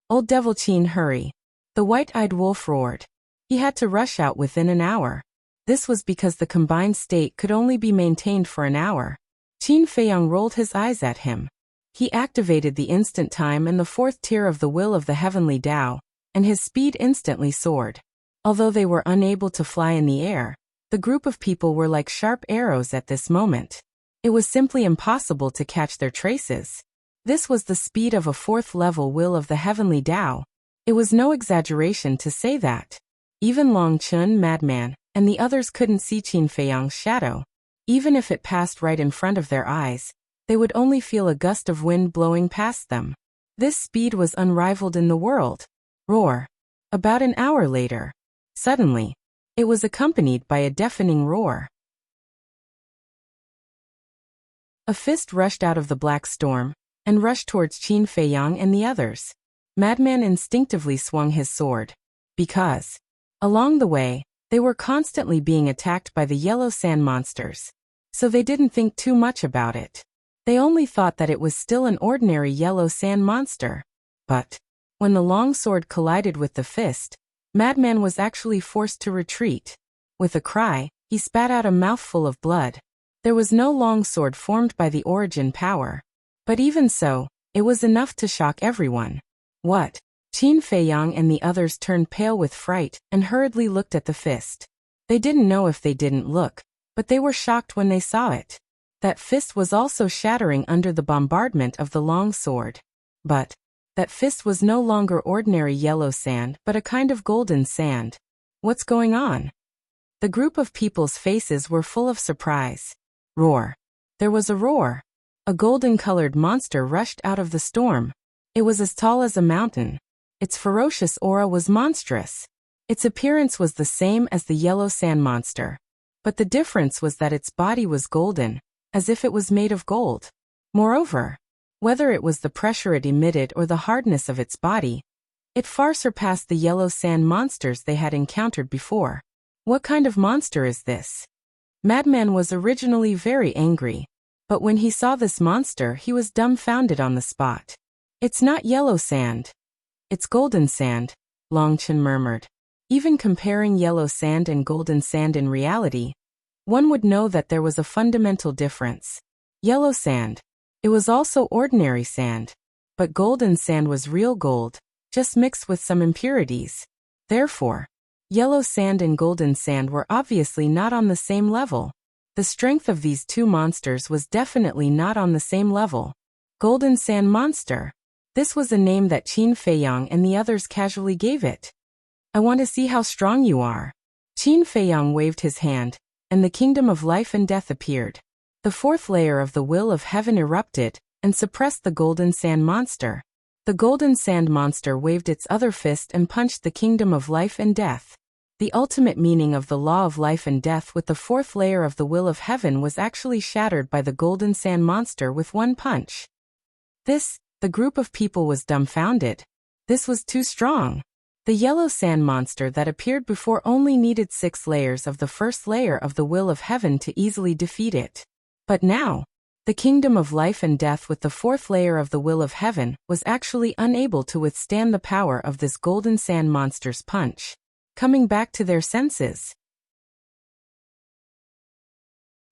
Old devil Qin, hurry. The white-eyed wolf roared. He had to rush out within an hour. This was because the combined state could only be maintained for an hour. Qin Feiyang rolled his eyes at him. He activated the instant time and the fourth tier of the will of the heavenly Tao, and his speed instantly soared. Although they were unable to fly in the air, the group of people were like sharp arrows at this moment. It was simply impossible to catch their traces. This was the speed of a fourth-level will of the heavenly Tao. It was no exaggeration to say that. Even Long Chun, Madman, and the others couldn't see Qin Feiyang's shadow. Even if it passed right in front of their eyes, they would only feel a gust of wind blowing past them. This speed was unrivaled in the world. Roar. About an hour later, suddenly, it was accompanied by a deafening roar. A fist rushed out of the black storm and rushed towards Qin Feiyang and the others. Madman instinctively swung his sword. Because, along the way, they were constantly being attacked by the yellow sand monsters. So they didn't think too much about it. They only thought that it was still an ordinary yellow sand monster. But, when the long sword collided with the fist, Madman was actually forced to retreat. With a cry, he spat out a mouthful of blood. There was no long sword formed by the origin power. But even so, it was enough to shock everyone. What? Qin Feiyang and the others turned pale with fright and hurriedly looked at the fist. They didn't know if they didn't look, but they were shocked when they saw it. That fist was also shattering under the bombardment of the long sword. But that fist was no longer ordinary yellow sand but a kind of golden sand. What's going on? The group of people's faces were full of surprise. Roar. There was a roar. A golden-colored monster rushed out of the storm. It was as tall as a mountain. Its ferocious aura was monstrous. Its appearance was the same as the yellow sand monster. But the difference was that its body was golden, as if it was made of gold. Moreover, whether it was the pressure it emitted or the hardness of its body, it far surpassed the yellow sand monsters they had encountered before. What kind of monster is this? Madman was originally very angry, but when he saw this monster he was dumbfounded on the spot. It's not yellow sand. It's golden sand, Long Chen murmured. Even comparing yellow sand and golden sand in reality, one would know that there was a fundamental difference. Yellow sand. It was also ordinary sand. But golden sand was real gold, just mixed with some impurities. Therefore, yellow sand and golden sand were obviously not on the same level. The strength of these two monsters was definitely not on the same level. Golden sand monster. This was a name that Qin Feiyang and the others casually gave it. I want to see how strong you are. Qin Feiyang waved his hand, and the kingdom of life and death appeared. The fourth layer of the will of heaven erupted and suppressed the golden sand monster. The golden sand monster waved its other fist and punched the kingdom of life and death. The ultimate meaning of the law of life and death with the fourth layer of the will of heaven was actually shattered by the golden sand monster with one punch. The group of people was dumbfounded. This was too strong. The yellow sand monster that appeared before only needed 6 layers of the first layer of the will of heaven to easily defeat it. But now, the kingdom of life and death with the fourth layer of the will of heaven was actually unable to withstand the power of this golden sand monster's punch. Coming back to their senses,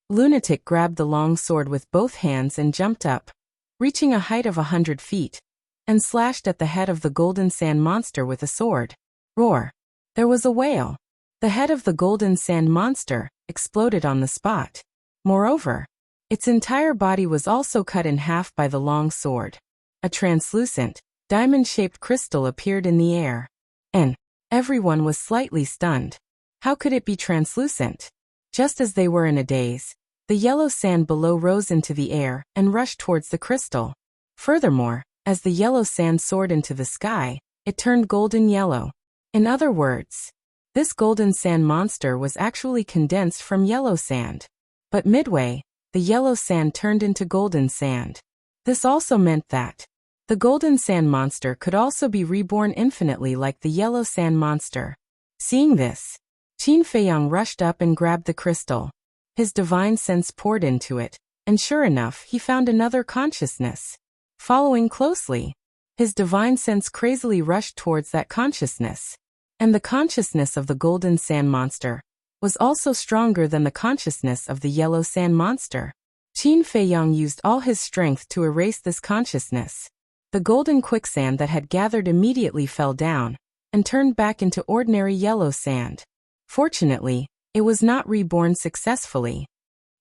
Lunatic grabbed the long sword with both hands and jumped up, reaching a height of 100 feet, and slashed at the head of the golden sand monster with a sword. Roar. There was a wail. The head of the golden sand monster exploded on the spot. Moreover, its entire body was also cut in half by the long sword. A translucent, diamond-shaped crystal appeared in the air. And everyone was slightly stunned. How could it be translucent? Just as they were in a daze, the yellow sand below rose into the air and rushed towards the crystal. Furthermore, as the yellow sand soared into the sky, it turned golden yellow. In other words, this golden sand monster was actually condensed from yellow sand. But midway, the yellow sand turned into golden sand. This also meant that the golden sand monster could also be reborn infinitely like the yellow sand monster. Seeing this, Qin Feiyang rushed up and grabbed the crystal. His divine sense poured into it, and sure enough, he found another consciousness. Following closely, his divine sense crazily rushed towards that consciousness. And the consciousness of the golden sand monster was also stronger than the consciousness of the yellow sand monster. Qin Feiyang used all his strength to erase this consciousness. The golden quicksand that had gathered immediately fell down and turned back into ordinary yellow sand. Fortunately, it was not reborn successfully.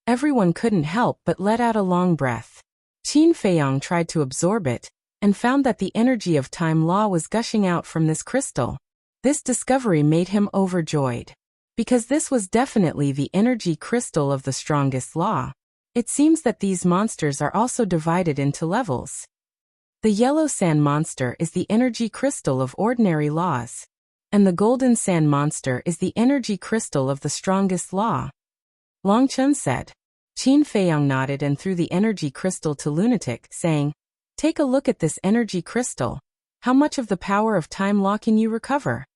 Everyone couldn't help but let out a long breath. Qin Feiyang tried to absorb it and found that the energy of time law was gushing out from this crystal. This discovery made him overjoyed, because this was definitely the energy crystal of the strongest law. It seems that these monsters are also divided into levels. The yellow sand monster is the energy crystal of ordinary laws, and the golden sand monster is the energy crystal of the strongest law. Long Chun said. Qin Feiyang nodded and threw the energy crystal to Lunatic, saying, "Take a look at this energy crystal. How much of the power of time law can you recover?"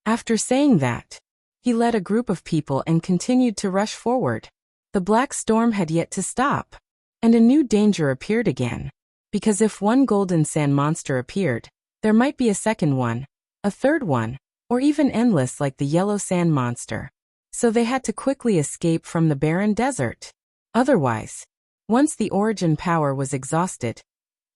After saying that, he led a group of people and continued to rush forward. The black storm had yet to stop, and a new danger appeared again. Because if one golden sand monster appeared, there might be a second one, a third one, or even endless like the yellow sand monster. So they had to quickly escape from the barren desert. Otherwise, once the origin power was exhausted,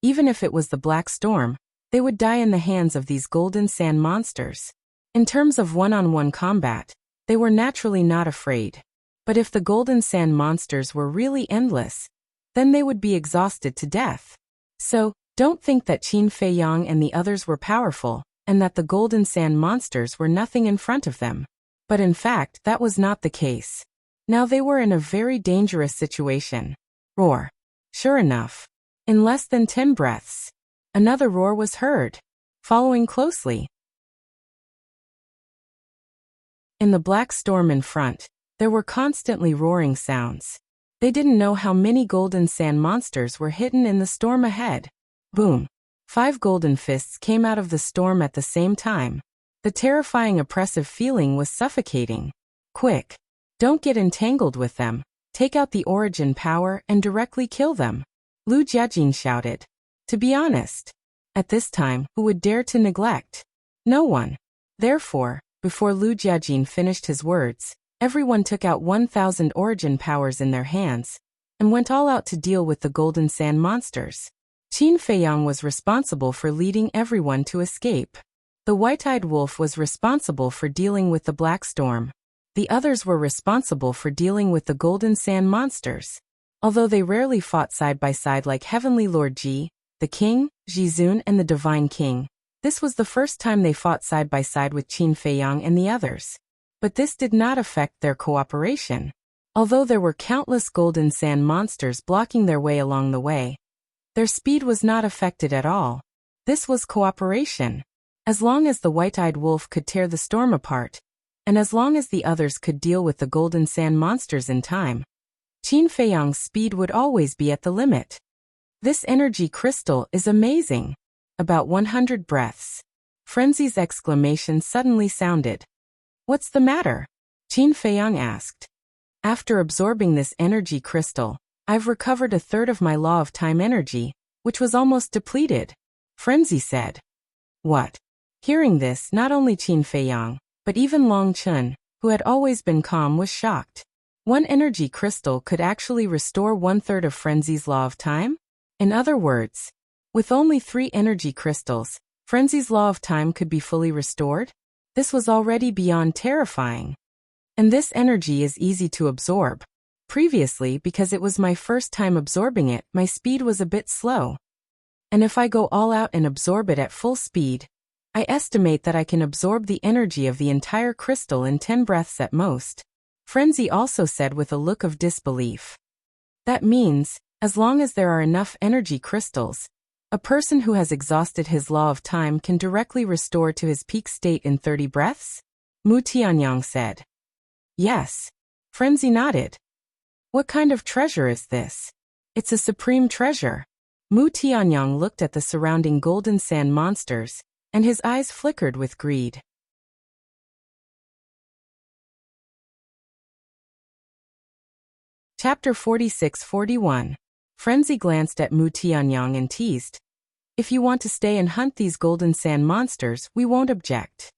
even if it was the black storm, they would die in the hands of these golden sand monsters. In terms of one-on-one combat, they were naturally not afraid. But if the golden sand monsters were really endless, then they would be exhausted to death. So, don't think that Qin Feiyang and the others were powerful, and that the golden sand monsters were nothing in front of them. But in fact, that was not the case. Now they were in a very dangerous situation. Roar. Sure enough, in less than 10 breaths, another roar was heard, following closely. In the black storm in front, there were constantly roaring sounds. They didn't know how many golden sand monsters were hidden in the storm ahead. Boom. 5 golden fists came out of the storm at the same time. The terrifying oppressive feeling was suffocating. Quick. Don't get entangled with them. Take out the origin power and directly kill them. Lu Jiajin shouted. To be honest, at this time, who would dare to neglect? No one. Therefore, before Lu Jiajin finished his words, everyone took out 1,000 origin powers in their hands and went all out to deal with the golden sand monsters. Qin Feiyang was responsible for leading everyone to escape. The white-eyed wolf was responsible for dealing with the black storm. The others were responsible for dealing with the golden sand monsters. Although they rarely fought side by side like Heavenly Lord Ji, the King, Jizun and the Divine King, this was the first time they fought side by side with Qin Feiyang and the others. But this did not affect their cooperation. Although there were countless golden sand monsters blocking their way along the way, their speed was not affected at all. This was cooperation. As long as the white-eyed wolf could tear the storm apart, and as long as the others could deal with the golden sand monsters in time, Qin Feiyang's speed would always be at the limit. This energy crystal is amazing. About 100 breaths. Frenzy's exclamation suddenly sounded. What's the matter? Qin Feiyang asked. After absorbing this energy crystal, I've recovered a third of my law of time energy, which was almost depleted. Frenzy said. What? Hearing this, not only Qin Feiyang, but even Long Chun, who had always been calm, was shocked. One energy crystal could actually restore 1/3 of Frenzy's law of time? In other words, with only 3 energy crystals, Frenzy's law of time could be fully restored? This was already beyond terrifying. And this energy is easy to absorb. Previously, because it was my first time absorbing it, my speed was a bit slow. And if I go all out and absorb it at full speed, I estimate that I can absorb the energy of the entire crystal in 10 breaths at most. Frenzy also said with a look of disbelief. That means, as long as there are enough energy crystals, a person who has exhausted his law of time can directly restore to his peak state in 30 breaths? Mu Tianyang said. Yes. Frenzy nodded. What kind of treasure is this? It's a supreme treasure. Mu Tianyang looked at the surrounding golden sand monsters, and his eyes flickered with greed. Chapter 46-41. Frenzy glanced at Mu Tianyang and teased, "If you want to stay and hunt these golden sand monsters, we won't object."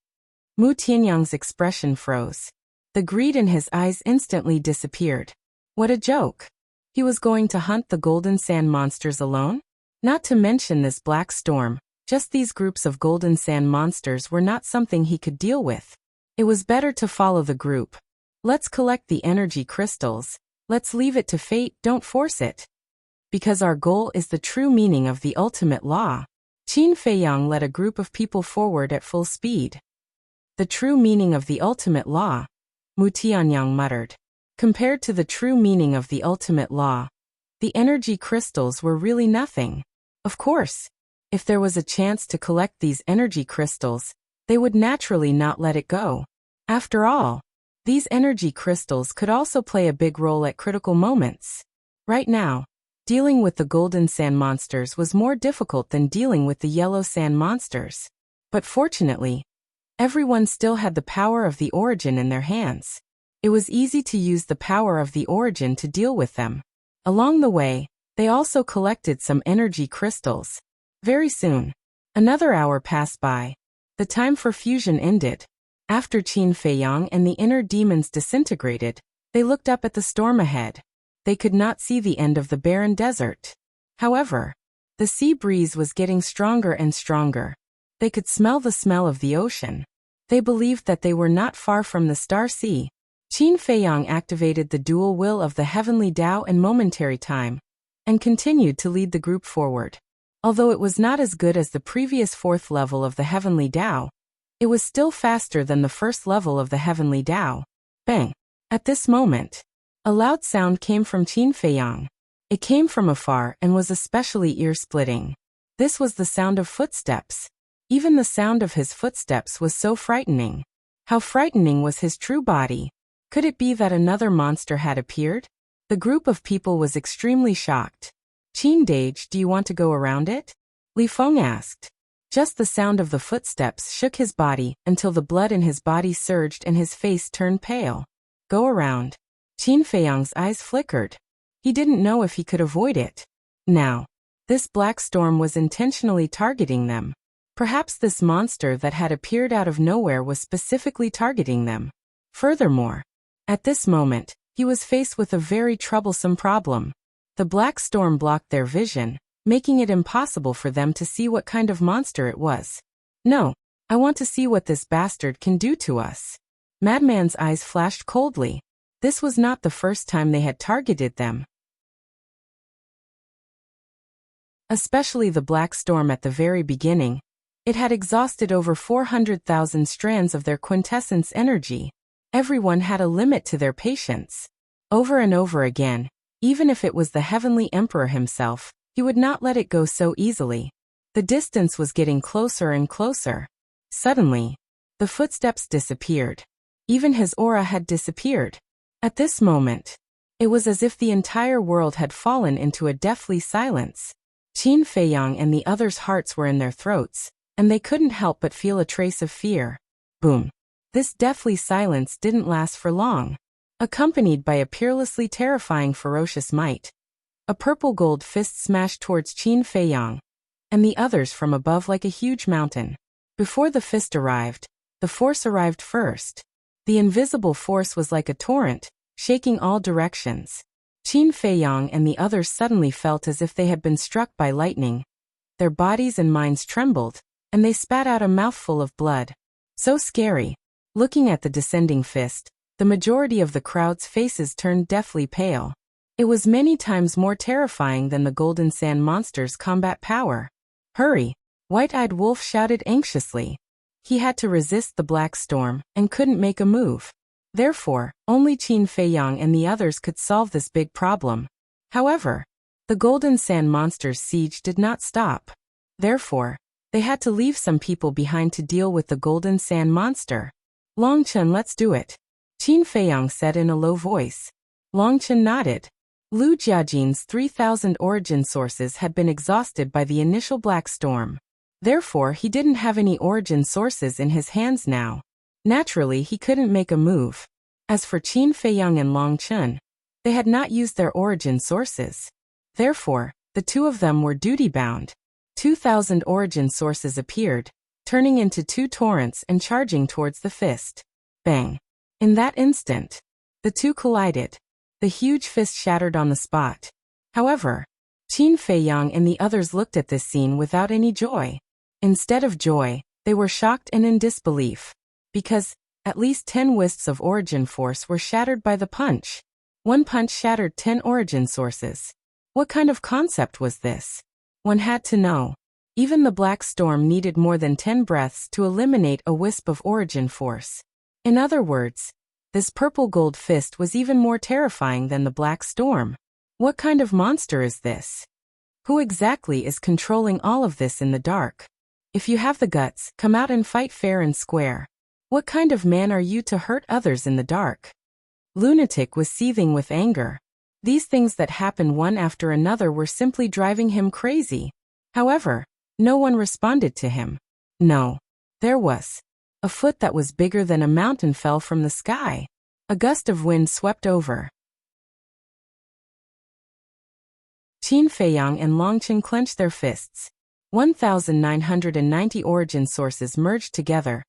Mu Tianyang's expression froze. The greed in his eyes instantly disappeared. What a joke! He was going to hunt the golden sand monsters alone? Not to mention this black storm, just these groups of golden sand monsters were not something he could deal with. It was better to follow the group. Let's collect the energy crystals. Let's leave it to fate, don't force it. Because our goal is the true meaning of the ultimate law. Qin Feiyang led a group of people forward at full speed. The true meaning of the ultimate law, Mu Tianyang muttered. Compared to the true meaning of the ultimate law, the energy crystals were really nothing. Of course, if there was a chance to collect these energy crystals, they would naturally not let it go. After all, these energy crystals could also play a big role at critical moments. Right now, dealing with the golden sand monsters was more difficult than dealing with the yellow sand monsters. But fortunately, everyone still had the power of the origin in their hands. It was easy to use the power of the origin to deal with them. Along the way, they also collected some energy crystals. Very soon, another hour passed by. The time for fusion ended. After Qin Feiyang and the inner demons disintegrated, they looked up at the storm ahead. They could not see the end of the barren desert. However, the sea breeze was getting stronger and stronger. They could smell the smell of the ocean. They believed that they were not far from the Star Sea. Qin Feiyang activated the dual will of the heavenly Tao in momentary time, and continued to lead the group forward. Although it was not as good as the previous fourth level of the heavenly Tao, it was still faster than the first level of the heavenly Tao. Bang! At this moment, a loud sound came from Qin Feiyang. It came from afar and was especially ear-splitting. This was the sound of footsteps. Even the sound of his footsteps was so frightening. How frightening was his true body? Could it be that another monster had appeared? The group of people was extremely shocked. "Qin Dage, do you want to go around it?" Li Feng asked. Just the sound of the footsteps shook his body until the blood in his body surged and his face turned pale. Go around. Qin Feiyang's eyes flickered. He didn't know if he could avoid it. Now, this black storm was intentionally targeting them. Perhaps this monster that had appeared out of nowhere was specifically targeting them. Furthermore, at this moment, he was faced with a very troublesome problem. The black storm blocked their vision, making it impossible for them to see what kind of monster it was. No, I want to see what this bastard can do to us. Madman's eyes flashed coldly. This was not the first time they had targeted them. Especially the black storm at the very beginning. It had exhausted over 400,000 strands of their quintessence energy. Everyone had a limit to their patience. Over and over again, even if it was the Heavenly Emperor himself, he would not let it go so easily. The distance was getting closer and closer. Suddenly, the footsteps disappeared. Even his aura had disappeared. At this moment, it was as if the entire world had fallen into a deathly silence. Qin Feiyang and the others' hearts were in their throats, and they couldn't help but feel a trace of fear. Boom. This deathly silence didn't last for long. Accompanied by a peerlessly terrifying ferocious might, a purple gold fist smashed towards Qin Feiyang, and the others from above like a huge mountain. Before the fist arrived, the force arrived first. The invisible force was like a torrent, shaking all directions. Qin Feiyang and the others suddenly felt as if they had been struck by lightning. Their bodies and minds trembled, and they spat out a mouthful of blood. So scary. Looking at the descending fist, the majority of the crowd's faces turned deathly pale. It was many times more terrifying than the golden sand monster's combat power. Hurry! White-eyed Wolf shouted anxiously. He had to resist the black storm, and couldn't make a move. Therefore, only Qin Feiyang and the others could solve this big problem. However, the golden sand monster's siege did not stop. Therefore, they had to leave some people behind to deal with the golden sand monster. Long Chen, let's do it, Qin Feiyang said in a low voice. Longchen nodded. Lu Jiajin's 3,000 origin sources had been exhausted by the initial black storm. Therefore, he didn't have any origin sources in his hands now. Naturally, he couldn't make a move. As for Qin Feiyang and Longchen, they had not used their origin sources. Therefore, the two of them were duty-bound. 2,000 origin sources appeared, turning into two torrents and charging towards the fist. Bang! In that instant, the two collided. The huge fist shattered on the spot. However, Qin Feiyang and the others looked at this scene without any joy. Instead of joy, they were shocked and in disbelief. Because, at least 10 wisps of origin force were shattered by the punch. One punch shattered 10 origin sources. What kind of concept was this? One had to know. Even the black storm needed more than 10 breaths to eliminate a wisp of origin force. In other words, this purple gold fist was even more terrifying than the black storm. What kind of monster is this? Who exactly is controlling all of this in the dark? If you have the guts, come out and fight fair and square. What kind of man are you to hurt others in the dark? Lunatic was seething with anger. These things that happened one after another were simply driving him crazy. However, no one responded to him. No. There was. A foot that was bigger than a mountain fell from the sky. A gust of wind swept over. Qin Feiyang and Longchen clenched their fists. 1,990 origin sources merged together,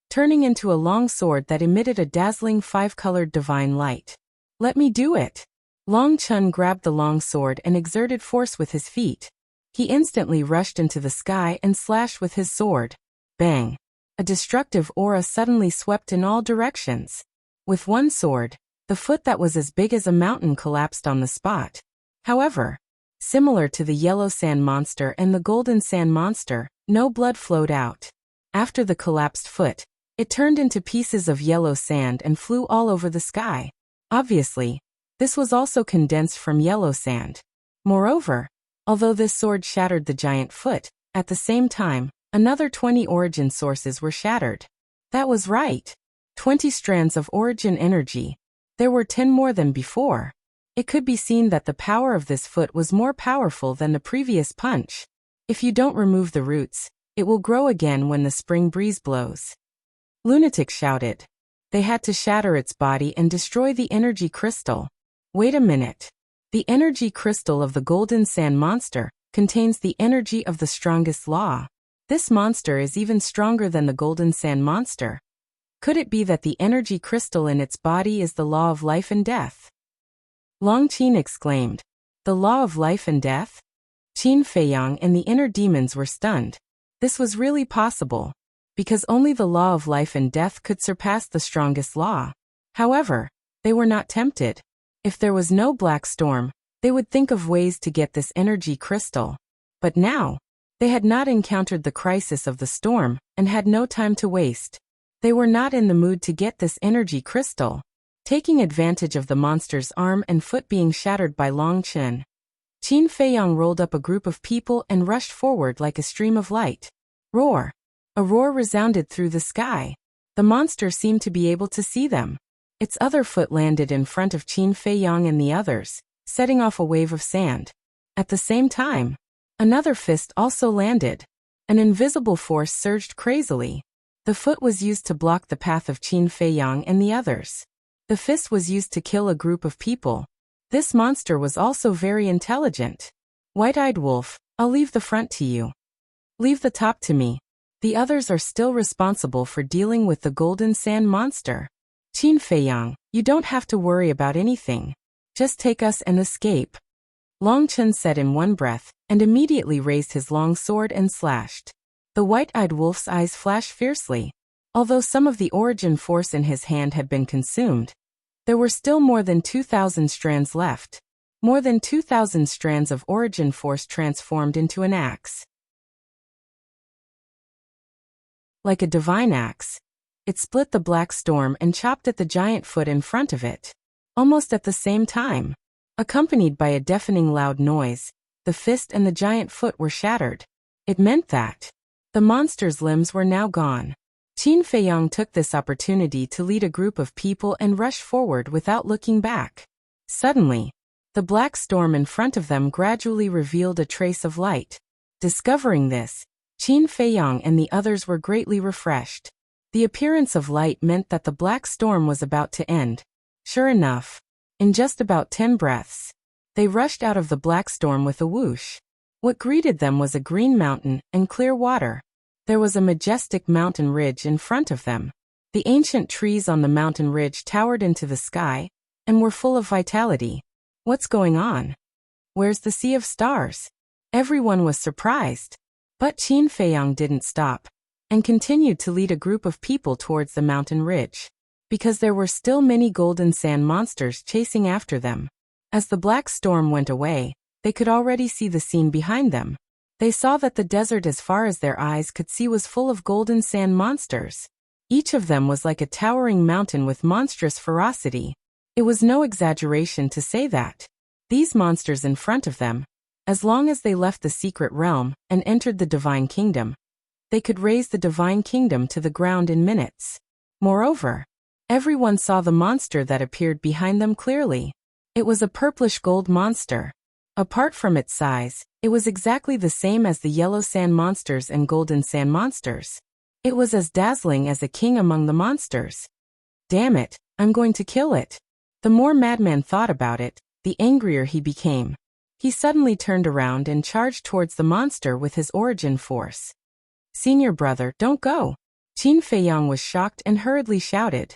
turning into a long sword that emitted a dazzling 5-colored divine light. Let me do it! Longchen grabbed the long sword and exerted force with his feet. He instantly rushed into the sky and slashed with his sword. Bang! A destructive aura suddenly swept in all directions. With one sword, the foot that was as big as a mountain collapsed on the spot. However, similar to the yellow sand monster and the golden sand monster, no blood flowed out. After the collapsed foot, it turned into pieces of yellow sand and flew all over the sky. Obviously, this was also condensed from yellow sand. Moreover, although this sword shattered the giant foot, at the same time, another 20 origin sources were shattered. That was right. 20 strands of origin energy. There were 10 more than before. It could be seen that the power of this foot was more powerful than the previous punch. If you don't remove the roots, it will grow again when the spring breeze blows. Lunatic shouted. They had to shatter its body and destroy the energy crystal. Wait a minute. The energy crystal of the golden sand monster contains the energy of the strongest law. This monster is even stronger than the golden sand monster. Could it be that the energy crystal in its body is the law of life and death? Longchen exclaimed. The law of life and death? Qin Feiyang and the inner demons were stunned. This was really possible, because only the law of life and death could surpass the strongest law. However, they were not tempted. If there was no black storm, they would think of ways to get this energy crystal. But now, they had not encountered the crisis of the storm and had no time to waste. They were not in the mood to get this energy crystal. Taking advantage of the monster's arm and foot being shattered by Longchen, Qin Feiyang rolled up a group of people and rushed forward like a stream of light. Roar! A roar resounded through the sky. The monster seemed to be able to see them. Its other foot landed in front of Qin Feiyang and the others, setting off a wave of sand. At the same time, another fist also landed. An invisible force surged crazily. The foot was used to block the path of Qin Feiyang and the others. The fist was used to kill a group of people. This monster was also very intelligent. White-eyed wolf, I'll leave the front to you. Leave the top to me. The others are still responsible for dealing with the golden sand monster. Qin Feiyang, you don't have to worry about anything. Just take us and escape. Longchen said in one breath, and immediately raised his long sword and slashed. The white-eyed wolf's eyes flashed fiercely. Although some of the origin force in his hand had been consumed, there were still more than 2,000 strands left. More than 2,000 strands of origin force transformed into an axe. Like a divine axe, it split the black storm and chopped at the giant foot in front of it. Almost at the same time, accompanied by a deafening loud noise, the fist and the giant foot were shattered. It meant that the monster's limbs were now gone. Qin Feiyang took this opportunity to lead a group of people and rush forward without looking back. Suddenly, the black storm in front of them gradually revealed a trace of light. Discovering this, Qin Feiyang and the others were greatly refreshed. The appearance of light meant that the black storm was about to end. Sure enough, in just about 10 breaths, they rushed out of the black storm with a whoosh. What greeted them was a green mountain and clear water. There was a majestic mountain ridge in front of them. The ancient trees on the mountain ridge towered into the sky and were full of vitality. What's going on? Where's the sea of stars? Everyone was surprised. But Qin Feiyang didn't stop and continued to lead a group of people towards the mountain ridge, because there were still many golden sand monsters chasing after them. As the black storm went away, they could already see the scene behind them. They saw that the desert as far as their eyes could see was full of golden sand monsters. Each of them was like a towering mountain with monstrous ferocity. It was no exaggeration to say that these monsters in front of them, as long as they left the secret realm and entered the divine kingdom, they could raise the divine kingdom to the ground in minutes. Moreover, everyone saw the monster that appeared behind them clearly. It was a purplish gold monster. Apart from its size, it was exactly the same as the yellow sand monsters and golden sand monsters. It was as dazzling as a king among the monsters. Damn it, I'm going to kill it. The more Madman thought about it, the angrier he became. He suddenly turned around and charged towards the monster with his origin force. Senior brother, don't go. Qin Feiyang was shocked and hurriedly shouted.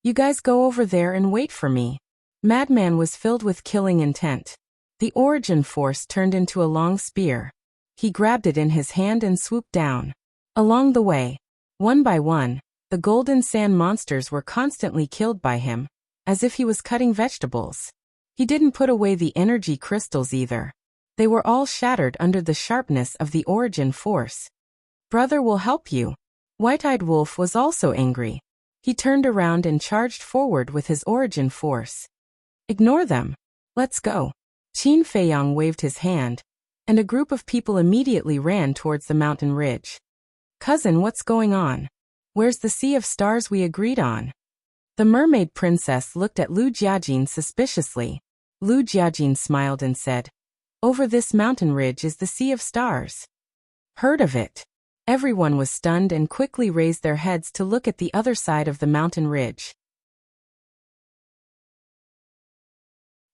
You guys go over there and wait for me. Madman was filled with killing intent. The origin force turned into a long spear. He grabbed it in his hand and swooped down. Along the way, one by one, the golden sand monsters were constantly killed by him, as if he was cutting vegetables. He didn't put away the energy crystals either. They were all shattered under the sharpness of the origin force. Brother will help you. White-Eyed Wolf was also angry. He turned around and charged forward with his origin force. Ignore them. Let's go. Qin Feiyang waved his hand, and a group of people immediately ran towards the mountain ridge. Cousin, what's going on? Where's the sea of stars we agreed on? The mermaid princess looked at Lu Jiajin suspiciously. Lu Jiajin smiled and said, Over this mountain ridge is the sea of stars. Heard of it? Everyone was stunned and quickly raised their heads to look at the other side of the mountain ridge.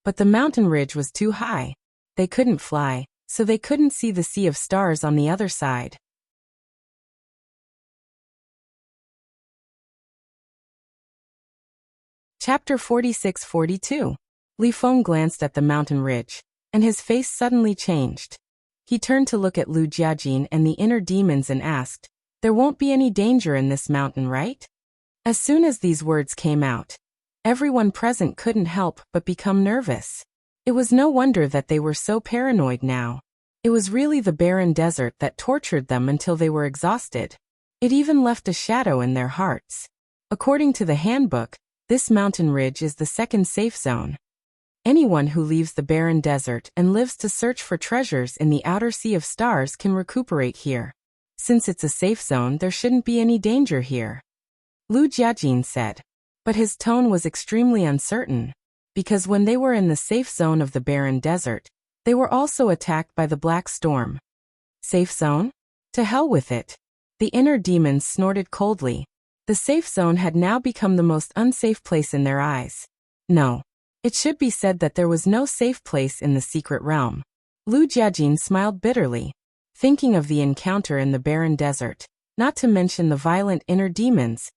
But the mountain ridge was too high. They couldn't fly, so they couldn't see the sea of stars on the other side. Chapter 46-42. Li Feng glanced at the mountain ridge, and his face suddenly changed. He turned to look at Lu Jiajin and the inner demons and asked, There won't be any danger in this mountain, right? As soon as these words came out, everyone present couldn't help but become nervous. It was no wonder that they were so paranoid now. It was really the barren desert that tortured them until they were exhausted. It even left a shadow in their hearts. According to the handbook, this mountain ridge is the second safe zone. Anyone who leaves the barren desert and lives to search for treasures in the outer sea of stars can recuperate here. Since it's a safe zone, there shouldn't be any danger here. Lu Jiajin said. But his tone was extremely uncertain, because when they were in the safe zone of the barren desert, they were also attacked by the black storm. Safe zone? To hell with it. The inner demons snorted coldly. The safe zone had now become the most unsafe place in their eyes. No. It should be said that there was no safe place in the secret realm. Lu Jiajin smiled bitterly, thinking of the encounter in the barren desert, not to mention the violent inner demons.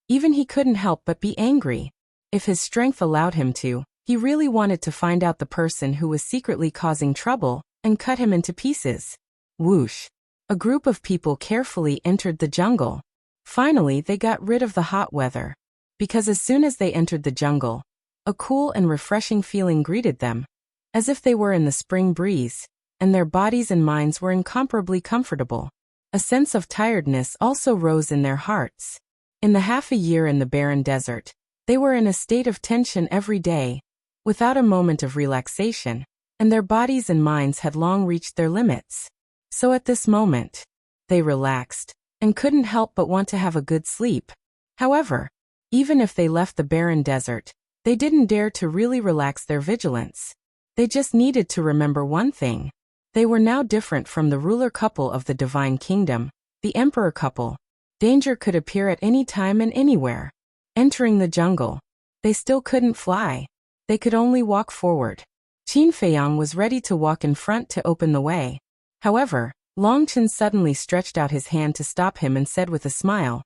Even he couldn't help but be angry. If his strength allowed him to, he really wanted to find out the person who was secretly causing trouble and cut him into pieces. Whoosh. A group of people carefully entered the jungle. Finally, they got rid of the hot weather, because as soon as they entered the jungle, a cool and refreshing feeling greeted them, as if they were in the spring breeze, and their bodies and minds were incomparably comfortable. A sense of tiredness also rose in their hearts. In the half a year in the barren desert, they were in a state of tension every day, without a moment of relaxation, and their bodies and minds had long reached their limits. So at this moment, they relaxed, and couldn't help but want to have a good sleep. However, even if they left the barren desert, They didn't dare to really relax their vigilance. They just needed to remember one thing. They were now different from the ruler couple of the divine kingdom, the emperor couple. Danger could appear at any time and anywhere. Entering the jungle, they still couldn't fly. They could only walk forward. Qin Feiyang was ready to walk in front to open the way. However, Long Chen suddenly stretched out his hand to stop him and said with a smile,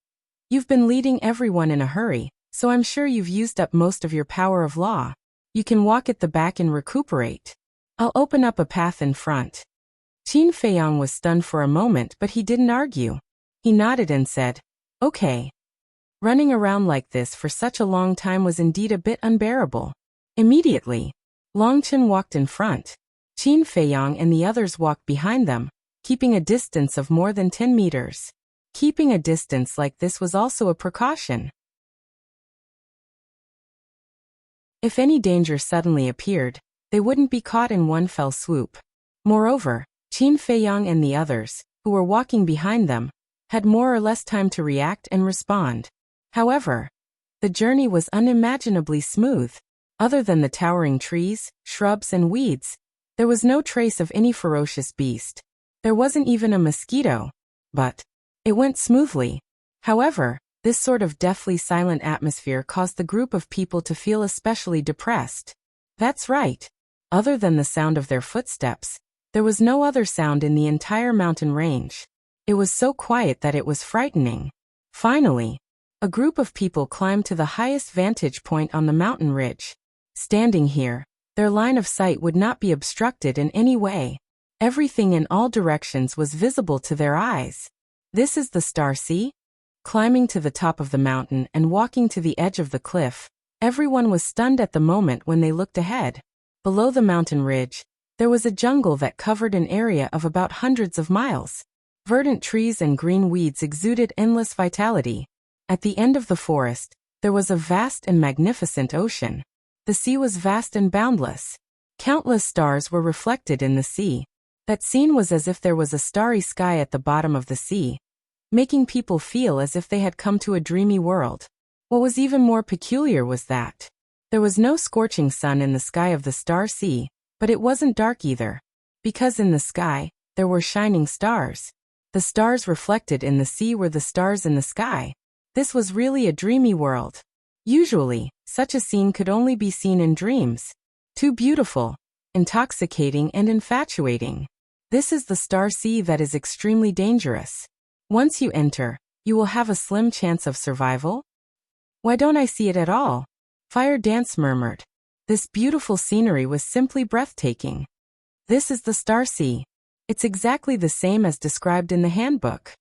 "You've been leading everyone in a hurry, so I'm sure you've used up most of your power of law. You can walk at the back and recuperate. I'll open up a path in front." Qin Feiyang was stunned for a moment, but he didn't argue. He nodded and said, "Okay." Running around like this for such a long time was indeed a bit unbearable. Immediately, Long Chen walked in front. Qin Feiyang and the others walked behind them, keeping a distance of more than 10 meters. Keeping a distance like this was also a precaution. If any danger suddenly appeared, they wouldn't be caught in one fell swoop. Moreover, Qin Feiyang and the others, who were walking behind them, had more or less time to react and respond. However, the journey was unimaginably smooth. Other than the towering trees, shrubs, and weeds, there was no trace of any ferocious beast. There wasn't even a mosquito. But it went smoothly. However, this sort of deathly silent atmosphere caused the group of people to feel especially depressed. That's right. Other than the sound of their footsteps, there was no other sound in the entire mountain range. It was so quiet that it was frightening. Finally, a group of people climbed to the highest vantage point on the mountain ridge. Standing here, their line of sight would not be obstructed in any way. Everything in all directions was visible to their eyes. This is the Star Sea? Climbing to the top of the mountain and walking to the edge of the cliff, everyone was stunned at the moment when they looked ahead. Below the mountain ridge, there was a jungle that covered an area of about hundreds of miles. Verdant trees and green weeds exuded endless vitality. At the end of the forest, there was a vast and magnificent ocean. The sea was vast and boundless. Countless stars were reflected in the sea. That scene was as if there was a starry sky at the bottom of the sea, making people feel as if they had come to a dreamy world. What was even more peculiar was that there was no scorching sun in the sky of the Star Sea, but it wasn't dark either, because in the sky, there were shining stars. The stars reflected in the sea were the stars in the sky. This was really a dreamy world. Usually, such a scene could only be seen in dreams. Too beautiful, intoxicating, and infatuating. This is the Star Sea that is extremely dangerous. Once you enter, you will have a slim chance of survival. Why don't I see it at all? Fire Dance murmured. This beautiful scenery was simply breathtaking. This is the Star Sea. It's exactly the same as described in the handbook.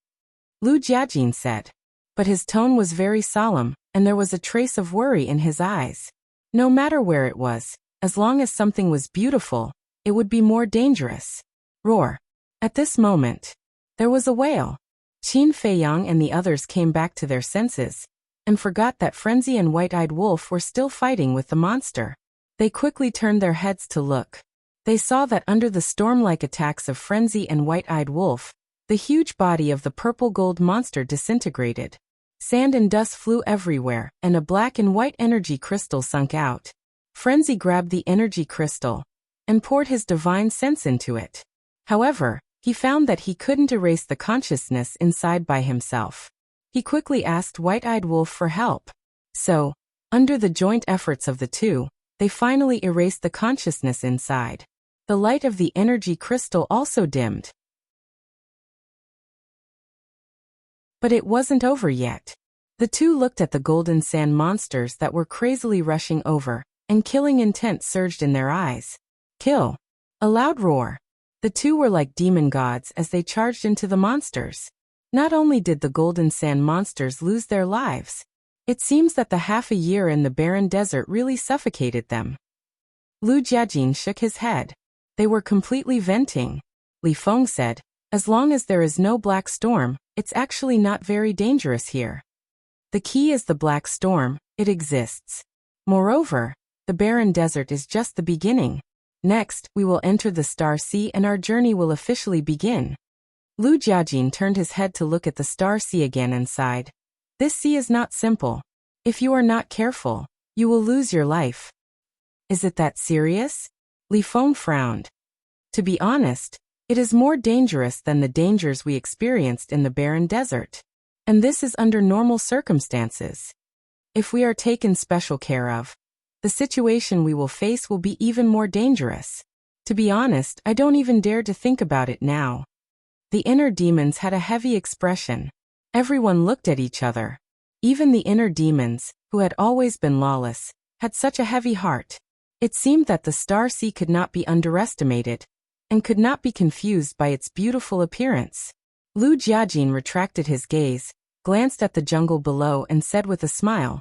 Lu Jiajin said. But his tone was very solemn, and there was a trace of worry in his eyes. No matter where it was, as long as something was beautiful, it would be more dangerous. Roar. At this moment, there was a wail. Qin Feiyang and the others came back to their senses, and forgot that Frenzy and White-Eyed Wolf were still fighting with the monster. They quickly turned their heads to look. They saw that under the storm-like attacks of Frenzy and White-Eyed Wolf, the huge body of the purple-gold monster disintegrated. Sand and dust flew everywhere, and a black and white energy crystal sunk out. Frenzy grabbed the energy crystal and poured his divine sense into it. However, he found that he couldn't erase the consciousness inside by himself. He quickly asked White-Eyed Wolf for help. So, under the joint efforts of the two, they finally erased the consciousness inside. The light of the energy crystal also dimmed. But it wasn't over yet. The two looked at the golden sand monsters that were crazily rushing over, and killing intent surged in their eyes. Kill! A loud roar. The two were like demon gods as they charged into the monsters. Not only did the golden sand monsters lose their lives, it seems that the half a year in the barren desert really suffocated them. Lu Jiajin shook his head. They were completely venting. Li Feng said, "As long as there is no black storm, it's actually not very dangerous here. The key is the black storm, it exists. Moreover, the barren desert is just the beginning. Next, we will enter the Star Sea and our journey will officially begin." Lu Jiajin turned his head to look at the Star Sea again and sighed. This sea is not simple. If you are not careful, You will lose your life. Is it that serious? Li Feng frowned. To be honest, it is more dangerous than the dangers we experienced in the barren desert. And this is under normal circumstances. If we are taken special care of, the situation we will face will be even more dangerous. To be honest, I don't even dare to think about it now. The inner demons had a heavy expression. Everyone looked at each other. Even the inner demons, who had always been lawless, had such a heavy heart. It seemed that the Star Sea could not be underestimated, and could not be confused by its beautiful appearance. Lu Jiajin retracted his gaze, glanced at the jungle below and said with a smile,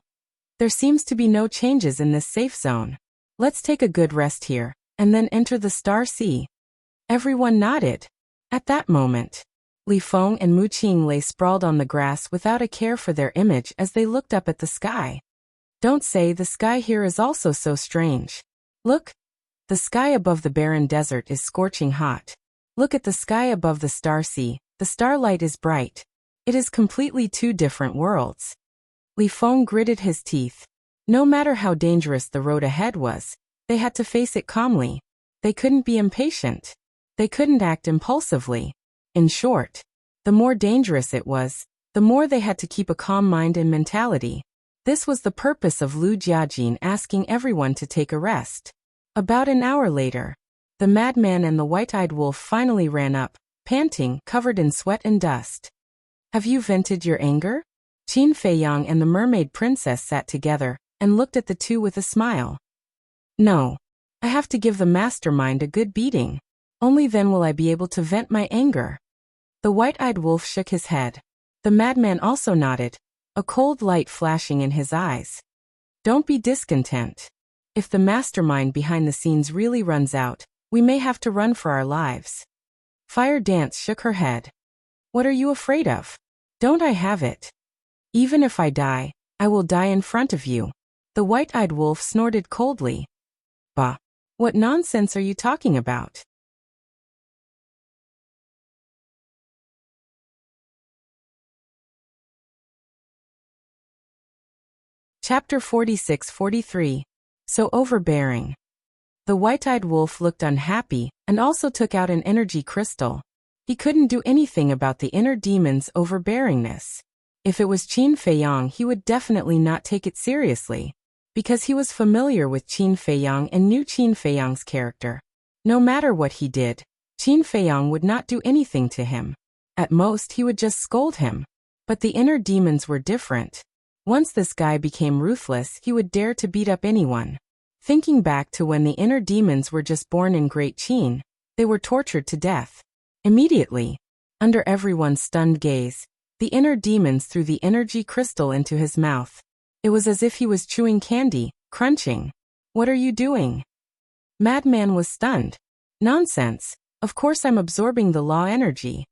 "There seems to be no changes in this safe zone. Let's take a good rest here, and then enter the Star Sea." Everyone nodded. At that moment, Li Feng and Mu Qing lay sprawled on the grass without a care for their image as they looked up at the sky. Don't say the sky here is also so strange. Look, the sky above the barren desert is scorching hot. Look at the sky above the Star Sea, the starlight is bright. It is completely two different worlds. Li Feng gritted his teeth. No matter how dangerous the road ahead was, they had to face it calmly. They couldn't be impatient. They couldn't act impulsively. In short, the more dangerous it was, the more they had to keep a calm mind and mentality. This was the purpose of Lu Jiajin asking everyone to take a rest. About an hour later, the madman and the white-eyed wolf finally ran up, panting, covered in sweat and dust. Have you vented your anger? Qin Feiyang and the mermaid princess sat together and looked at the two with a smile. No. I have to give the mastermind a good beating. Only then will I be able to vent my anger. The white-eyed wolf shook his head. The madman also nodded, a cold light flashing in his eyes. Don't be discontent. If the mastermind behind the scenes really runs out, we may have to run for our lives. Fire Dance shook her head. What are you afraid of? Don't I have it? Even if I die, I will die in front of you. The white-eyed wolf snorted coldly. Bah! What nonsense are you talking about? Chapter 46-43. So overbearing. The white-eyed wolf looked unhappy and also took out an energy crystal. He couldn't do anything about the inner demon's overbearingness. If it was Qin Feiyang, he would definitely not take it seriously, because he was familiar with Qin Feiyang and knew Qin Feiyang's character. No matter what he did, Qin Feiyang would not do anything to him. At most, he would just scold him. But the inner demons were different. Once this guy became ruthless, he would dare to beat up anyone. Thinking back to when the inner demons were just born in Great Qin, they were tortured to death. Immediately, under everyone's stunned gaze, the inner demons threw the energy crystal into his mouth. It was as if he was chewing candy, crunching. What are you doing? Madman was stunned. Nonsense. Of course I'm absorbing the law energy.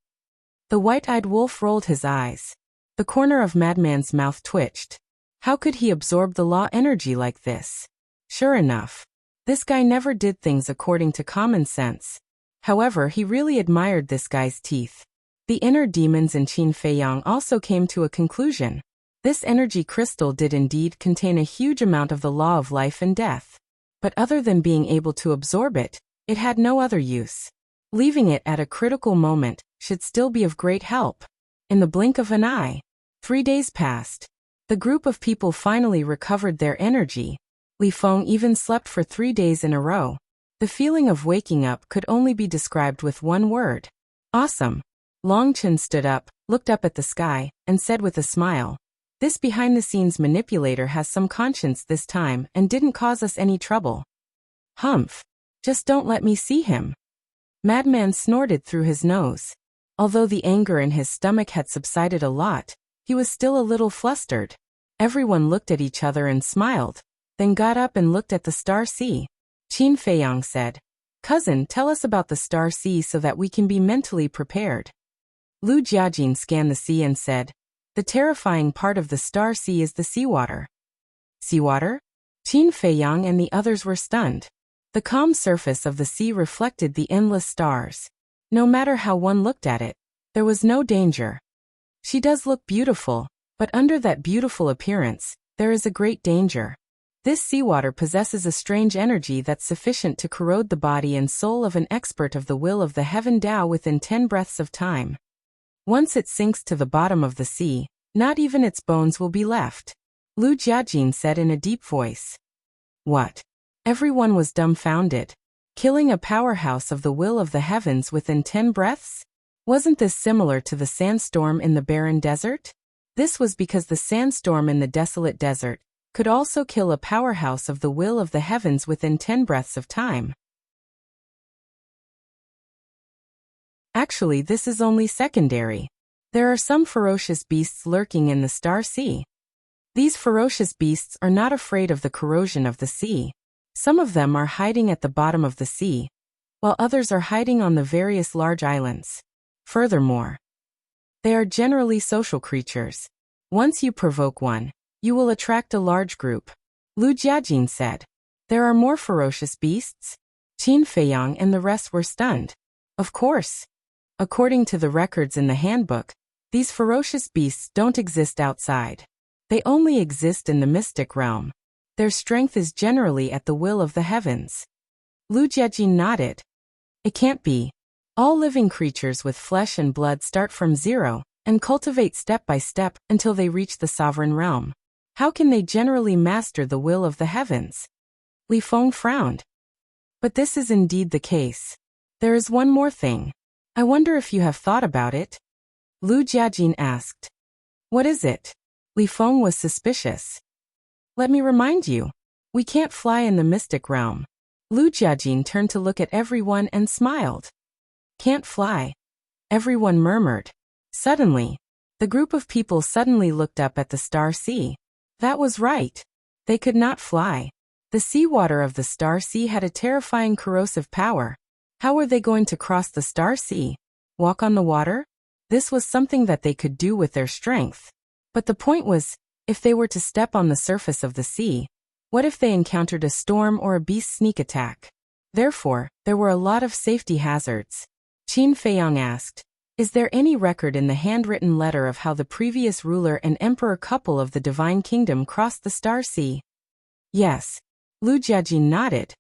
The white-eyed wolf rolled his eyes. The corner of Madman's mouth twitched. How could he absorb the law energy like this? Sure enough, this guy never did things according to common sense. However, he really admired this guy's teeth. The inner demons and Qin Feiyang also came to a conclusion. This energy crystal did indeed contain a huge amount of the law of life and death. But other than being able to absorb it, it had no other use. Leaving it at a critical moment should still be of great help. In the blink of an eye, 3 days passed. The group of people finally recovered their energy. Li Feng even slept for 3 days in a row. The feeling of waking up could only be described with one word. Awesome. Long Chen stood up, looked up at the sky, and said with a smile, "This behind-the-scenes manipulator has some conscience this time and didn't cause us any trouble." Humph. Just don't let me see him. Madman snorted through his nose. Although the anger in his stomach had subsided a lot, he was still a little flustered. Everyone looked at each other and smiled, then got up and looked at the Star Sea. Qin Feiyang said, "Cousin, tell us about the Star Sea so that we can be mentally prepared." Lu Jiajin scanned the sea and said, "The terrifying part of the Star Sea is the seawater." Seawater? Qin Feiyang and the others were stunned. The calm surface of the sea reflected the endless stars. No matter how one looked at it, there was no danger. She does look beautiful, but under that beautiful appearance, there is a great danger. This seawater possesses a strange energy that's sufficient to corrode the body and soul of an expert of the will of the heaven Tao within 10 breaths of time. Once it sinks to the bottom of the sea, not even its bones will be left. Lu Jiajin said in a deep voice. What? Everyone was dumbfounded. Killing a powerhouse of the will of the heavens within 10 breaths? Wasn't this similar to the sandstorm in the barren desert? This was because the sandstorm in the desolate desert could also kill a powerhouse of the will of the heavens within 10 breaths of time. Actually, this is only secondary. There are some ferocious beasts lurking in the Star Sea. These ferocious beasts are not afraid of the corrosion of the sea. Some of them are hiding at the bottom of the sea, while others are hiding on the various large islands. Furthermore, they are generally social creatures. Once you provoke one, you will attract a large group. Lu Jiajin said. There are more ferocious beasts? Qin Feiyang and the rest were stunned. Of course. According to the records in the handbook, these ferocious beasts don't exist outside. They only exist in the mystic realm. Their strength is generally at the will of the heavens. Lu Jiajin nodded. It can't be. All living creatures with flesh and blood start from zero and cultivate step by step until they reach the sovereign realm. How can they generally master the will of the heavens? Li Feng frowned. But this is indeed the case. There is one more thing. I wonder if you have thought about it? Lu Jiajin asked. What is it? Li Feng was suspicious. Let me remind you. We can't fly in the mystic realm. Lu Jiajin turned to look at everyone and smiled. Can't fly. Everyone murmured. Suddenly, the group of people suddenly looked up at the Star Sea. That was right. They could not fly. The seawater of the Star Sea had a terrifying corrosive power. How were they going to cross the Star Sea? Walk on the water? This was something that they could do with their strength. But the point was, if they were to step on the surface of the sea, what if they encountered a storm or a beast sneak attack? Therefore, there were a lot of safety hazards. Qin Feiyang asked, is there any record in the handwritten letter of how the previous ruler and emperor couple of the Divine Kingdom crossed the Star Sea? Yes. Lu Jiajin nodded.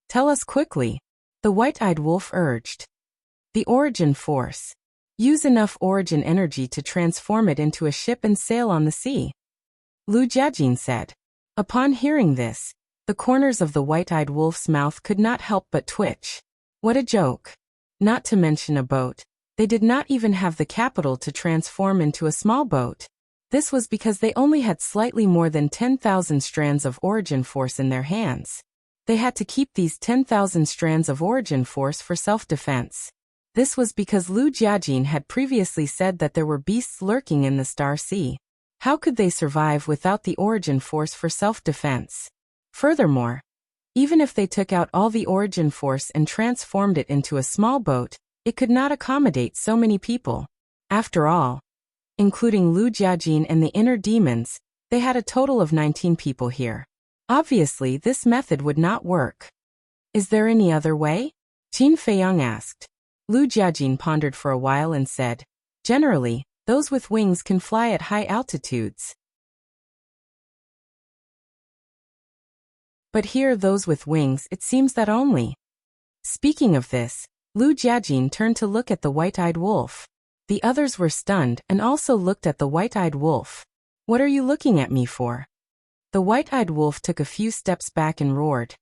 Tell us quickly. The white-eyed wolf urged. The origin force. Use enough origin energy to transform it into a ship and sail on the sea. Lu Jiajin said. Upon hearing this, the corners of the white-eyed wolf's mouth could not help but twitch. What a joke. Not to mention a boat. They did not even have the capital to transform into a small boat. This was because they only had slightly more than 10,000 strands of origin force in their hands. They had to keep these 10,000 strands of origin force for self-defense. This was because Lu Jiajin had previously said that there were beasts lurking in the Star Sea. How could they survive without the origin force for self-defense? Furthermore, even if they took out all the origin force and transformed it into a small boat, it could not accommodate so many people. After all, including Lu Jiajin and the inner demons, they had a total of 19 people here. Obviously, this method would not work. Is there any other way? Qin Feiyang asked. Lu Jiajin pondered for a while and said, generally, those with wings can fly at high altitudes. But here those with wings, it seems that only. Speaking of this, Lu Jiajin turned to look at the white-eyed wolf. The others were stunned and also looked at the white-eyed wolf. What are you looking at me for? The white-eyed wolf took a few steps back and roared.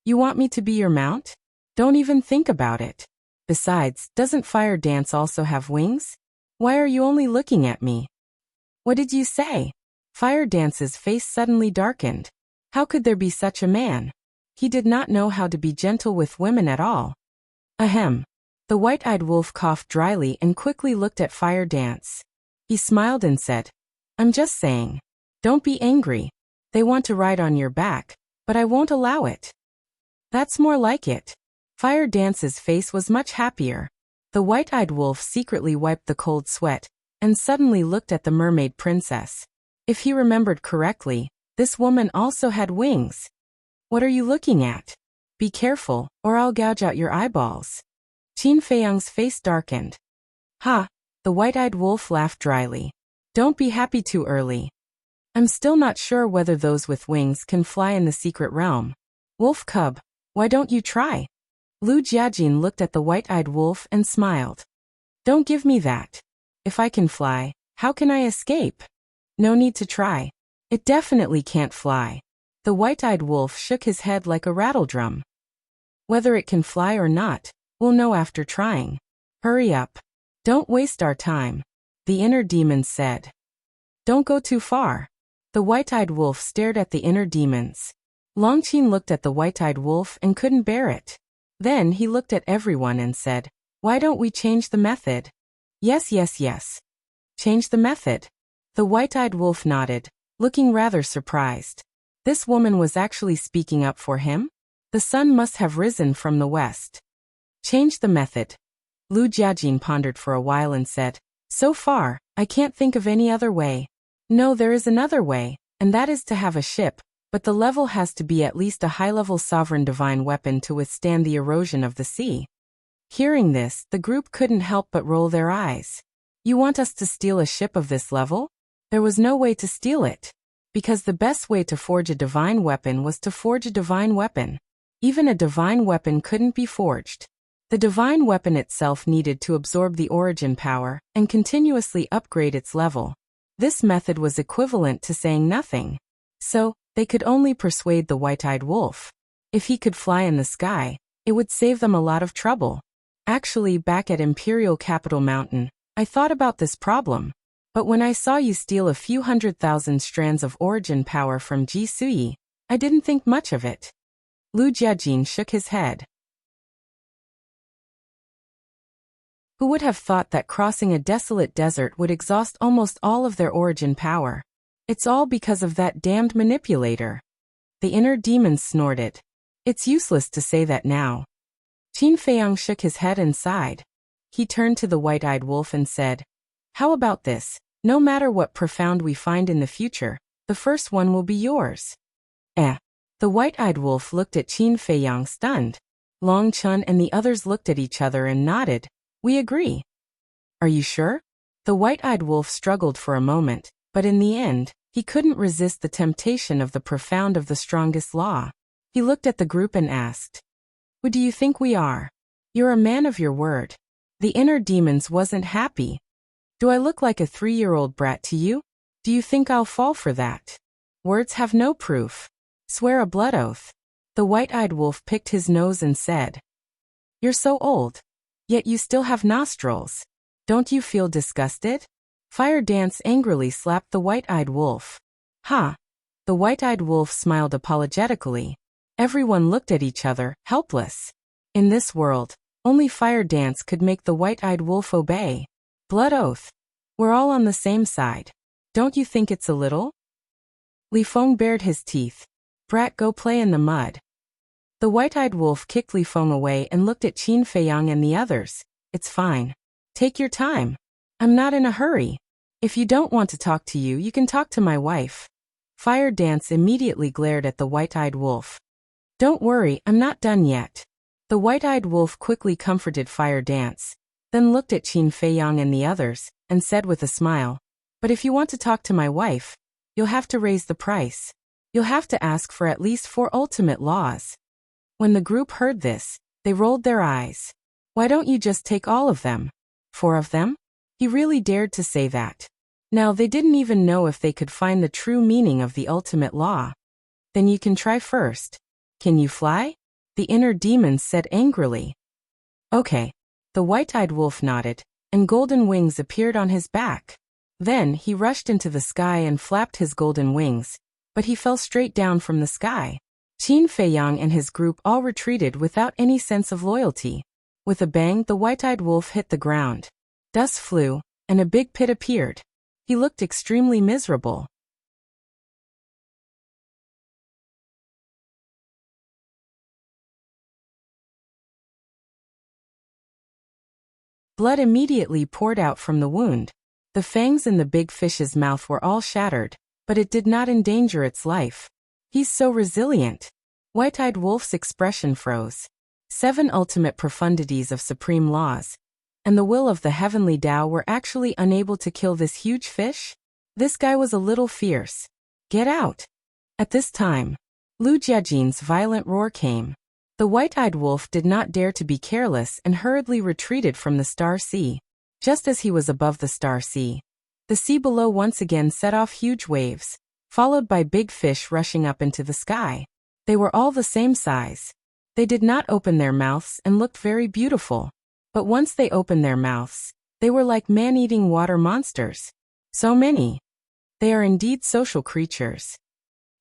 You want me to be your mount? Don't even think about it. Besides, doesn't Fire Dance also have wings? Why are you only looking at me? What did you say? Fire Dance's face suddenly darkened. How could there be such a man? He did not know how to be gentle with women at all. Ahem. The white-eyed wolf coughed dryly and quickly looked at Fire Dance. He smiled and said, I'm just saying. Don't be angry. They want to ride on your back, but I won't allow it. That's more like it. Fire Dance's face was much happier. The white-eyed wolf secretly wiped the cold sweat and suddenly looked at the mermaid princess. If he remembered correctly, this woman also had wings. What are you looking at? Be careful, or I'll gouge out your eyeballs. Qin Feiyang's face darkened. Ha! The white-eyed wolf laughed dryly. Don't be happy too early. I'm still not sure whether those with wings can fly in the secret realm. Wolf cub, why don't you try? Lu Jiajin looked at the white-eyed wolf and smiled. Don't give me that. If I can fly, how can I escape? No need to try. It definitely can't fly. The white-eyed wolf shook his head like a rattledrum. Whether it can fly or not, we'll know after trying. Hurry up. Don't waste our time. The inner demons said. Don't go too far. The white-eyed wolf stared at the inner demons. Longqin looked at the white-eyed wolf and couldn't bear it. Then he looked at everyone and said, why don't we change the method? Yes. Change the method. The white-eyed wolf nodded, looking rather surprised. This woman was actually speaking up for him? The sun must have risen from the west. Change the method. Lu Jiajin pondered for a while and said, so far, I can't think of any other way. No, there is another way, and that is to have a ship, but the level has to be at least a high-level sovereign divine weapon to withstand the erosion of the sea. Hearing this, the group couldn't help but roll their eyes. You want us to steal a ship of this level? There was no way to steal it. Because the best way to forge a divine weapon was to forge a divine weapon. Even a divine weapon couldn't be forged. The divine weapon itself needed to absorb the origin power and continuously upgrade its level. This method was equivalent to saying nothing. So, they could only persuade the white-eyed wolf. If he could fly in the sky, it would save them a lot of trouble. Actually, back at Imperial Capital Mountain, I thought about this problem. But when I saw you steal a few 100,000 strands of origin power from Ji Suyi, I didn't think much of it. Lu Jiajin shook his head. Who would have thought that crossing a desolate desert would exhaust almost all of their origin power? It's all because of that damned manipulator. The inner demon snorted. It's useless to say that now. Qin Feiyang shook his head and sighed. He turned to the white-eyed wolf and said, how about this? No matter what profound we find in the future, the first one will be yours. The white-eyed wolf looked at Qin Feiyang stunned. Long Chun and the others looked at each other and nodded. We agree. Are you sure? The white-eyed wolf struggled for a moment, but in the end, he couldn't resist the temptation of the profound of the strongest law. He looked at the group and asked, who do you think we are? You're a man of your word. The inner demons wasn't happy. Do I look like a 3-year-old brat to you? Do you think I'll fall for that? Words have no proof. Swear a blood oath. The white-eyed wolf picked his nose and said, you're so old. Yet you still have nostrils. Don't you feel disgusted? Fire Dance angrily slapped the white-eyed wolf. Ha! The white-eyed wolf smiled apologetically. Everyone looked at each other, helpless. In this world, only Fire Dance could make the white-eyed wolf obey. Blood oath. We're all on the same side. Don't you think it's a little? Li Feng bared his teeth. Brat, go play in the mud. The white-eyed wolf kicked Li Feng away and looked at Qin Feiyang and the others. It's fine. Take your time. I'm not in a hurry. If you don't want to talk to you, you can talk to my wife. Fire Dance immediately glared at the white-eyed wolf. Don't worry, I'm not done yet. The white-eyed wolf quickly comforted Fire Dance, then looked at Qin Feiyang and the others, and said with a smile, but if you want to talk to my wife, you'll have to raise the price. You'll have to ask for at least 4 ultimate laws. When the group heard this, they rolled their eyes. Why don't you just take all of them? 4 of them? He really dared to say that. Now they didn't even know if they could find the true meaning of the ultimate law. Then you can try first. Can you fly? The inner demons said angrily. Okay. The white-eyed wolf nodded, and golden wings appeared on his back. Then he rushed into the sky and flapped his golden wings, but he fell straight down from the sky. Qin Feiyang and his group all retreated without any sense of loyalty. With a bang, the white-eyed wolf hit the ground. Dust flew, and a big pit appeared. He looked extremely miserable. Blood immediately poured out from the wound. The fangs in the big fish's mouth were all shattered, but it did not endanger its life. He's so resilient. White-eyed wolf's expression froze. 7 ultimate profundities of supreme laws, and the will of the heavenly Tao were actually unable to kill this huge fish? This guy was a little fierce. Get out! At this time, Lu Jiajin's violent roar came. The white-eyed wolf did not dare to be careless and hurriedly retreated from the Star Sea. Just as he was above the Star Sea, the sea below once again set off huge waves, followed by big fish rushing up into the sky. They were all the same size. They did not open their mouths and looked very beautiful. But once they opened their mouths, they were like man-eating water monsters. So many. They are indeed social creatures.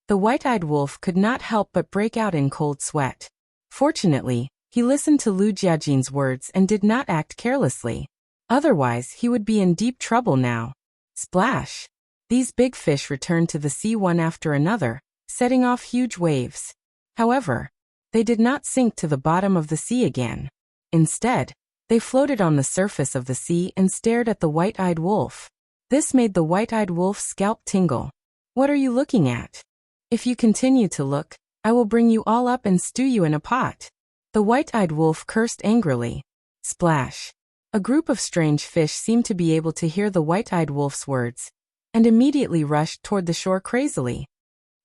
The white-eyed wolf could not help but break out in cold sweat. Fortunately, he listened to Lu Jiajin's words and did not act carelessly. Otherwise, he would be in deep trouble now. Splash! These big fish returned to the sea one after another, setting off huge waves. However, they did not sink to the bottom of the sea again. Instead, they floated on the surface of the sea and stared at the white-eyed wolf. This made the white-eyed wolf's scalp tingle. What are you looking at? If you continue to look, I will bring you all up and stew you in a pot. The white-eyed wolf cursed angrily. Splash! A group of strange fish seemed to be able to hear the white-eyed wolf's words, and immediately rushed toward the shore crazily.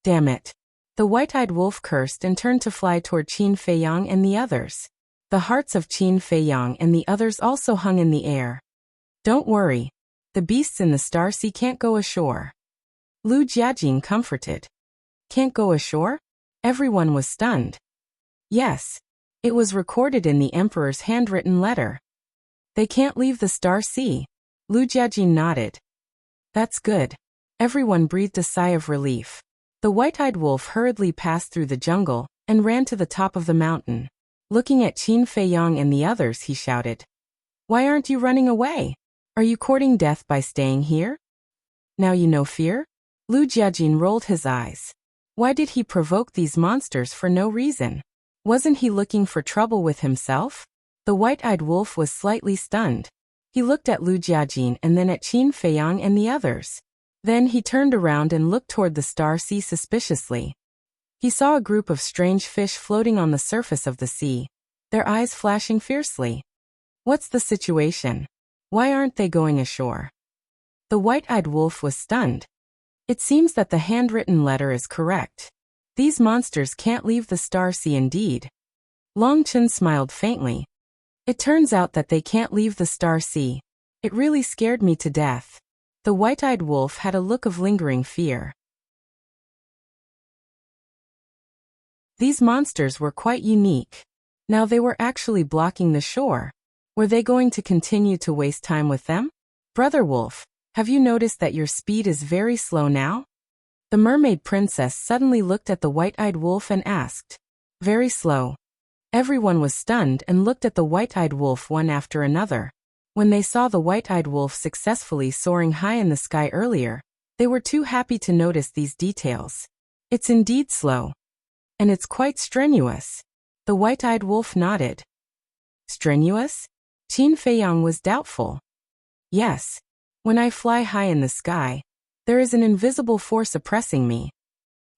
Damn it! The white-eyed wolf cursed and turned to fly toward Qin Feiyang and the others. The hearts of Qin Feiyang and the others also hung in the air. Don't worry. The beasts in the Star Sea can't go ashore. Lu Jiajin comforted. Can't go ashore? Everyone was stunned. Yes. It was recorded in the Emperor's handwritten letter. They can't leave the Star Sea. Lu Jiajin nodded. That's good. Everyone breathed a sigh of relief. The white-eyed wolf hurriedly passed through the jungle and ran to the top of the mountain. Looking at Qin Feiyang and the others, he shouted. Why aren't you running away? Are you courting death by staying here? Now you know fear? Lu Jiajin rolled his eyes. Why did he provoke these monsters for no reason? Wasn't he looking for trouble with himself? The white-eyed wolf was slightly stunned. He looked at Lu Jiajin and then at Qin Feiyang and the others. Then he turned around and looked toward the Star Sea suspiciously. He saw a group of strange fish floating on the surface of the sea, their eyes flashing fiercely. What's the situation? Why aren't they going ashore? The white-eyed wolf was stunned. It seems that the handwritten letter is correct. These monsters can't leave the Star Sea indeed. Long Chen smiled faintly. It turns out that they can't leave the Star Sea. It really scared me to death. The white-eyed wolf had a look of lingering fear. These monsters were quite unique. Now they were actually blocking the shore. Were they going to continue to waste time with them? Brother Wolf, have you noticed that your speed is very slow now? The mermaid princess suddenly looked at the white-eyed wolf and asked. Very slow. Everyone was stunned and looked at the white-eyed wolf one after another. When they saw the white-eyed wolf successfully soaring high in the sky earlier, they were too happy to notice these details. It's indeed slow. And it's quite strenuous. The white-eyed wolf nodded. Strenuous? Qin Feiyang was doubtful. Yes. When I fly high in the sky, there is an invisible force oppressing me.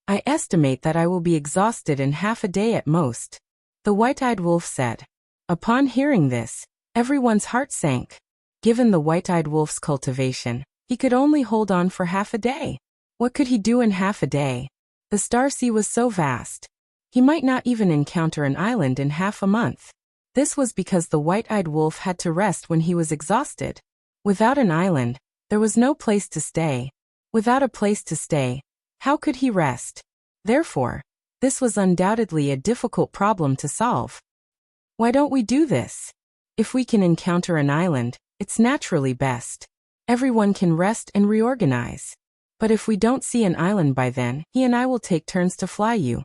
I estimate that I will be exhausted in half a day at most. The white-eyed wolf said. Upon hearing this, everyone's heart sank. Given the white-eyed wolf's cultivation, he could only hold on for half a day. What could he do in half a day? The Star Sea was so vast. He might not even encounter an island in half a month. This was because the white-eyed wolf had to rest when he was exhausted. Without an island, there was no place to stay. Without a place to stay, how could he rest? Therefore, this was undoubtedly a difficult problem to solve. Why don't we do this? If we can encounter an island, it's naturally best. Everyone can rest and reorganize. But if we don't see an island by then, he and I will take turns to fly you.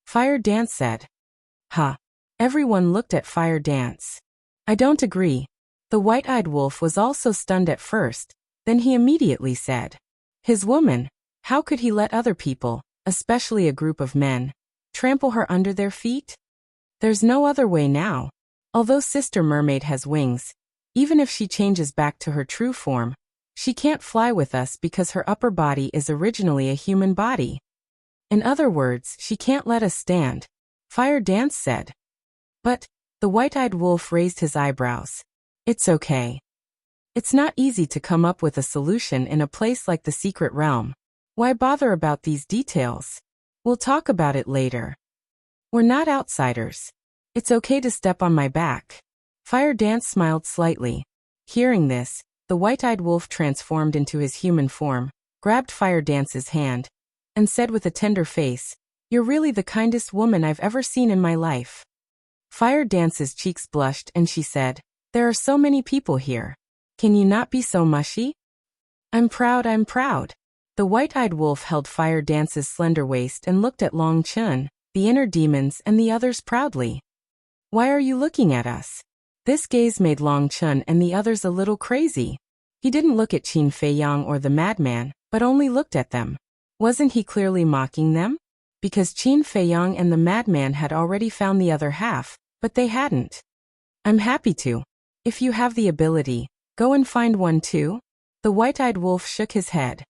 Fire Dance said. Ha! Everyone looked at Fire Dance. I don't agree. The white-eyed wolf was also stunned at first, then he immediately said. His woman, how could he let other people, especially a group of men, trample her under their feet? There's no other way now. Although Sister Mermaid has wings, even if she changes back to her true form, she can't fly with us because her upper body is originally a human body. In other words, she can't let us stand, Fire Dance said. But, the white-eyed wolf raised his eyebrows. It's okay. It's not easy to come up with a solution in a place like the secret realm. Why bother about these details? We'll talk about it later. We're not outsiders. It's okay to step on my back. Fire Dance smiled slightly. Hearing this, the white-eyed wolf transformed into his human form, grabbed Fire Dance's hand, and said with a tender face, "You're really the kindest woman I've ever seen in my life." Fire Dance's cheeks blushed and she said, "There are so many people here. Can you not be so mushy?" I'm proud. The white-eyed wolf held Fire Dance's slender waist and looked at Long Chun, the inner demons and the others proudly. Why are you looking at us? This gaze made Long Chun and the others a little crazy. He didn't look at Qin Fei Yang or the madman, but only looked at them. Wasn't he clearly mocking them? Because Qin Fei Yang and the madman had already found the other half, but they hadn't. I'm happy to. If you have the ability, go and find one too. The white-eyed wolf shook his head.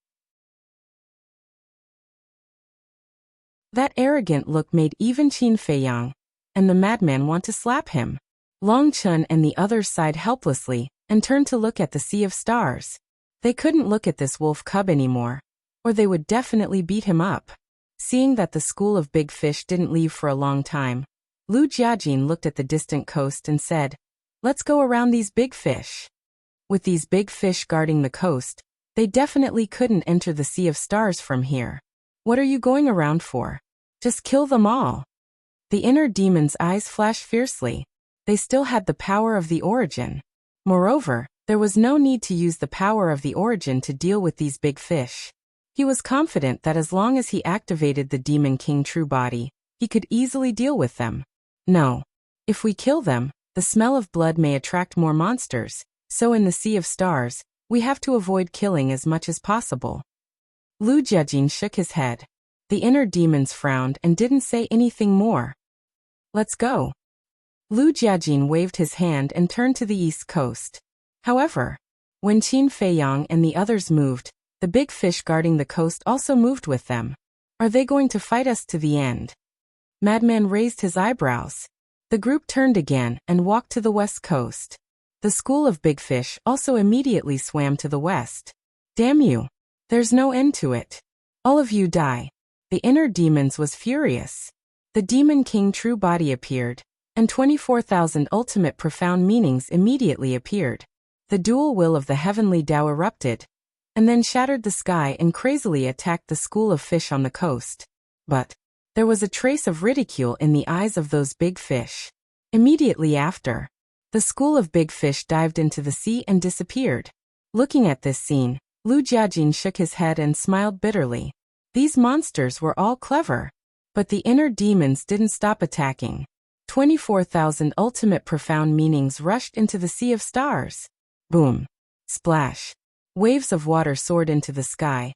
That arrogant look made even Qin Fei Yang and the madman want to slap him. Long Chun and the others sighed helplessly and turned to look at the sea of stars. They couldn't look at this wolf cub anymore, or they would definitely beat him up. Seeing that the school of big fish didn't leave for a long time, Lu Jiajin looked at the distant coast and said, "Let's go around these big fish." With these big fish guarding the coast, they definitely couldn't enter the sea of stars from here. What are you going around for? Just kill them all. The inner demon's eyes flashed fiercely. They still had the power of the origin. Moreover, there was no need to use the power of the origin to deal with these big fish. He was confident that as long as he activated the Demon King True Body, he could easily deal with them. No. If we kill them, the smell of blood may attract more monsters, so in the Sea of Stars, we have to avoid killing as much as possible. Lu Jiajin shook his head. The inner demons frowned and didn't say anything more. Let's go. Lu Jiajin waved his hand and turned to the east coast. However, when Qin Fei Yang and the others moved, the big fish guarding the coast also moved with them. Are they going to fight us to the end? Madman raised his eyebrows. The group turned again and walked to the west coast. The school of big fish also immediately swam to the west. Damn you. There's no end to it. All of you die. The inner demons was furious. The Demon King True Body appeared, and 24,000 ultimate profound meanings immediately appeared. The dual will of the heavenly Tao erupted, and then shattered the sky and crazily attacked the school of fish on the coast. But there was a trace of ridicule in the eyes of those big fish. Immediately after, the school of big fish dived into the sea and disappeared. Looking at this scene, Lu Jiajin shook his head and smiled bitterly. These monsters were all clever, but the inner demons didn't stop attacking. 24,000 ultimate profound meanings rushed into the Sea of Stars. Boom. Splash. Waves of water soared into the sky,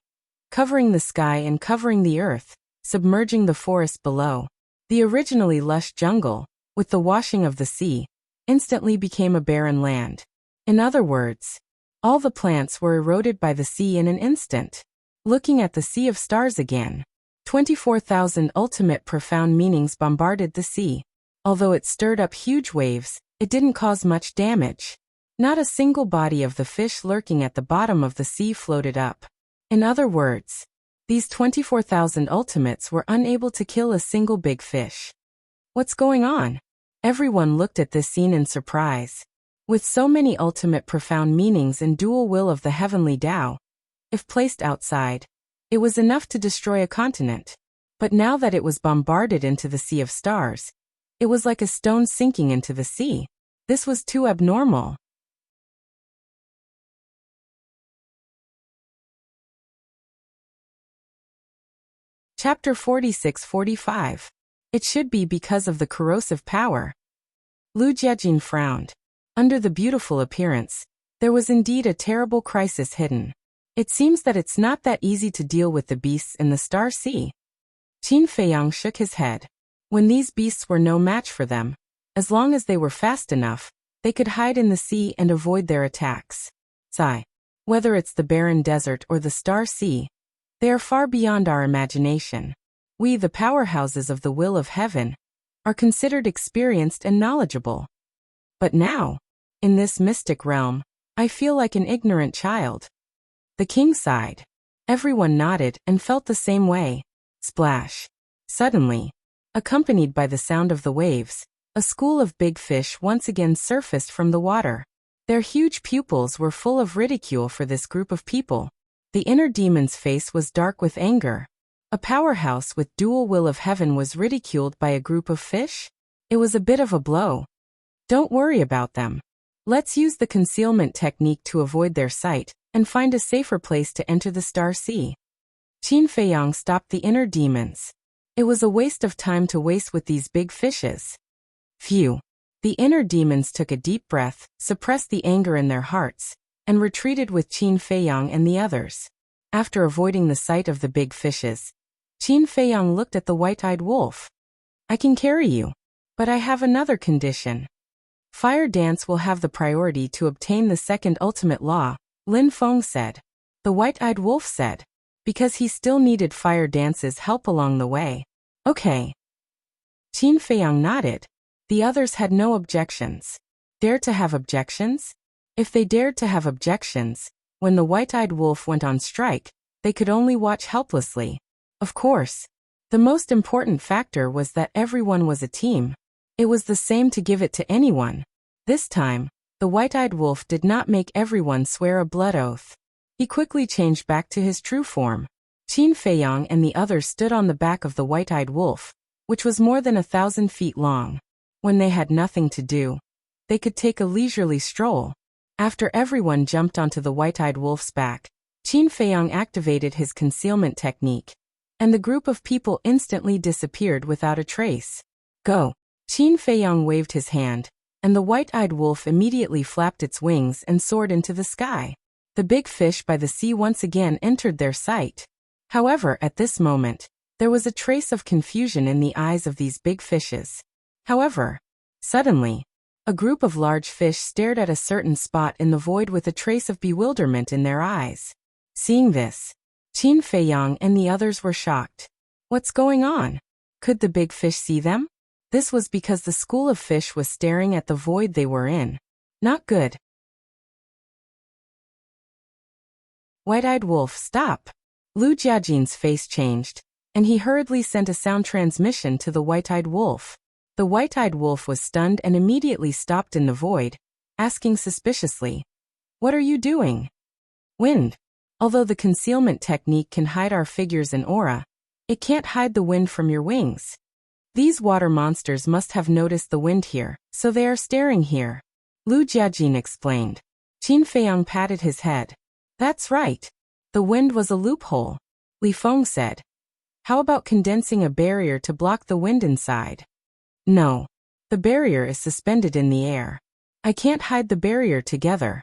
covering the sky and covering the earth, submerging the forest below. The originally lush jungle, with the washing of the sea, instantly became a barren land. In other words, all the plants were eroded by the sea in an instant. Looking at the Sea of Stars again, 24,000 ultimate profound meanings bombarded the sea. Although it stirred up huge waves, it didn't cause much damage. Not a single body of the fish lurking at the bottom of the sea floated up. In other words, these 24,000 ultimates were unable to kill a single big fish. What's going on? Everyone looked at this scene in surprise. With so many ultimate profound meanings and dual will of the heavenly Tao, if placed outside, it was enough to destroy a continent. But now that it was bombarded into the Sea of Stars, it was like a stone sinking into the sea. This was too abnormal. Chapter 46-45. It should be because of the corrosive power. Lu Jiajin frowned. Under the beautiful appearance, there was indeed a terrible crisis hidden. It seems that it's not that easy to deal with the beasts in the Star Sea. Qin Fei Yang shook his head. When these beasts were no match for them, as long as they were fast enough, they could hide in the sea and avoid their attacks. Sigh. Whether it's the barren desert or the Star Sea, they are far beyond our imagination. We, the powerhouses of the will of heaven, are considered experienced and knowledgeable. But now, in this mystic realm, I feel like an ignorant child. The king sighed. Everyone nodded and felt the same way. Splash. Suddenly, accompanied by the sound of the waves, a school of big fish once again surfaced from the water. Their huge pupils were full of ridicule for this group of people. The inner demon's face was dark with anger. A powerhouse with dual will of heaven was ridiculed by a group of fish? It was a bit of a blow. Don't worry about them. Let's use the concealment technique to avoid their sight and find a safer place to enter the Star Sea. Qin Feiyang stopped the inner demons. It was a waste of time to waste with these big fishes. Phew. The inner demons took a deep breath, suppressed the anger in their hearts, and retreated with Qin Feiyang and the others. After avoiding the sight of the big fishes, Qin Feiyang looked at the white-eyed wolf. I can carry you, but I have another condition. Fire dance will have the priority to obtain the second ultimate law, Lin Feng said. The white-eyed wolf said, because he still needed fire dance's help along the way. Okay. Qin Feiyang nodded. The others had no objections. Dare to have objections? If they dared to have objections, when the white-eyed wolf went on strike, they could only watch helplessly. Of course. The most important factor was that everyone was a team. It was the same to give it to anyone. This time, the white-eyed wolf did not make everyone swear a blood oath. He quickly changed back to his true form. Qin Feiyang and the others stood on the back of the white-eyed wolf, which was more than 1,000 feet long. When they had nothing to do, they could take a leisurely stroll. After everyone jumped onto the white-eyed wolf's back, Qin Feiyang activated his concealment technique, and the group of people instantly disappeared without a trace. Go! Qin Feiyang waved his hand, and the white-eyed wolf immediately flapped its wings and soared into the sky. The big fish by the sea once again entered their sight. However, at this moment, there was a trace of confusion in the eyes of these big fishes. However, suddenly, a group of large fish stared at a certain spot in the void with a trace of bewilderment in their eyes. Seeing this, Qin Feiyang and the others were shocked. What's going on? Could the big fish see them? This was because the school of fish was staring at the void they were in. Not good. White-eyed wolf, stop! Lu Jiajin's face changed, and he hurriedly sent a sound transmission to the white-eyed wolf. The white-eyed wolf was stunned and immediately stopped in the void, asking suspiciously, "What are you doing?" Wind. Although the concealment technique can hide our figures and aura, it can't hide the wind from your wings. These water monsters must have noticed the wind here, so they are staring here. Lu Jiajin explained. Qin Feiyang patted his head. That's right. The wind was a loophole. Li Feng said. How about condensing a barrier to block the wind inside? No. The barrier is suspended in the air. I can't hide the barrier together.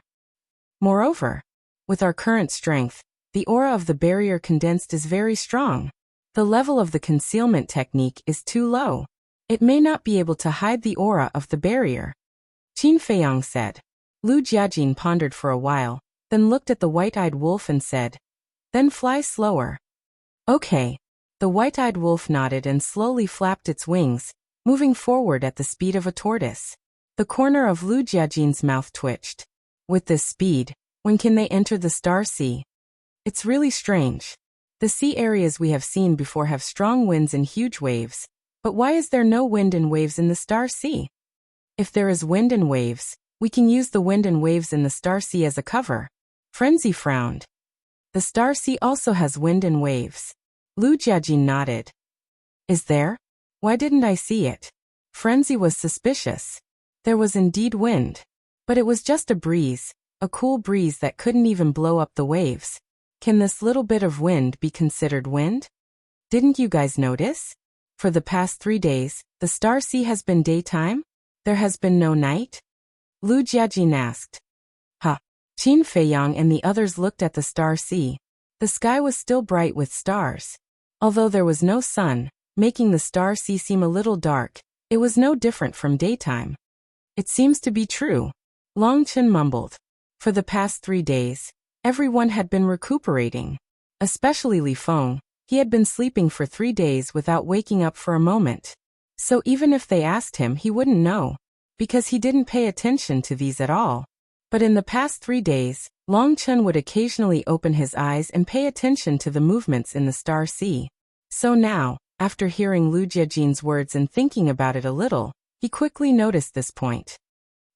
Moreover, with our current strength, the aura of the barrier condensed is very strong. The level of the concealment technique is too low. It may not be able to hide the aura of the barrier. Qin Feiyang said. Lu Jiajin pondered for a while, then looked at the white-eyed wolf and said, "Then fly slower." Okay. The white-eyed wolf nodded and slowly flapped its wings, moving forward at the speed of a tortoise. The corner of Lu Jiajin's mouth twitched. With this speed, when can they enter the Star Sea? It's really strange. The sea areas we have seen before have strong winds and huge waves, but why is there no wind and waves in the Star Sea? If there is wind and waves, we can use the wind and waves in the Star Sea as a cover. Frenzy frowned. The Star Sea also has wind and waves. Lu Jiajin nodded. Is there? Why didn't I see it? Frenzy was suspicious. There was indeed wind. But it was just a breeze, a cool breeze that couldn't even blow up the waves. Can this little bit of wind be considered wind? Didn't you guys notice? For the past 3 days, the Star Sea has been daytime? There has been no night? Lu Jiajin asked. Huh. Qin Feiyang and the others looked at the Star Sea. The sky was still bright with stars. Although there was no sun, making the Star Sea seem a little dark, it was no different from daytime. It seems to be true. Long Chen mumbled. For the past 3 days, everyone had been recuperating. Especially Li Feng. He had been sleeping for 3 days without waking up for a moment. So even if they asked him, he wouldn't know, because he didn't pay attention to these at all. But in the past 3 days, Long Chen would occasionally open his eyes and pay attention to the movements in the Star Sea. So now, after hearing Lu Jiejin's words and thinking about it a little, he quickly noticed this point.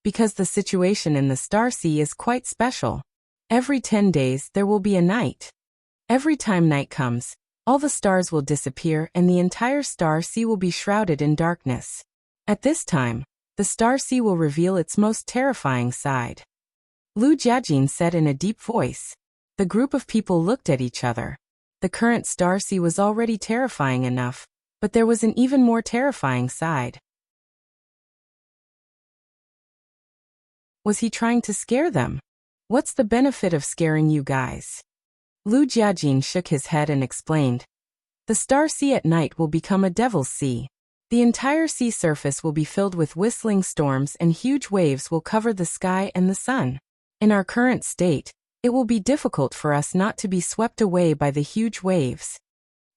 Because the situation in the Star Sea is quite special. Every 10 days there will be a night. Every time night comes, all the stars will disappear and the entire Star Sea will be shrouded in darkness. At this time, the Star Sea will reveal its most terrifying side. Lu Jiejin said in a deep voice. The group of people looked at each other. The current Star Sea was already terrifying enough, but there was an even more terrifying side. Was he trying to scare them? What's the benefit of scaring you guys? Lu Jiejin shook his head and explained. The Star Sea at night will become a devil's sea. The entire sea surface will be filled with whistling storms and huge waves will cover the sky and the sun. In our current state, it will be difficult for us not to be swept away by the huge waves.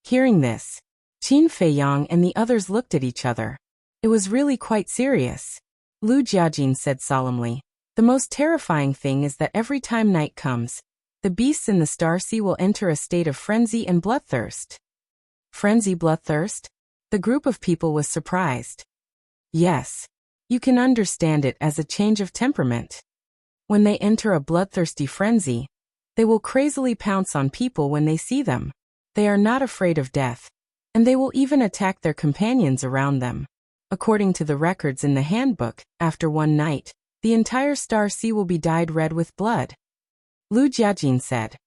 Hearing this, Qin Feiyang and the others looked at each other. It was really quite serious. Lu Jiejin said solemnly. The most terrifying thing is that every time night comes, the beasts in the Star Sea will enter a state of frenzy and bloodthirst. Frenzy, bloodthirst? The group of people was surprised. Yes. You can understand it as a change of temperament. When they enter a bloodthirsty frenzy, they will crazily pounce on people when they see them. They are not afraid of death, and they will even attack their companions around them. According to the records in the handbook, after one night, the entire Star Sea will be dyed red with blood. Lu Jiejin said.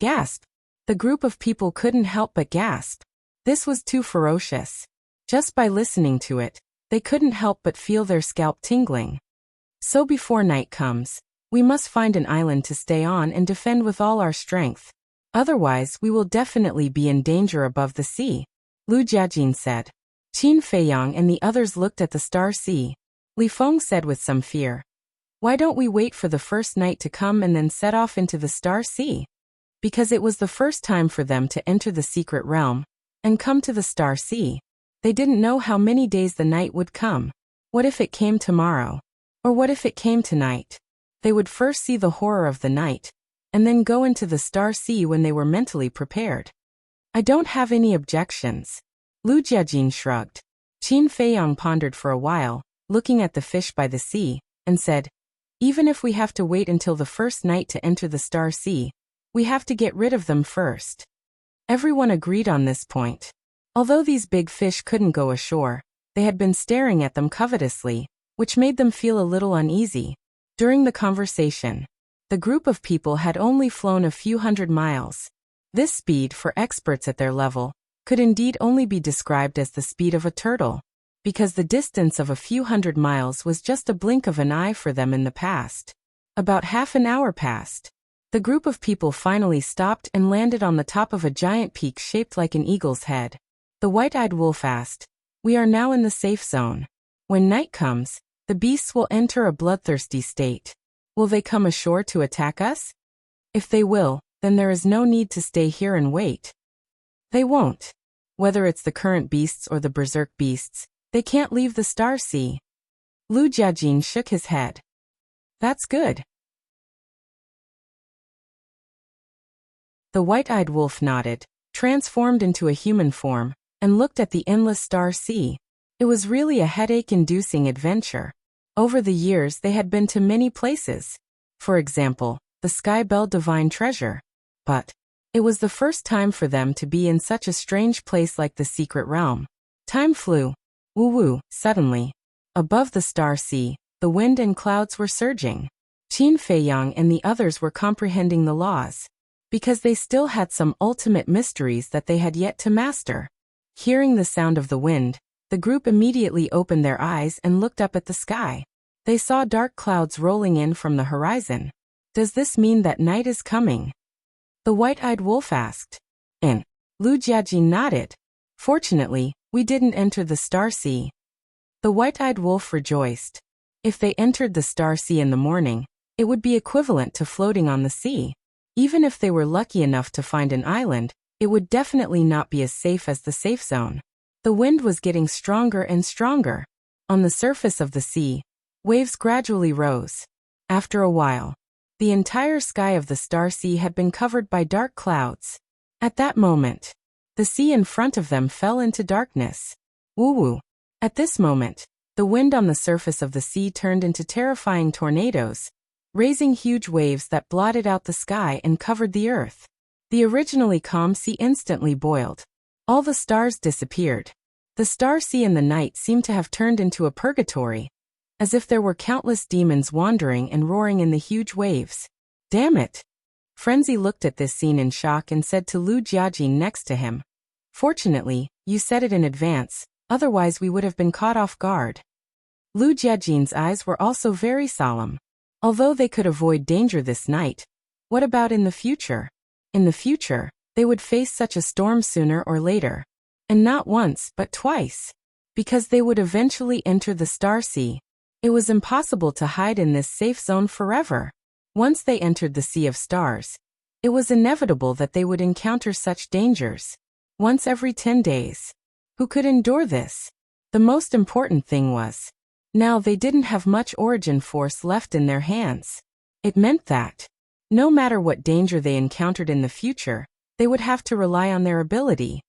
Gasp! The group of people couldn't help but gasp. This was too ferocious. Just by listening to it, they couldn't help but feel their scalp tingling. So before night comes, we must find an island to stay on and defend with all our strength. Otherwise, we will definitely be in danger above the sea, Lu Jiejin said. Qin Feiyang and the others looked at the Star Sea. Li Feng said with some fear. Why don't we wait for the first night to come and then set off into the Star Sea? Because it was the first time for them to enter the secret realm and come to the Star Sea. They didn't know how many days the night would come. What if it came tomorrow? Or what if it came tonight? They would first see the horror of the night, and then go into the Star Sea when they were mentally prepared. I don't have any objections. Lu Jiejin shrugged. Qin Feiyang pondered for a while, looking at the fish by the sea, and said, even if we have to wait until the first night to enter the Star Sea, we have to get rid of them first. Everyone agreed on this point. Although these big fish couldn't go ashore, they had been staring at them covetously, which made them feel a little uneasy. During the conversation, the group of people had only flown a few hundred miles. This speed, for experts at their level, could indeed only be described as the speed of a turtle, because the distance of a few hundred miles was just a blink of an eye for them in the past. About half an hour passed. The group of people finally stopped and landed on the top of a giant peak shaped like an eagle's head. The white-eyed wolf asked, we are now in the safe zone. When night comes, the beasts will enter a bloodthirsty state. Will they come ashore to attack us? If they will, then there is no need to stay here and wait. They won't. Whether it's the current beasts or the berserk beasts, they can't leave the Star Sea. Lu Jiejin shook his head. That's good. The white-eyed wolf nodded, transformed into a human form, and looked at the endless Star Sea. It was really a headache-inducing adventure. Over the years they had been to many places. For example, the Sky Bell Divine Treasure. But it was the first time for them to be in such a strange place like the Secret Realm. Time flew. Woo-woo, suddenly. Above the Star Sea, the wind and clouds were surging. Qin Feiyang and the others were comprehending the laws, because they still had some ultimate mysteries that they had yet to master. Hearing the sound of the wind, the group immediately opened their eyes and looked up at the sky. They saw dark clouds rolling in from the horizon. Does this mean that night is coming? The white-eyed wolf asked. And Lu Jiejin nodded. Fortunately, we didn't enter the Star Sea. The white-eyed wolf rejoiced. If they entered the Star Sea in the morning, it would be equivalent to floating on the sea. Even if they were lucky enough to find an island, it would definitely not be as safe as the safe zone. The wind was getting stronger and stronger. On the surface of the sea, waves gradually rose. After a while, The entire sky of the Star Sea had been covered by dark clouds. At that moment, the sea in front of them fell into darkness. Woo-woo. At this moment, the wind on the surface of the sea turned into terrifying tornadoes, raising huge waves that blotted out the sky and covered the earth. The originally calm sea instantly boiled. All the stars disappeared. The Star Sea in the night seemed to have turned into a purgatory, as if there were countless demons wandering and roaring in the huge waves. Damn it! Frenzy looked at this scene in shock and said to Lu Jiajing next to him, "Fortunately, you said it in advance, otherwise we would have been caught off guard." Lu Jiajing's eyes were also very solemn. Although they could avoid danger this night, what about in the future? In the future, they would face such a storm sooner or later. And not once, but twice. Because they would eventually enter the Star Sea. It was impossible to hide in this safe zone forever. Once they entered the Sea of Stars, it was inevitable that they would encounter such dangers. Once every 10 days. Who could endure this? The most important thing was, now they didn't have much origin force left in their hands. It meant that, no matter what danger they encountered in the future, they would have to rely on their ability.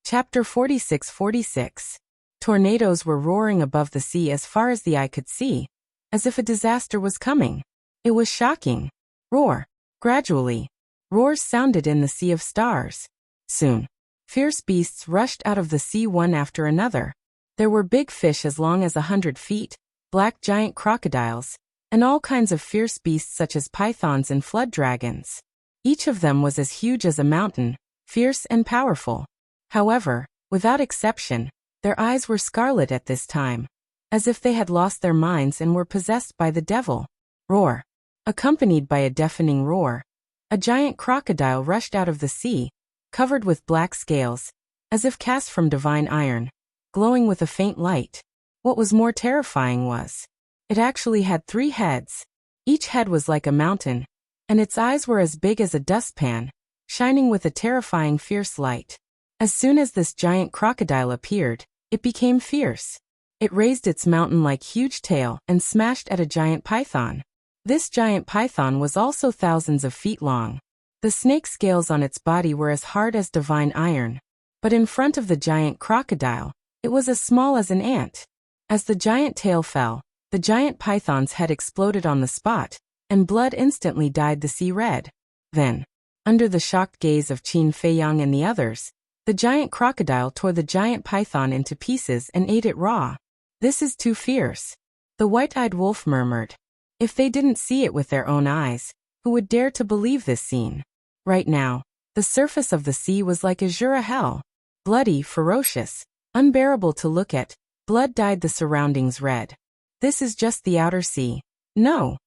Chapter 46-46. Tornadoes were roaring above the sea as far as the eye could see, as if a disaster was coming. It was shocking. Roar. Gradually, roars sounded in the Sea of Stars. Soon, fierce beasts rushed out of the sea one after another. There were big fish as long as 100 feet, black giant crocodiles, and all kinds of fierce beasts such as pythons and flood dragons. Each of them was as huge as a mountain, fierce and powerful. However, without exception, their eyes were scarlet at this time, as if they had lost their minds and were possessed by the devil. Roar. Accompanied by a deafening roar, a giant crocodile rushed out of the sea, covered with black scales, as if cast from divine iron, glowing with a faint light. What was more terrifying was, it actually had 3 heads. Each head was like a mountain, and its eyes were as big as a dustpan, shining with a terrifying fierce light. As soon as this giant crocodile appeared, it became fierce. It raised its mountain-like huge tail and smashed at a giant python. This giant python was also thousands of feet long. The snake scales on its body were as hard as divine iron. But in front of the giant crocodile, it was as small as an ant. As the giant tail fell, the giant python's head exploded on the spot, and blood instantly dyed the sea red. Then, under the shocked gaze of Qin Feiyang and the others, the giant crocodile tore the giant python into pieces and ate it raw. "This is too fierce," the white-eyed wolf murmured. If they didn't see it with their own eyes, who would dare to believe this scene? Right now, the surface of the sea was like azure hell. Bloody, ferocious, unbearable to look at, blood dyed the surroundings red. This is just the outer sea. No.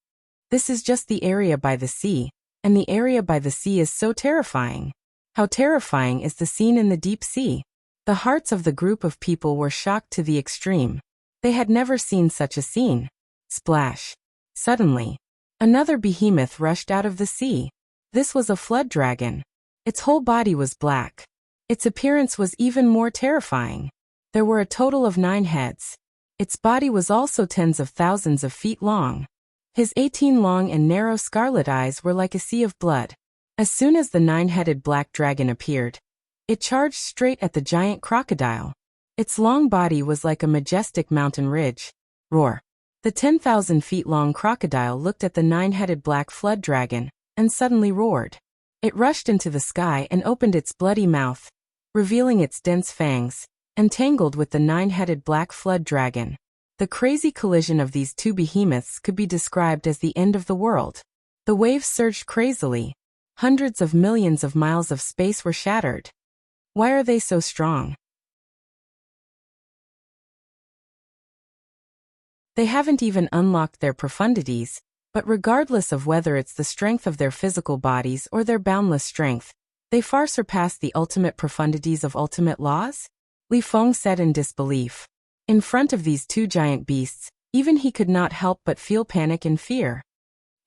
This is just the area by the sea, and the area by the sea is so terrifying. How terrifying is the scene in the deep sea? The hearts of the group of people were shocked to the extreme. They had never seen such a scene. Splash. Suddenly, another behemoth rushed out of the sea. This was a flood dragon. Its whole body was black. Its appearance was even more terrifying. There were a total of 9 heads. Its body was also tens of thousands of feet long. His 18 long and narrow scarlet eyes were like a sea of blood. As soon as the 9-headed black dragon appeared, it charged straight at the giant crocodile. Its long body was like a majestic mountain ridge. Roar. The 10,000 feet long crocodile looked at the 9-headed black flood dragon, and suddenly roared. It rushed into the sky and opened its bloody mouth, revealing its dense fangs, entangled with the 9-headed black flood dragon. The crazy collision of these 2 behemoths could be described as the end of the world. The waves surged crazily. Hundreds of millions of miles of space were shattered. Why are they so strong? They haven't even unlocked their profundities, but regardless of whether it's the strength of their physical bodies or their boundless strength, they far surpass the ultimate profundities of ultimate laws? Li Feng said in disbelief. In front of these 2 giant beasts, even he could not help but feel panic and fear.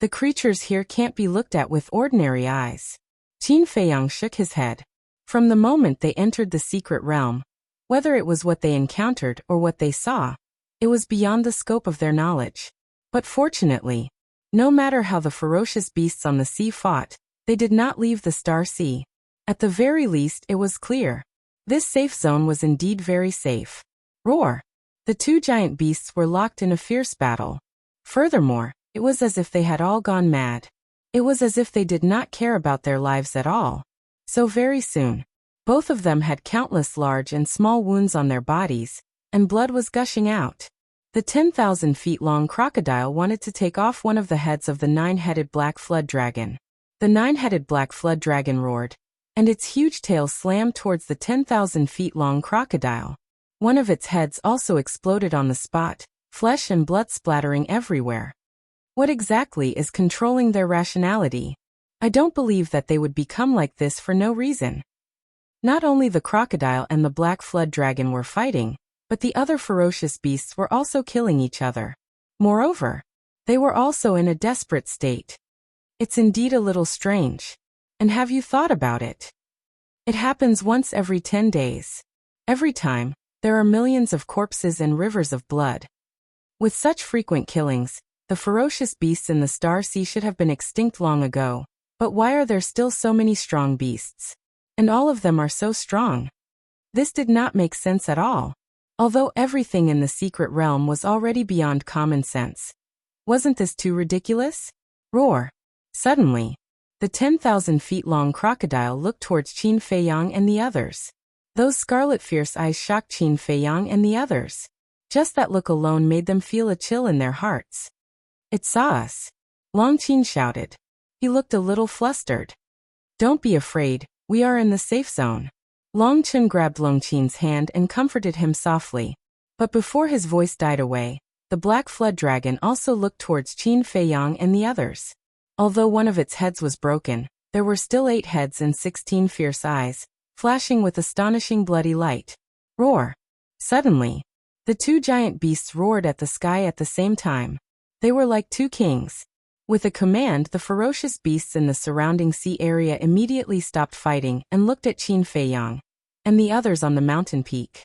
The creatures here can't be looked at with ordinary eyes. Qin Feiyang shook his head. From the moment they entered the secret realm, Whether it was what they encountered or what they saw, it was beyond the scope of their knowledge. But fortunately, no matter how the ferocious beasts on the sea fought, they did not leave the Star Sea. At the very least, it was clear. This safe zone was indeed very safe. Roar! The two giant beasts were locked in a fierce battle. Furthermore, it was as if they had all gone mad. It was as if they did not care about their lives at all. So very soon, both of them had countless large and small wounds on their bodies, and blood was gushing out. The 10,000 feet long crocodile wanted to take off one of the heads of the 9-headed black flood dragon. The 9-headed black flood dragon roared, and its huge tail slammed towards the 10,000 feet long crocodile. One of its heads also exploded on the spot, flesh and blood splattering everywhere. What exactly is controlling their rationality? I don't believe that they would become like this for no reason. Not only the crocodile and the black flood dragon were fighting, but the other ferocious beasts were also killing each other. Moreover, they were also in a desperate state. It's indeed a little strange. And have you thought about it? It happens once every 10 days. Every time, there are millions of corpses and rivers of blood. With such frequent killings, the ferocious beasts in the Star Sea should have been extinct long ago. But why are there still so many strong beasts? And all of them are so strong. This did not make sense at all. Although everything in the secret realm was already beyond common sense. Wasn't this too ridiculous? Roar! Suddenly, the 10,000 feet long crocodile looked towards Qin Feiyang and the others. Those scarlet fierce eyes shocked Qin Feiyang and the others. Just that look alone made them feel a chill in their hearts. It saw us. Long Qin shouted. He looked a little flustered. Don't be afraid, we are in the safe zone. Long Chen grabbed Long Qin's hand and comforted him softly. But before his voice died away, the black flood dragon also looked towards Qin Feiyang and the others. Although one of its heads was broken, there were still 8 heads and 16 fierce eyes, flashing with astonishing bloody light. Roar! Suddenly, the two giant beasts roared at the sky at the same time. They were like two kings. With a command, the ferocious beasts in the surrounding sea area immediately stopped fighting and looked at Qin Feiyang and the others on the mountain peak.